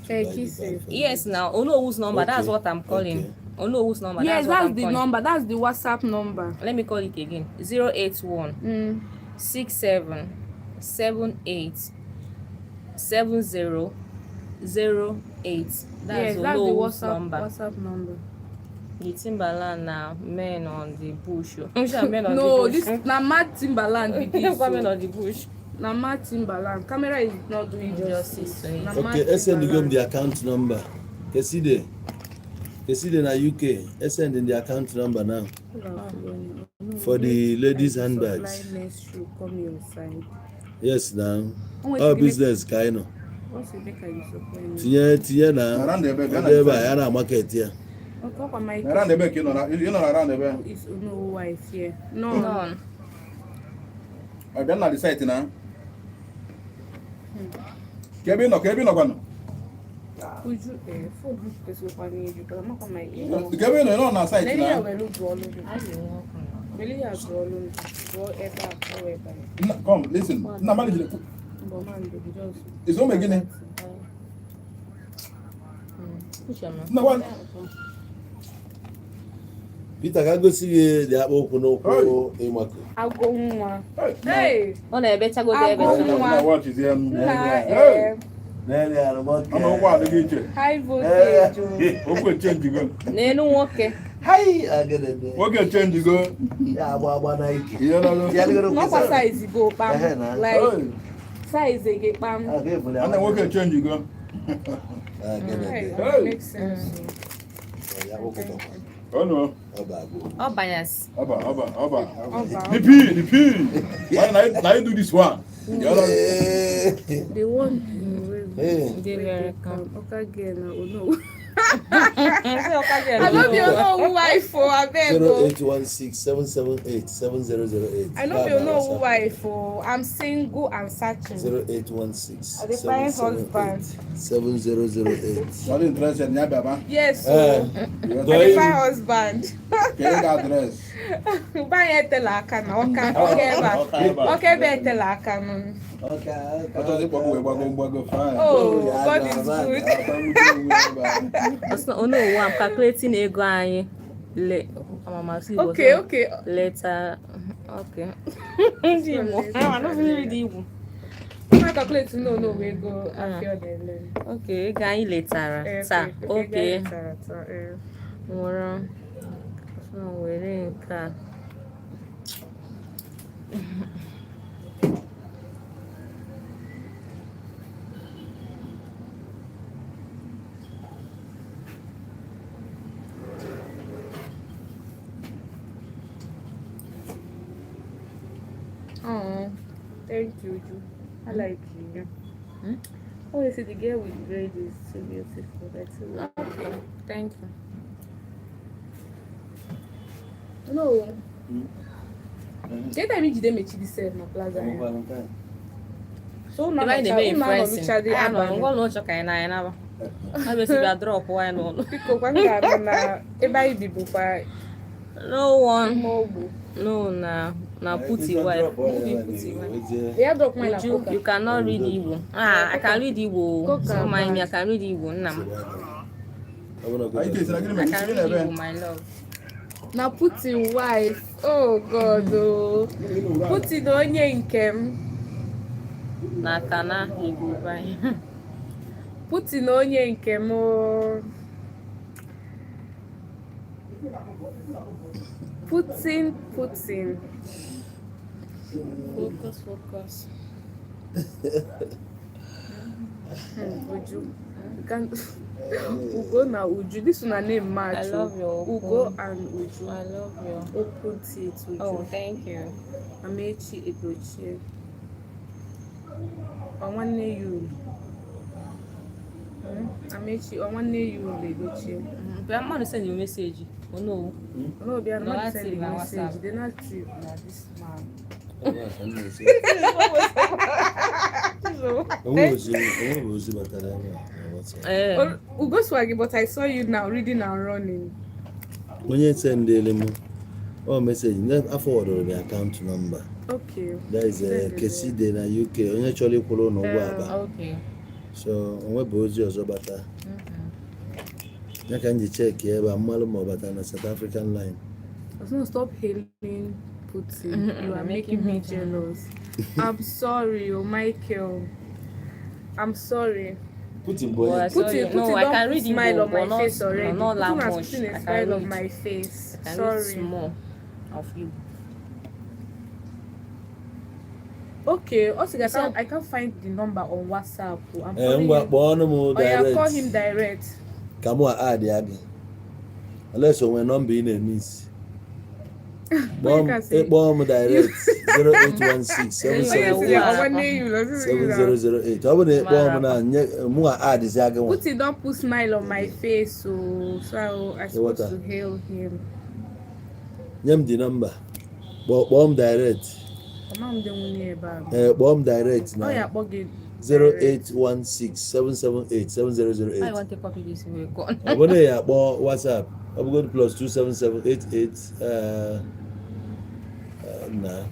UK. Yes, now. Oh no, whose number? Okay. That's what I'm calling. Okay. Oh no, whose number? Yes, what that's I'm the calling. number. That's the WhatsApp number. Let me call it again. 081 67 78 7008. That's Yes, the that's the WhatsApp WhatsApp number. The Timberland now, men on the bush. Men on No, the bush. this na mad Timberland be this. Men on the bush. Na mad Timberland. Camera is not doing justice. Na mad Okay, send them Timberland. the account number. You see the na UK. Send in the account number now for the ladies' handbags. Come your side. Yes, now. Always Our make- business, kind of. Once you make a disappointment. Tiye na. Ebe ya na market here. Okay, my Around the back, you know around the back. is no wife here. No. None. I don't know the site now. Kevin, no, one. Would you for this with one you because I'm not on my Kevin, no, on site Maybe I now. will look all over. Really, I draw alone. Come, listen. No, manage it. It's home again. No one. Peter ka gosi gị dị akpa okwu n'okwu ịmako. Agụ nwa. Hey! Ọ na-ebecha go there Agụ better. nwa. What is here? Hey! N'ele ya remote. I'm not one again. High voltage. Okay, change you go. N'elu nwoke. Hai agede. Okay, change you go. Ya agba na ike. You know. Ya ligoro No kwesa. size go pam. Like size get pam. Okay, bule. And then okay, change you go. Hey, Agede. makes sense. Ya okwu ko. Oh no. Obago. Ọ banyas. Aba. Oba. The P. Why now you do this one? You know. The one Dey very calm. okay girl na no. Say Okage. I love you know who wife for abeg. 0816-778-7008. I know you know who wife for. I'm single and searching. 0816 I dey find husband. 7008. Not interested, yeah, Baba. Yes, so Eh. I dey find husband. Can you address? Buy airtel aka na okay be airtel aka no. Okay. I thought it was fine. Oh, God is good. Ọ no I'm calculating ego anyị. Mama see Okay. later. Okay. Ndi mo. I don't really read Igbo. I calculate no we go after the learn. Okay, ego anyị letara taa. Okay. Nwere were nke a. Oh, thank you, Ju. I like you. Oh, you see the girl with braid is so beautiful. That's so Okay. Thank you. no. Get time you dey mechi this na plaza. So now Ebe anyị na-eme influencing. Lucha dey Anọ aba. ngwa na ọchọ ka anyị na-anya naba. Ha besi bịa drop wine n'ọnụ. Biko kwa ga na ebe anyị bi bụkwa No one. Mogbu. No, na Puti wife. Puti wife. Yeah, drop mine na Uju, coca. you cannot read Igbo. I can read Igbo. Coca, So mind me, I man. can read Igbo. Nna m. I guess I I can read Igbo, my love. Na Putin wife. Oh God, oh. Putin onye nke m. Na Kana Igbo bye. Putin onye nke m. Oh. Putin. Focus. Uju. You can't. Ugo na Uju. This one name match. I love your Ugo and Uju. I love you. Open it Uju. Oh, thank you. Amechi Edochie. Nwanne you. Amechi nwanne you Edochie. But I'm send you a message. Oh no. No, they are No, not that's sending it, na message. WhatsApp. They're not trip na this man. Ugo swaggy, but I saw you now reading and running. Onye sendele m message I forwarded the account number. Okay. There is a Keside na UK. Onye chọrọ ịkwụrụ n'ụgwọ aba. Okay. So onwe bụ ozi ọzọ bata. Ya ka m ji check ebe a mmalụ ma ọ bata na South African line. I was gonna stop hailing Putin. You are making me jealous. I'm sorry, oh Michael. I'm sorry. Putin boy. Well, sorry. Putin, No, I don't can put read Igbo, smile on but my not- face already. not that Putin has much. put I a can smile on read. my face. I can Sorry. read small of you. Okay. Also, I can't find the number on WhatsApp. I'm Eh, calling ngwa him. kpọọ ọnụ m Oh yeah, direct. call him direct. Ka mụ add ya gị. Unless o nwere nọmba ị na-eme isi. You can say- Ịkpọọ m direct 0816 7008. I want to add this again. Otti don't put smile on my face, so I supposed to hail him. Name the number. Bomb direct. Bomb direct now. Oh yeah, buggy. 0816 778 7008. I want to copy this record. I want to WhatsApp. I'm going to plus 27788. Nah.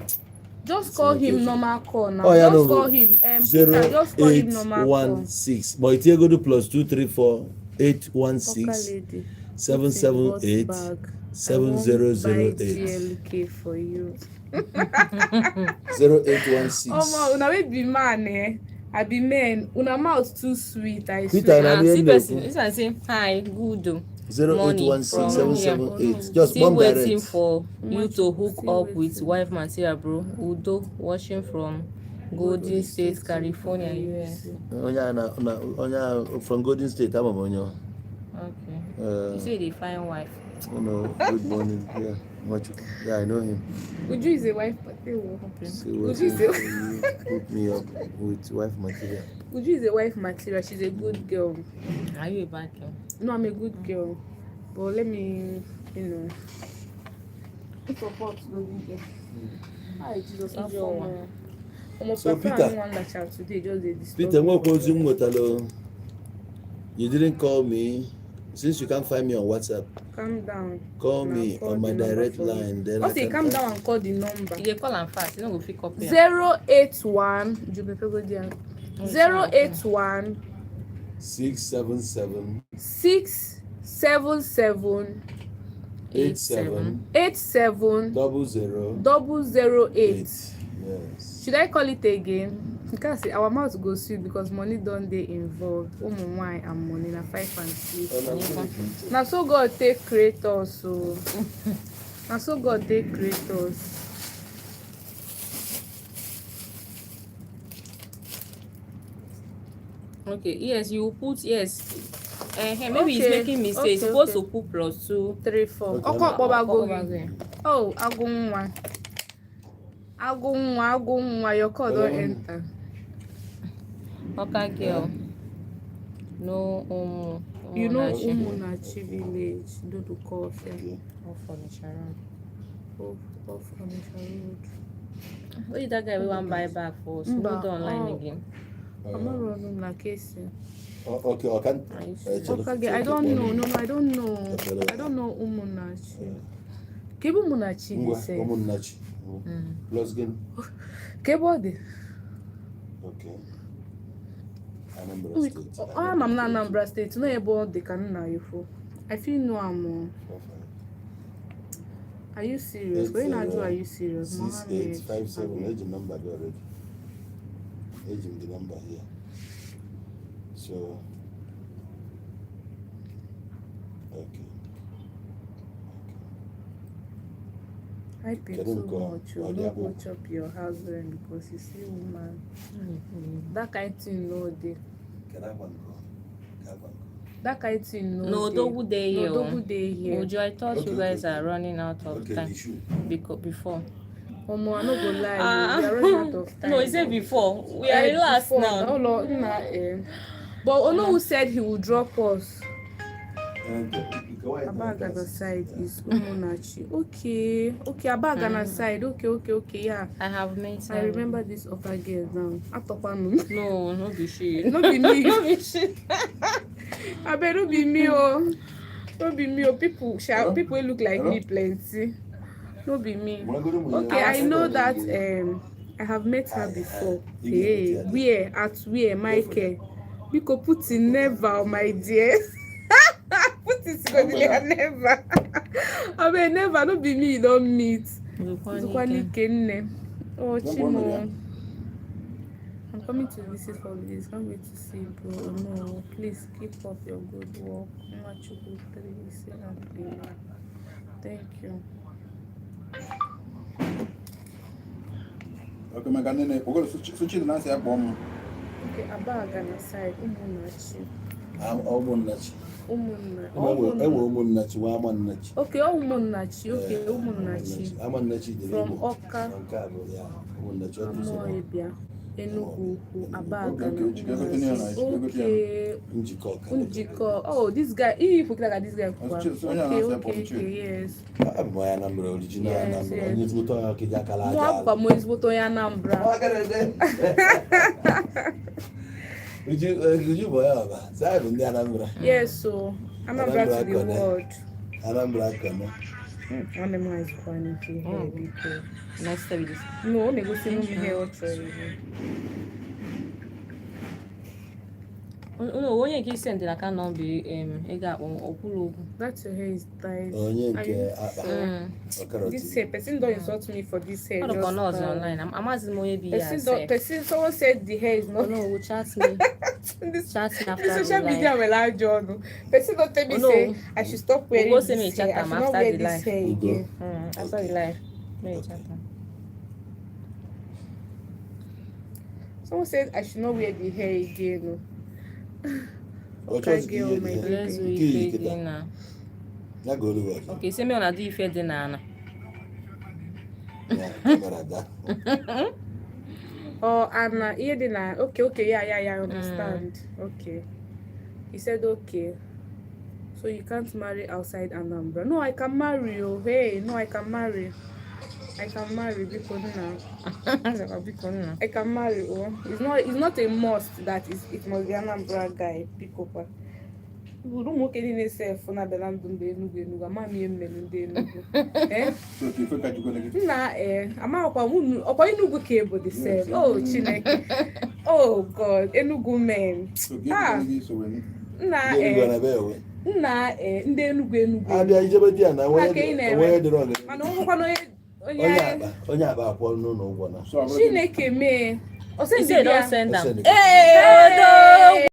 Just call him normal call now. Oh, yeah, just no, call him. Peter, just call him normal call. 0816. But you go to plus 234 816 778 7008. GLK for you. 0816. Oh, una we be man, eh? I be man. Una mouth too sweet. I Peter, swear. See person. This one say hi, good. 0816 778. Just still bomb waiting direct. for you to hook up with wife material, bro. Udo watching from Golden State, California, US. From Golden State, I'm on. Okay. You say they find wife. Oh no, good morning. Yeah, much. Yeah, I know him. Uju is a wife material. Hook me up with wife material. Uju is a wife material. She's a good girl. Are you a bad girl? No, I'm a good girl. But let me, support golden girl. Hi, Jesus. So, Peter, Peter, what calls you? You didn't call me. Since you can't find me on WhatsApp, calm down. Call me on my direct line. Then I say calm down and call the number. You call and fast. You don't go pick up here. 081 081 677 677 87 87 008. Yes. Should I call it again? You can't say our mouth goes sweet because money don't they involved. Oh my and money na 5 and 6. Now so God take create us, so now so God take create us. Okay, yes, you put yes. Maybe he's making mistakes. Supposed to put plus 2, 3, 4. Okay. Oh, Agunwa, your call don't enter. Okay, girl. No, you know Umunachi village. Do the call off furniture road. Off furniture road. What is that guy we want buy back for? So go online again. I'm not running like Casey. Okay, I can't. Okay, I don't know. No, I don't know. I don't know Umunachi. Kebu Umunachi, they say. Umunachi. Plus again. Kebode. Okay. Anambra State. I'm not Anambra State. No, about the Canada. I feel no I'm. Are you serious? When I do, are you serious? 6857. Age number already. Age the number here. So. Okay. I pay so much. You don't watch up your house rent because you see woman. That kind of thing no day. That kind of thing no double day here. No double day here. Ojo, I thought you guys are running out of time. Before. I'm not gonna lie. We are running out of time. No, he said before. We are relaxed now. Oh Lord, but Ono who said he would drop us. Abaga's side is Umunachi. Okay, Abaga's side. Okay, yeah. I have made I remember this other girl now. No, not be she. Not be me. Not be she. I bet not be me. Not be me. People look like me plenty. Not be me. Okay, I know that I have met her before. Hey, where Michael? Because put in never, my dear. Put it together, never. I mean, never. Don't be me. Don't meet. Oh, Chimo. I'm coming to visit holidays. Can't wait to see you, bro. No, please keep up your good work. Thank you. Okay, my God, we're going to switch the answer. Okay, Abaga na side. Umunachi. ụmụnnachi ụmụnna ụmụnnachi nwa amannachi okay ụmụnnachi amannachi from Ọka nke a bụ ya ụmụnnachi Amọbịa Enugu Ukwu Abaga njikọ oh this guy he put like this guy okay yes abụ ya Anambra original Anambra onye ezigbo ya kija kala aja mo akwa mo ezigbo ya Anambra Uju boy aba sai bụ ndị Anambra yes so Anambra to the world Anambra kana one of my funny people Nice to meet you. no negotiate no me ocho No, onye nke send na ka number ị ga-akpọ okwuru okwu. that your hair is tight onye nke akpa this hair person don't insult me for this hair I don't know online. Amazi m onye bi ya. person someone said the hair is not No, chat me. this Chat me after the social media will add on. Person don't tell me Oh, no. say I should stop wearing Go this send me hair. chat I am should not after wear the this live. hair again. After the live. No chat. Someone said I should not wear the hair again. Okay, girl, my baby. Let's do ife dị na. ya golu wa Okay, same on do ife dị na ana. Oh, Anna, here the na. Okay, yeah, I understand. Okay. He said okay. So you can't marry outside Anambra. No, I can marry you. Hey, no, I can marry. I can marry because now. I can marry. Oh, it's not a must that it must be Anambra guy. Pick up. We don't work any itself for na belandun de Enugu. Ama mi emelu de Enugu. Eh? So if you catch you Na ama okwa Enugu ke ebo the same. Oh Chineke. Oh God, Enugu men. Ah. Na na ndị Enugu. abịa ijebe di ya na onye dịrọ gị Mana ọkwa no onye aba akwọ n'ụlọ ụgwọ na Chineke mee. O He said don't send them. Send it. Hey,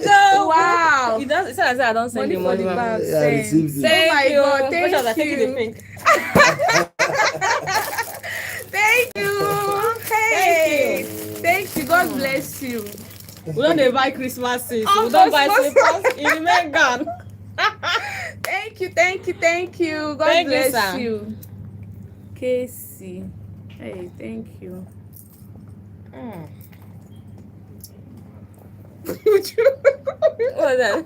no. Wow. He said I don't send Money you for money. the Man. bag. I received it. Oh my God, Which was I thank taking the you. pink? Thank you. Hey. Thank you. God bless you. We don't dey buy Christmas things. Oh, We don't buy Christmas. slippers. It remain gone. Thank you. God Thank you, bless sir. you. Casey. Hey, thank you. Would you? What that?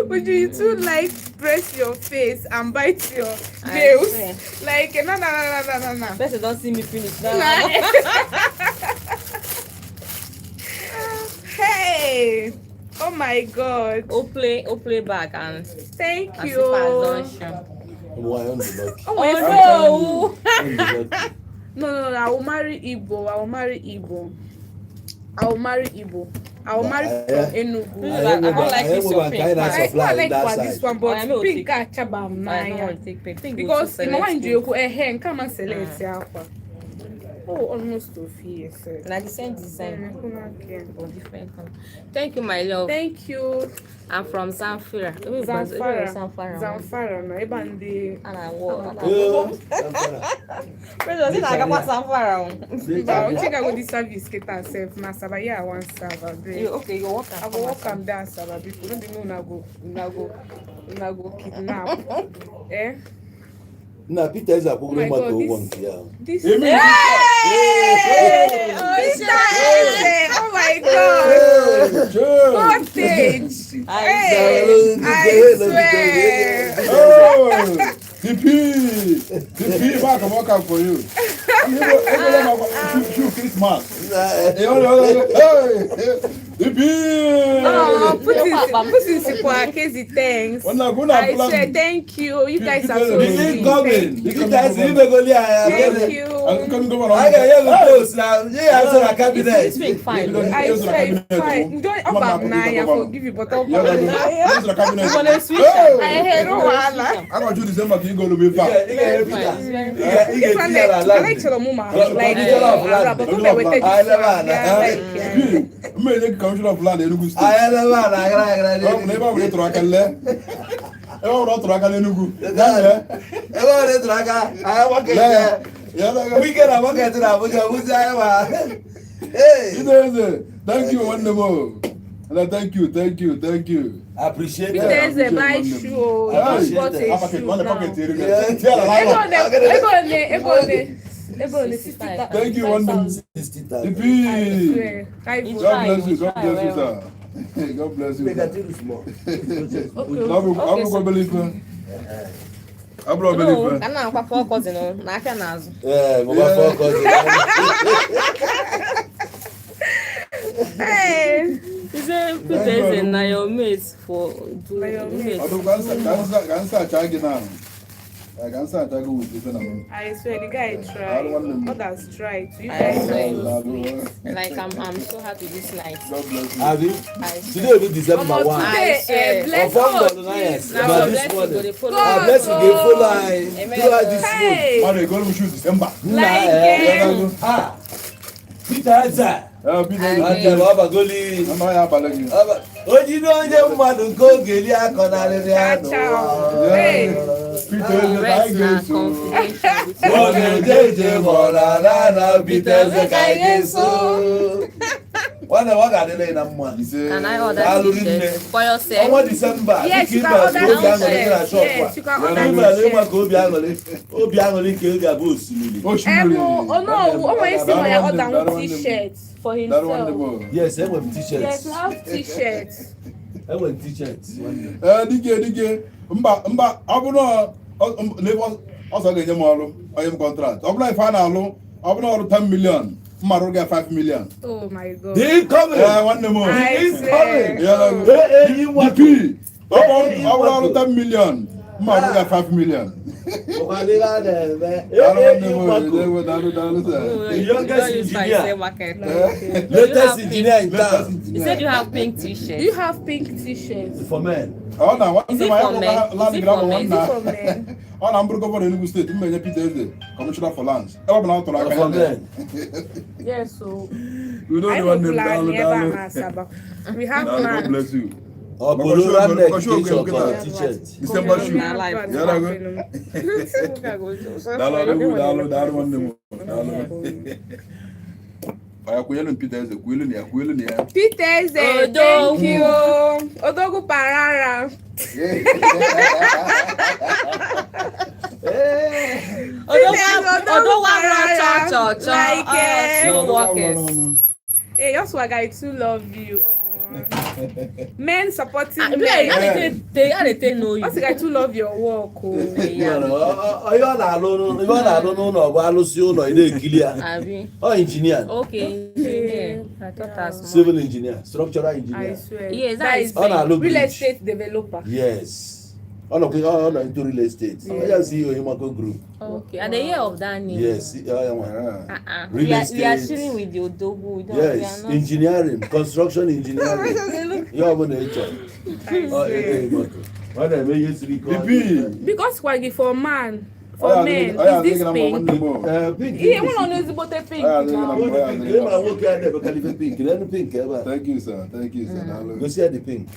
Would you too like press your face and bite your I nails? swear. Like no. Person don't see me finish now. Hey! Oh my God! O play back and Thank as you. if I don't show. Why on the luck? Oh On the luck. no! I will marry Igbo. I will marry from Enugu. I don't like this your pink. I like that this side. one, I but know pink take- achaba I don't maya. want to take pink. Pink Because in one you you come and select aqua. Oh, almost 2 years. like the same design Okay. or different color. Thank you, my love. Thank you. I'm from Zamfara. Zamfara na ebe ndị And I walk. Oh, Where does it like about Zamfara? Mba, uche ga go the service keta sef na Asaba here I wan serve abeg. Okay, you walk. I go walk am down Asaba people. No be know una go kidnap. Eh? na Peter is Oh akwụkwọ my maka God, ụgwọ this- nke ya. This Amen. Sister Eze, oh my God. Cottage. Hey, I swear. Oh, the P back and work out for you. Shoe Christmas. Hey, the P. Oh, put in support, Casey, thanks. When I go now, I swear, thank you. You guys are so This is sweet. Coming. Thank Peter is even going Thank to you. I'm coming over. I can hear the post now. Yeah, answer the cabinet. This week fine. I swear, it's fine. Don't up up now, I forgive you, but up Yeah, up that's the cabinet. You wanna switch? Oh, I heard no wahala. I got you December. Can you go to be back? This one, I like Solomon. Like, Me the commissioner of land Enugu State. I never man. Oh, never will to Akale. Oh, not to Akale Enugu. Ewa le traga. I work Yeah. it. Yeah, We can work it na Abuja. Hey. thank you, one more. Thank you. Appreciate Peter it. Eze buy shoe. He just bought a shoe now. Ego on the 60,000. Thank you, one them. 60,000. I swear. God bless you, sir. God bless you. Make a little small. I'm not believing. I'm not quite 4 cousin. I can ask. Yeah, mama 4 cousin. Hey. Is there Peter Eze na your mates for do your mates? I can start talking with this one. I swear the guy tried. Others tried. You I guys swear. are so sweet. Like I'm so happy this night. God bless you. Have you? I Today will be December 1. Today, bless Of all God. the nights, Now about God this bless you, morning. go dey follow. God. Bless you, give full line. Amen. Throughout this month. Hey. Man, they go to shoot December. Like Ah, Peter Eze. Ake baba goli. I'm not balaging. Oji no onye mmadụ nke oge li akọnarịrị ya n'ụwa. Hey. Peter Eze, Rest thank na you so. confidential with Ọ na-eje bọọla na Peter Eze ka anyị ga-eso. Nwanne m ọ ga-adịrị na mma. Can I order Daalụ t-shirt rinne. for yourself? Ọnwa Disemba, Yes, you dịka can ịma order obi aṅụrị dị na t-shirt. shop a. Yes, you can order Ịma t-shirt. ka obi aṅụrị nke oge abụ osimiri. Oh no, when you see my order one t-shirt for That one, the himself. boy. Yes, enwe m t-shirts. Yes, we have t-shirts. Enwe m t-shirts. Dike. Mba, ọ bụrụ ọsọ ga-enye m ọrụ onye m kọntrakt. Ọ bụrụ ife a na-alụ, ọ bụrụ ọrụ 10 million, mmadụ ga 5 million. Oh my God. Dị coming. Nwanne m. I swear. Enyi nwa DP. Ọ bụrụ ọrụ 10 million, mmadụ ga 5 million. ọkwadịla na-eme. Nwanne Enyi m. nwa Daalụ, sir. The youngest You start engineer. say market. Latest engineer in town. You said you have pink Do t-shirt. you have pink t-shirts? For men. Ọ na Is it for men? Is it for men? Is it for men? ọ na mbụrụ gọvanọ Enugu steeti m enye Peter Eze kọmishọna for lands ebe ọ bụ na ọ tụrụ aka For ya men. Yes, so udo I dị will nwanne m plan daalụ never daalụ Asaba. We have God plans. bless you. Ọ bụrụ Ramnek Kọshu nke oge chọkọ nkịta. t-shirt. December shoe. Na life. Daalụ nwanne m daalụ Aya kwuyelu m Peter Eze kwuyelu na ya Peter Eze, thank you. Odogu Parara. Although one Like, no workers. Hey, your swag, I too love you. Men supporting I men. they know you. What's I too love your work. Oh. Ihe ọ na-alụ n'ụlọ bụ alụsị ụlọ ị na-ekili ya. Abi. Ọ injinia. Okay. Yeah. I thought that's more. Civil engineer, structural I engineer. swear. Yes, that is Ọ na-alụ real bridge. estate developer. Yes. Ọ nọ into real estate. Ọ ya CEO Himako Group. Okay. At the year of that name. Yes. We Real are estate. chilling with the Odogu. Yes. Engineering, construction engineering. Ya ọ bụ na ịchọ. Ọ Himako. Ọ na-eme ihe siri ike. DP. Because swaggy for man, for men, is this pink? Pink. Yeah, one on this bote pink. now. Ihe ma nwoke a na-ebekalife pink. N'elu pink ebe a. Thank you sir daalụ Gosi ya the pink.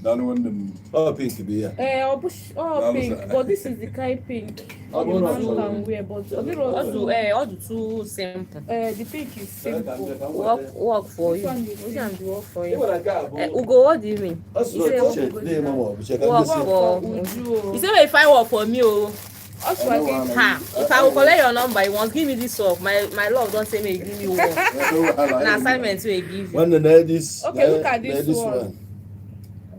daalụ nwanne m Ọ pink bụ ya. Pink, but this is the kind pink. Oh, The man no. can wear, but All the too simple. the pink is simple. Work for you. This one is Which one do work for Ị you? nwere nke a bụ. Ugo, what do you mean? Ọ sụrụ t-shirt na-eme ma ọ bụ cheka Work gosi. for Uju. You say if I work for me, oh. Also, I get Ha, if I will collect your number, you want give me this work. My love don't say me give me work. An assignment we give you. Nwanne na this. Okay, look at this this one.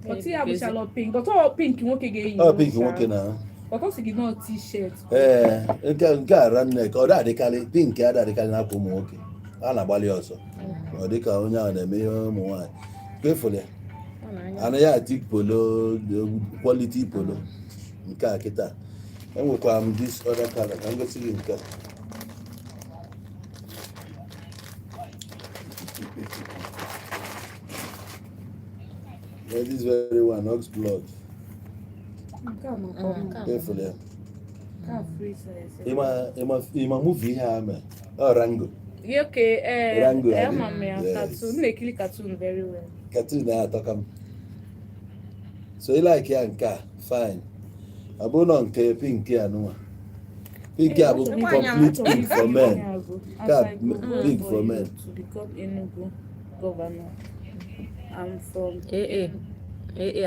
But see, I wish I love pink. But all pink, you won't get you. Ọ pink nwoke na. But also, give no t-shirt. Nke a Ramnek ọ dị-adịkarị pink adịkarị n'akwa ụmụ nwoke. A na-agbalị ọsọ. Ọ dị ka onye ahụ na-eme ihe ụmụ nwaanyị. Kwefụrụ ya. Anaghị ati polo, quality polo. Nke a kịta. Enwekwara m this other color. Ka m gosi gị nke a. This very one, ox blood. Kwefụrụ ya. Ịma movie ihe a mee. Ọ Rango. Yeah, okay. Rango, I'm yes. cartoon. They kill cartoon very well. Cartoon na-atọka m. So ị like ya nke a, fine. Ọ bụrụ na nke pink a nụwa. Pink a bụ complete pink for men. Nke a pink for men. To become Enugu governor. I'm from I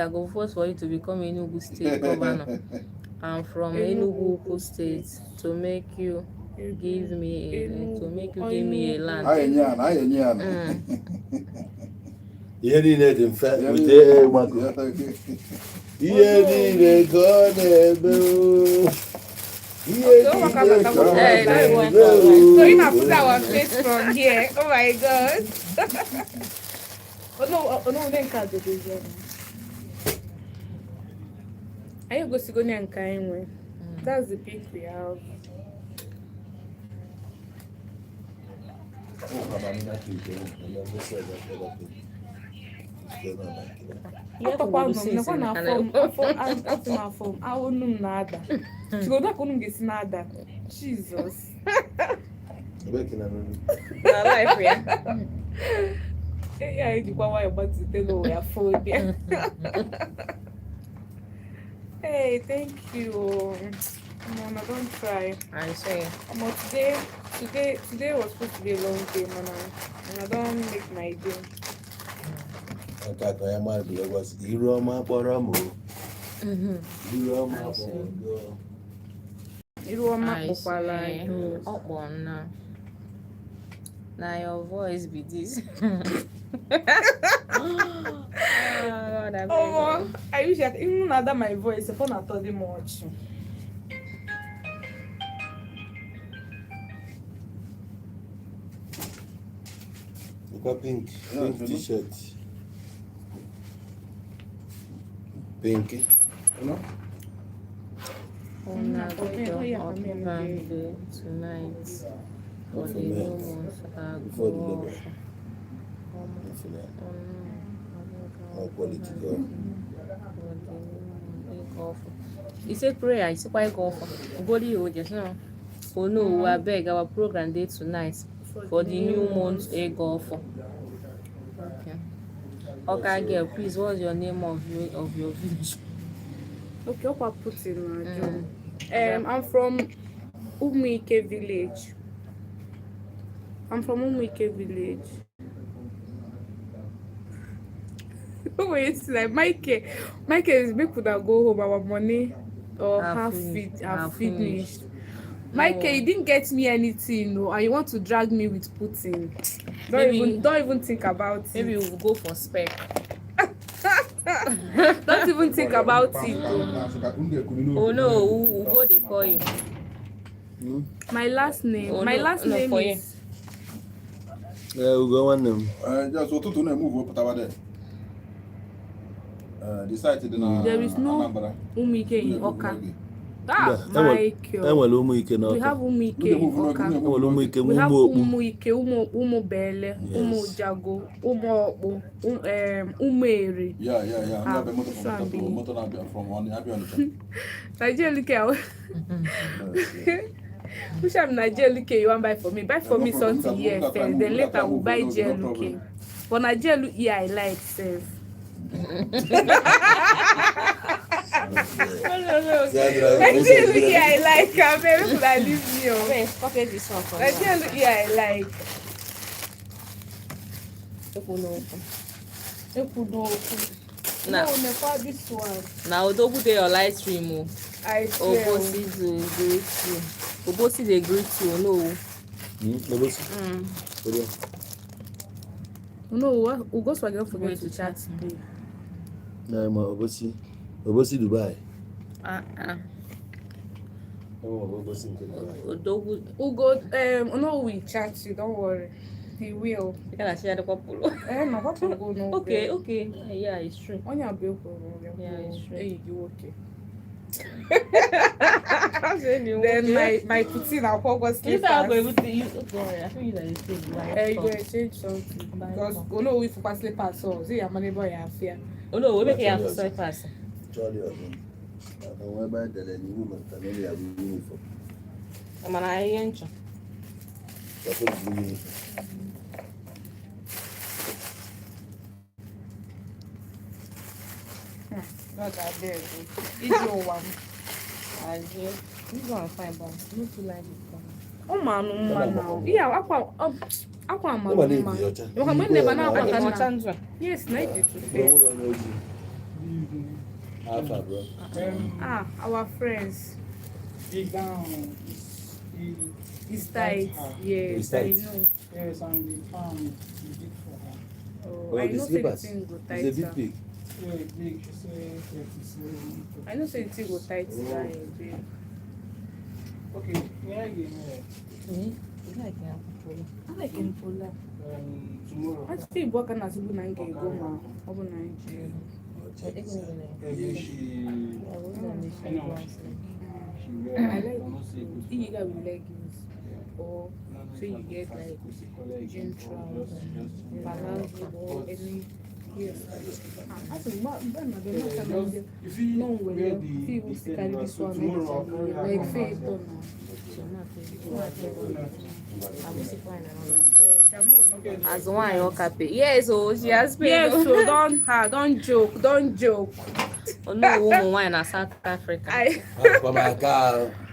go vote for you to become Enugu State Governor. I'm from Enugu State to make you give me a land. Ihe niile dị mfe wete mako. Ihe niile ka ọ na-eme o. So you have put our face from here. Oh my god. No, then can't do this. Are you going to go near Kainwe? That's the peak we have. Jesus. Hey, thank you. No, don't try. I say. Today was supposed to be a long day, man, and I don't make my day. Okay, I might be was Iroma Boramo. Iroma Boramo. Iroma Opala. Opona. Now your voice be this. Oh, I wish I even had my voice upon I told him much. Pink t-shirt. Pinky. Tonight. For the humans Quality girl. You say prayer, you say quite golf. Body you just know. Oh no, I beg our program day tonight for the new month a golf. Okay. Okay, girl, please, what's your name of your village? Okay, what I put in I'm from Umuike village. Oh, it's like Michael is people that go home, our money or half finished. Michael, you didn't get me anything, no, and you want to drag me with Putin. Don't even think about it. Maybe we'll go for spec. Don't even think about it. Oh no, we'll go they call you. My last name. Oh, my no, last no, name for is. Yeah, we'll go on them. Just what to move up over there. Decided There is no Umike in Oka. Michael. We have Umike in Oka. We have Umuike, Umobele, Umujago, Umobu, Umeri. Yeah. Nigeria. Which I'm Nigeria you want buy for me? Buy for me something here first. Then later we'll buy Nigeria. For Nigeria, I like self. Nigeria, I like. I'm very good at this meal. Pocket this one for Nigeria, I like. This one. Now don't put your live stream. I swear. Obosi to greet you. Obosi they greet you. No. No, Ugos were going to forget to chat today. No, Obosi Dubai. Ugo, no, we chat you. Don't worry. He will. Can I share the couple? No, what will go no. Okay. Yeah, it's true. On your bill. Yeah, it's true. Hey, you okay? Then my Putin, I'll go sleep. If I go able to use, don't worry. I think you that is you go exchange something because oh no, we for sleep pass so see your money boy I fear. Oh no, we make it have sleep pass. Charlie, I don't know about that. Any woman can only have a uniform. I'm an iron. That's what the uniform. Not that there. It's your one. This one fine, but not too like this one. Oh man, now. Yeah, aqua man. Nobody is your child. You come never na Okay, aqua no na. change. Yes, na it to fair. Alpha, bro. Our friends. Big down. It's tight. Yes, It's I tight. know. Yes, and the farm is big for her. Oh, Oh, I the know say the slippers. thing go It's tight. a big pig. Yeah, big. She said 37. I know say the thing go tight. Okay, where are you going? I like him for that. Tomorrow. I still work on as good and get go ma. Obo na nje. Maybe she. I know. She I wear. like you got with leggings or so you get like jean trousers, palazzo or any yes. I think If you no wear way. the If you carry this one, tomorrow, like face done. As one your cape. Yes, oh, she has paid. Yes, so don't joke. Oh no, woman wine in South Africa.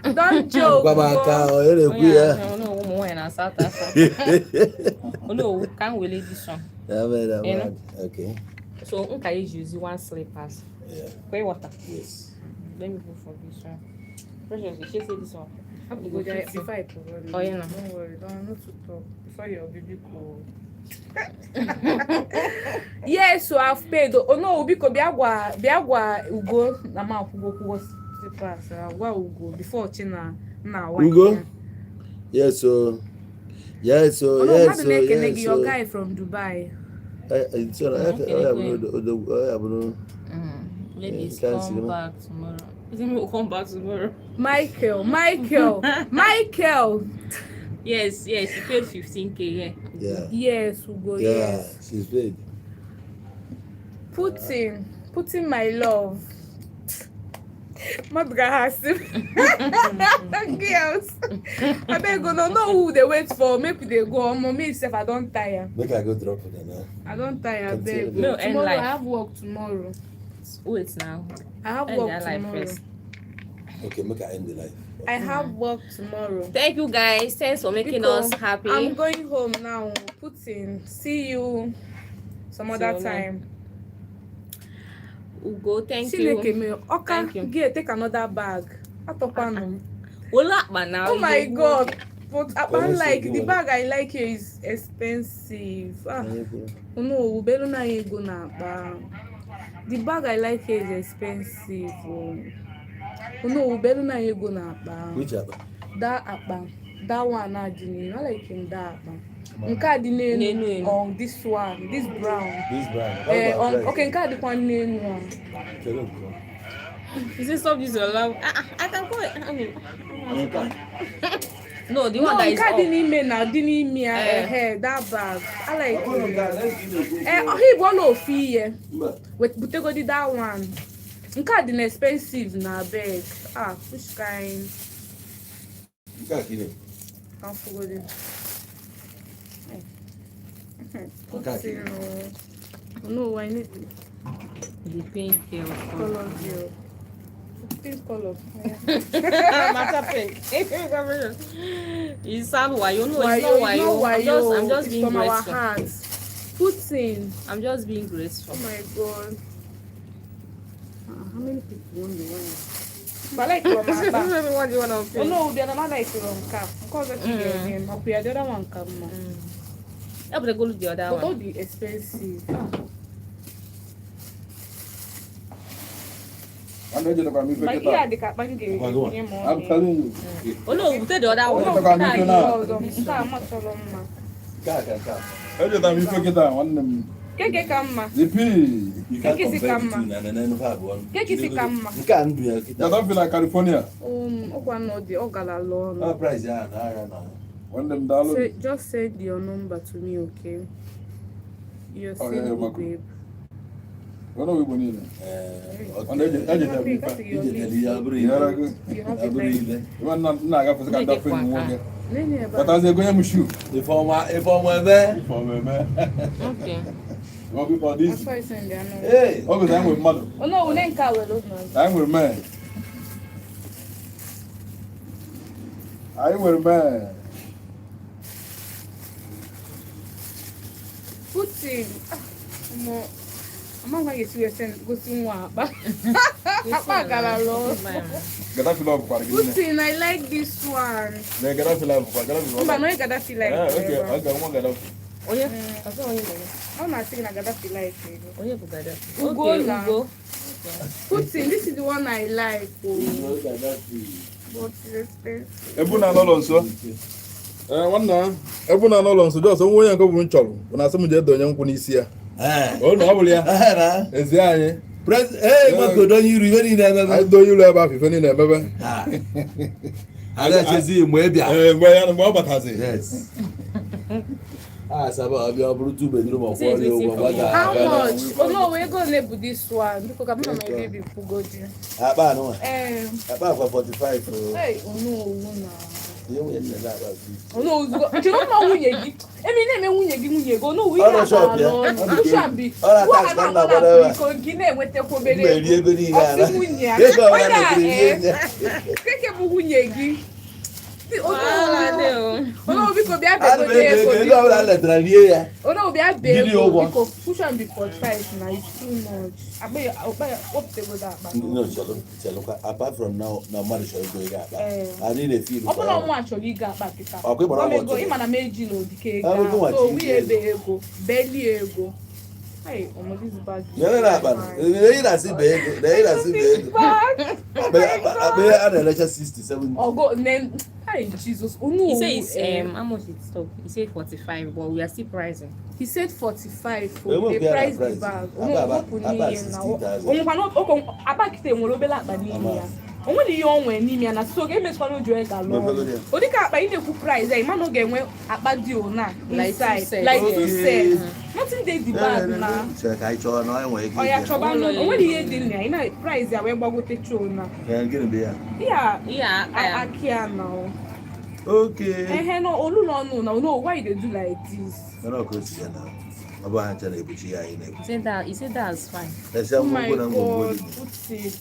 Don't joke. Oh yeah, no, woman wine in South Africa. Oh no, can't really this one. Okay. So can you use one slippers? Yeah. Pay water. Yes. Let me go for this one. Precious, she say this one. I have to go there before I cover. Oh, yeah, no. Don't worry, don't not to talk before your baby call. Yes, so I've paid. Oh no, because biagwa ugo na ma kugo slippers. Wa ugo before China na wa. Ugo? Yes, so. Yes, so. Oh no, Yes, so. Yes, your guy from Dubai. Maybe it's come back tomorrow. We'll come back tomorrow. Michael. Yes, she paid 15K. Yeah. Yes, Ugo. Yeah, Yes. she's paid. Putin, my love. My brother girls. I beg go no who they wait for. Make they go. Me self I don't tire. Make I go drop it now. I don't tire. Beg. No, Tomorrow I have work tomorrow. Wait now. I have work tomorrow. Okay, make I end the life. I have work tomorrow. Thank you guys. Thanks for making Because us happy. I'm going home now. Putin. See you some other time. Ugo, thank you. Thank you. Get take another bag. Oh my God. But I like the bag I like here is expensive. Oh no, Beluna ego na ba. The bag I like here is expensive. Oh no, Beluna ego na ba. Which app? That one I didn't. I like him that one. Nka on this one, this brown. Okay, nka the one name one. You say stop this your love. I can call it. No, the one that is off. Didn't me that bag. I like it. He want no fee. Wait, but go that one. Nka the expensive na bag. Which kind? Can't forget it. No, I need the pink here. Color zero. Pink color. Matter pink. You sound why you know it's not why you. I'm just being graceful. Our hands. Putin. I'm just being graceful. Oh my God. How many people want the wine? But I like from my back. What do you want to pay? Oh no, the other one like from cap. Because of the other one come. Yeah, but go look the other one. But all the expensive. I'm telling you. Oh no, we take the other one. Keke kama. You can't Keke si compare kama. between and then have one. Keke si kama. You can't do it. You don't feel like California. Ogala long. No price, yeah, no. One them dollars. Just send your number to me, okay? You're saying me, babe. What are we going to But as they go to shoot. If I'm there. Okay. What people this? That's why I send their number. Hey, okay, I'm with mother. Oh no, we didn't call those numbers. I'm with man. I will man. Putin. I'm not going to send go to Wapa. Gaddafi love for Putin, I like this one. Gaddafi love for Gaddafi. But no Gaddafi like. Okay, one Gaddafi. Oh yeah, I saw you. I'm not saying Gaddafi like. Oh yeah, Gaddafi. Ugo Okay, now. Ugo. Putin, this is the one I like. But it's expensive. Ebuna no nso. Nwanna, ebuna no nso just onwe onye nke bụ nchọrọ. Na asem je donye nkwu n'isi ya. O no ọbụla ya. Ezi anyị. Makodo nyiru ife niile emebe. Anyị donye ilu ebe afọ ife niile emebe. Ada chezi mgbe ịbịa. Mgbe ya mgbe ọ batazi. Yes. Saba ọbịa ọ bụrụ 2 bedroom of one room. How much? Oh no, we're going to put this one because I'm not my baby for good. Akpa no. Akpa for 45. Hey, oh no. You will not have. Oh no, you don't know who you get. I mean, when you go, no, we are shop. You should be. What whatever. Guinea with the Kobe. Oh no, because be a baby. Oh no, be a baby. Because push and be 45 now it's too much. I bet hope they go that. No, Chalo. Apart from now marriage is going back. I need a feel. Open on one actually got back. Okay, but I go him and I made you know the cake. So we a go belly ego. Hey, this bag. No, see bag. They see bag. But 67. Oh go then. Hey Jesus. Oh no. He says how much it stop? He said 45, but we are still pricing. He said 45 for the price the bag. Only young when Nimia na so game is for no joy galore. Odika by the price, I man no get when abadio na inside like you said. Nothing dey the bag na. Check I cho no when Oh yeah, choba no. When you dey there, you know price ya we gbago te cho na. Get be Yeah. Yeah. Akia now. Okay. No, Olu no. Why they do like this? No, close here now. About to Buchi. He said that's fine. Oh my God,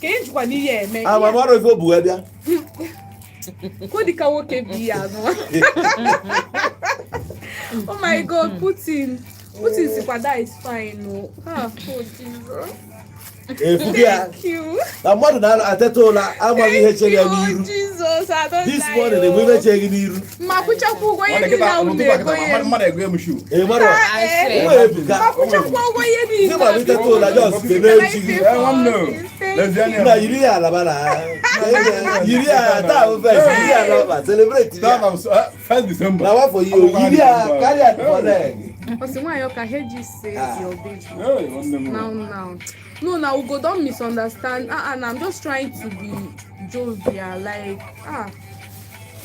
can you go near me? I'm a mother for Buebia. Who the cow can be? Oh my God, Putin Sikwada is fine. No. Oh Jesus. Thank you. I'm more than I told her. I'm going to check you. Jesus, I don't this morning, the women checking you. Mapucha Pugo, you need No, Ugo, don't misunderstand. And I'm just trying to be jovial. Like,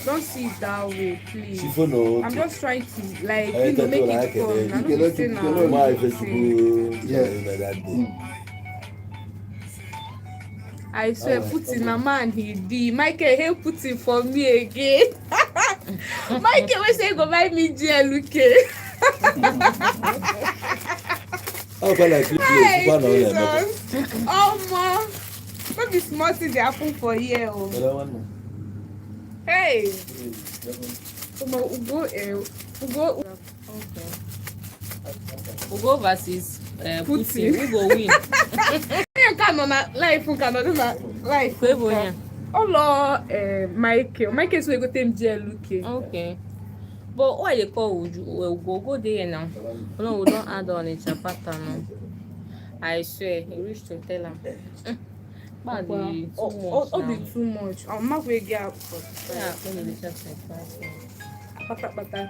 don't see it that way, please. I'm just trying to, like, make it fun. I'm not saying I swear, Putin, a man, he did. Michael, hey, Putin for me again. Michael, we say go buy me GLK. Oh, man. What be smart thing they happen for here? Hey. Ugo versus Putin. Who go win? You cannot life. Michael, so we go take GLK. Okay. But why they call Ugo? Go there now. No, we don't add on a chapata now. I swear, he reached to tell him. But too much. I'm not going to get up for yeah, only just like 5. 35.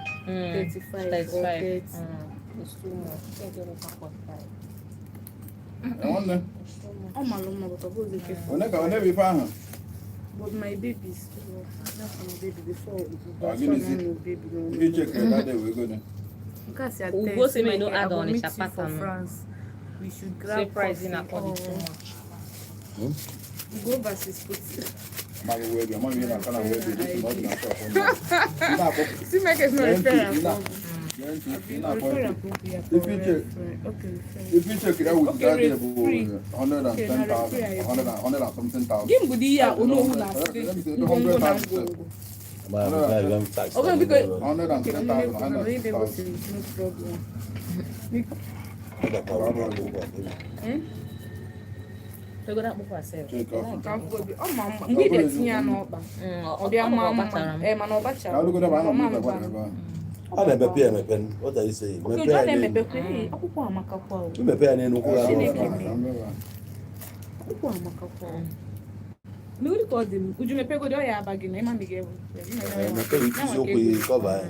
35. It's too much. Can't get over 45. I wonder. Oh my Lord, but my baby's that's my baby before baby. You check that day we go there. Because you're Ugo say me no add on a chapata for France. We should grab surprise in according too much. Ugo versus Putin. See, make it not reference. If you check it out with that, 110,000, 100 something thousand. Give me the year, 100,000. Okay, because 110,000. no problem. Ego na akpụkpọ asịrị. Take off. Ka afọ obi ọ ma mma mgbe ị ga-etinye ya n'ọkpa ọ bịa maa mma mana ọ bachara I'll go there, but I'm ọma not mba going A na-emepe ya emepe. What are you saying? oke Mepe ọ ya na-emepekwa akwụkwọ amakakwa o Mepe ya n'enugwu ahụ. akwụkwọ amakakwa o n'uri ka ọ dị m uju mepegodi ọ ya aba gị na ịma mgbe ga-ewu Mepe ya itizi okwu ya kọva ya.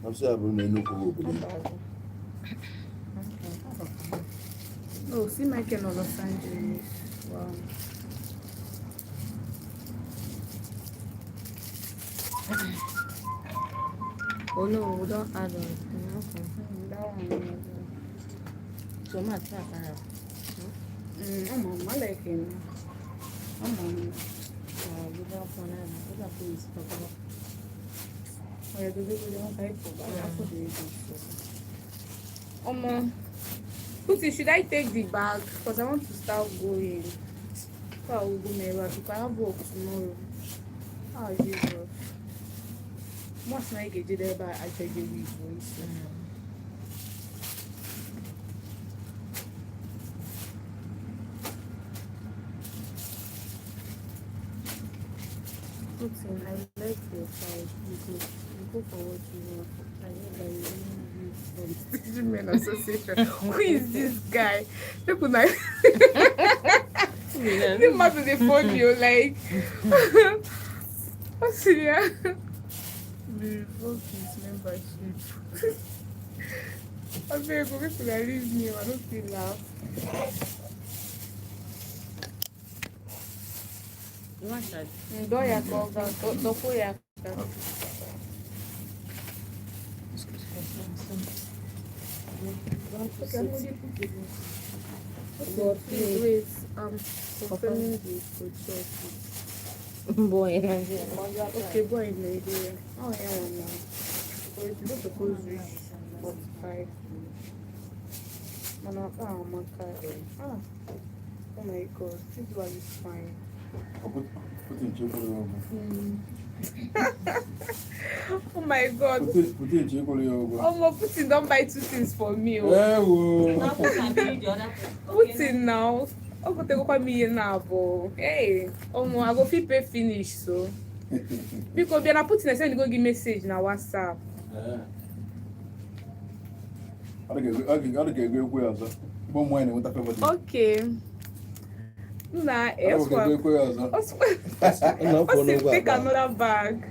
Ọsọ ya bụrụ na enugwu bụ obodo. Oh, see Michael in Los Angeles. Wow. Oh no, we don't add on. Okay. That one. So much that kind I like him. we don't want to. We don't please talk about. Oh, yeah, the people don't pay for that. That's what they do. Pussy, should I take the bag? Because I want to start going. So I will go never because I have work tomorrow. Oh, Jesus. Must not get there by I take the week. Putin, I like your side because you go for what you want. I know that you only use from Station Men Association. Who is this guy? People like this must be the phone you like. What's here? Revoke his membership. I'm very good people that leave me. I don't feel laugh. You want that? Do ya call that? Do for ya? Wait, confirming the project. Boy. Okay, boy in Nigeria. Oh yeah, one now. So it's not supposed to reach 45. Oh my god. Oh my god, this one is fine. Put in chocolate. Oh my god. Put in chocolate. Oh, Putin don't buy two things for me. Putin now. Oh, go take up me now, bo. Hey, I go fit pay finish so. Because when I put in a send go give message na WhatsApp. Okay. Nah, take another bag.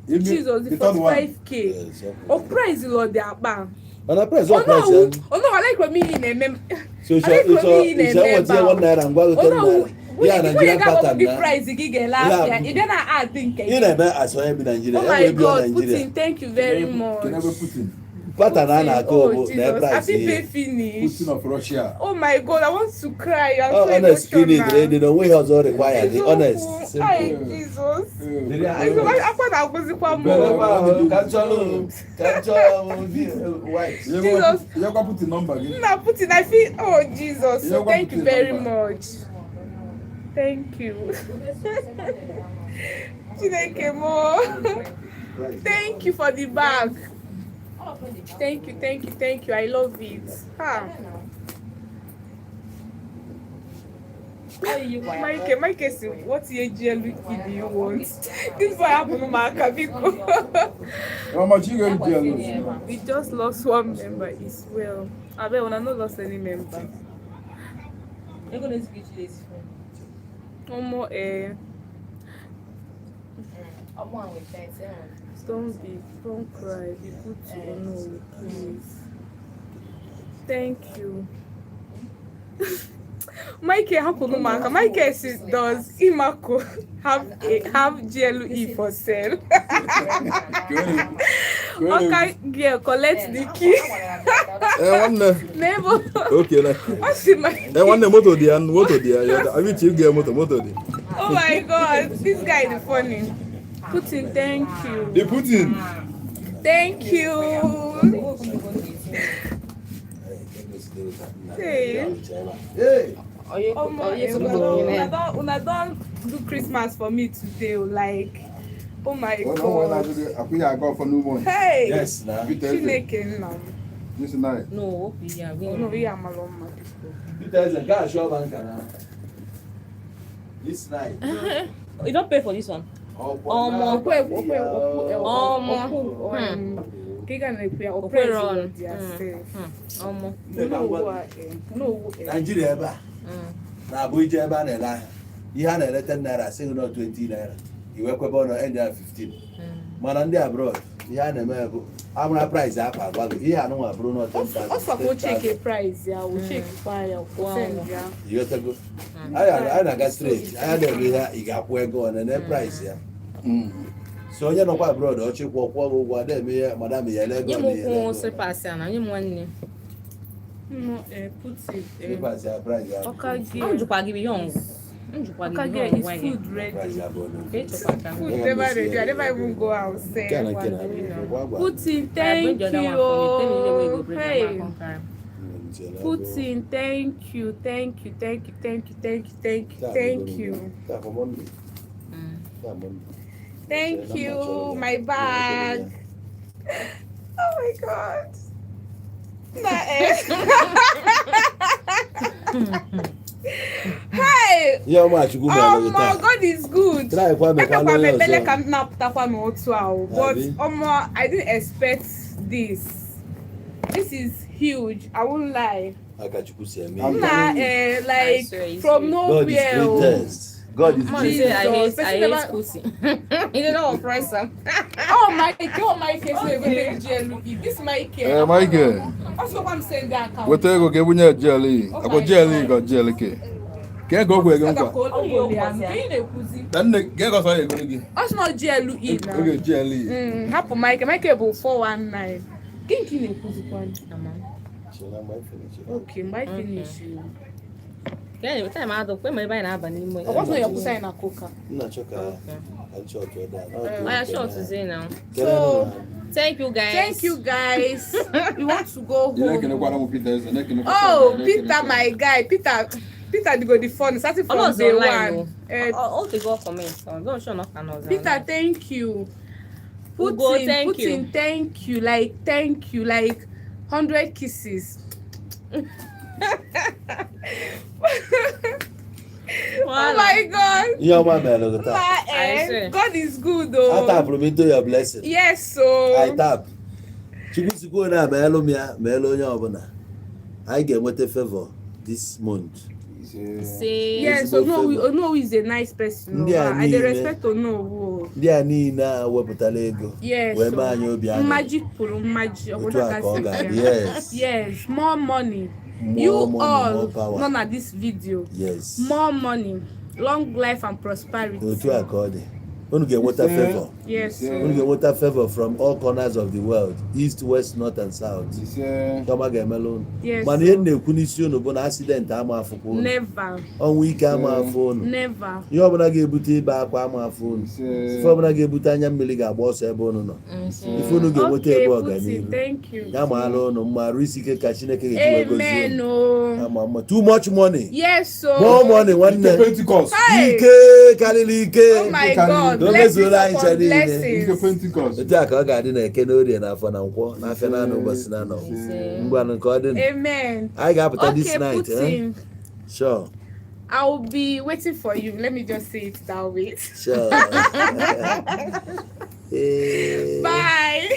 Jesus, the 45K. Oh, price Lord, their bag. On a price, Oh no, I like what me in a mem. So it's one night and go to yeah, Nigerian pattern. The price you get last year. If you're not adding, you never as well be Nigeria. Oh my God, Putin, thank you very much. Pattern na oh Jesus, I think they finish. Putin of Russia. Oh my God, I want to cry. I'm oh, so honest, emotional. they don't way also required. The honest. Hi, Jesus. I thought I was Jesus. You got put the number again. No, Putin, I feel. Oh Jesus, so thank you very much. Thank you. Thank you for the bag. Thank you. I love it. Mike, what AGL do you want? This boy happened to Makabiko. How much you going to jealous? We just lost one member as well. I bet when I not lost any member. You're going to speak this One more don't cry. Be good to know, please. Thank you. Mike Hakumaka. Mike does Imako have GLE for sale. Okay, girl, collect the key. Never. Okay, what's in my? One motor there, motor there. I will check the motor there. Oh my God, this guy is funny. Putin, thank you. The Putin. Thank you. Hey. Hey. Una don do Christmas for me today. Like, oh my Oh no, when I God. do I think I go for new one. Hey. Yes, na. Chineke nna m. This night. No, yeah, we Oh no, we are maloma. Peter is a guy show bank now. This night. You don't pay for this one. Okwe. Kika na ekwe Okwe run. okwe dia safe. No. Nigeria ebe a. Na Abuja ebe a na-ele ahịa. Ihe a na-ele 10 naira, sị na 20 naira. Iwekwebe ọnụ end ya 15. Mana ndị abroad, ihe a na-eme bụ amụra price akpa agwa gị. Ihe anụnwa bụrụ na 10,000. Also go check a price ya, we check fire, send ya. Iwetago. Anyị na-aga straight. Anyị na-ere ihe ị ga-akwụ ego na price ya. So onye nọkwa abroad ọchịkwa ọkwụọ gị ụgwọ ada eme ya madam ya ele ego Nye na m ya ụkwụ slippers ya na nye m nwanne. No, put it. Slippers ya price ya. M jụkwa gị ihe ọngwụ. Okay, is food ready? Price ya bụ ọnụ. Food never ready. I never even go outside. Put in, Bring thank the other one for me. Tell me the way you go you. bring Hey. them back on time. Put in, thank you. Thank you, my bag. Oh my God. Hey! Yeah, much good. Oh my God is good. Try kwa me Ekekwa kwa me me bele also. ka m na-apụtakwa n'otu ahụ, but Abi? I didn't expect this. This is huge. I won't lie. Akachukwu si eme. I'm Nah, like swear he's from sweet. God is nowhere. oh. greatest. God is Man, greatest. say I Jesus. hate pussy. You don't know what price am. Oh my case no even take GLE. This my case. My girl. Also what I'm saying that account. What ego ke bunye jelly. Ako jelly go jelly ke. Ke go go ego Saka nkwa. ko lo ya. Ke na-ekwuzi. Dan ne ke go so ego gi. Us not GLE na. Oge jelly. Hapụ Mike bụ 419. Gịnị na-ekwuzi kwani? Okay, mgbe I finish you. Anyway, time I don't pay my buy na aba n'ime. Ọ wasn't your kusa na coca. Nna choka. Ancho to da. I short to say now. So, Thank you guys. thank you guys. We want to go Ine ke ne home. kwa na mu Peter is ne ke ne. Oh, Peter, my guy. Peter the go the fun. Starting from Almost day online. one. All the go comment. So don't show no cannot. Peter, thank you. Ugo, thank you. Putin, thank you. Like 100 kisses. Oh my God. Ihe ọma mere gị taa. I swear. God is good though. Atapụrụ m into your blessing. Yes, so. I tap. Chukwu sikwo na ma elu m ya, ma elu onye ọbụla. Anyị ga-enweta favor this month. Say Yes, so Onowu is a nice person. Ndị a I dey niile. respect Onowu. Ndị a niile a wepụtala ego. Yes. Wee mee anyị obi aṅụrị. Magic pụrụ mmaji. Otu a ka ọ ga-adị. Yes. Yes, more money. More You money, all more power. none at this video. Yes. More money, long life and prosperity. Otu a ka ọ dị. Unu ga-enweta favor. Yes. So. Unu ga-enweta favor from all corners of the world, east, west, north and south. Kama ga-emela unu. Yes. Mana ihe m na-ekwu n'isi unu bụ na accident ama afụkwa unu. Never. Ọnwụ ike ama afụ unu. Never. Ihe ọbụla ga-ebute ibe akwa ama afụ unu. Ife ọbụla ga-ebute anya mmiri ga-agba ọsọ ebe unu nọ. Ife unu ga-enweta Okay, ebe Putin, ọganihu. thank you. Ya maara unu mma arụ isi ike ka Chineke ga-eji wee gozie Amen. unu. Oh. Ama mma. Too much money. Yes, so. More money nwanne. Pentecost. Hey. Ike karịrị ike. Oh my God. Don't Blessings mezuola anyị upon ncha niile. Ike blessings. Pentecost. Etu a ka ọ ga-adị na eke na orie na afọ na nkwọ n'afịa naanị ụbọchị na anọ. Ngwanụ ka ọ dị. Amen. Anyị ga-apụta this Okay, night. Putin. Sure. I will be waiting for you. Let me just say it that way. Sure. Bye.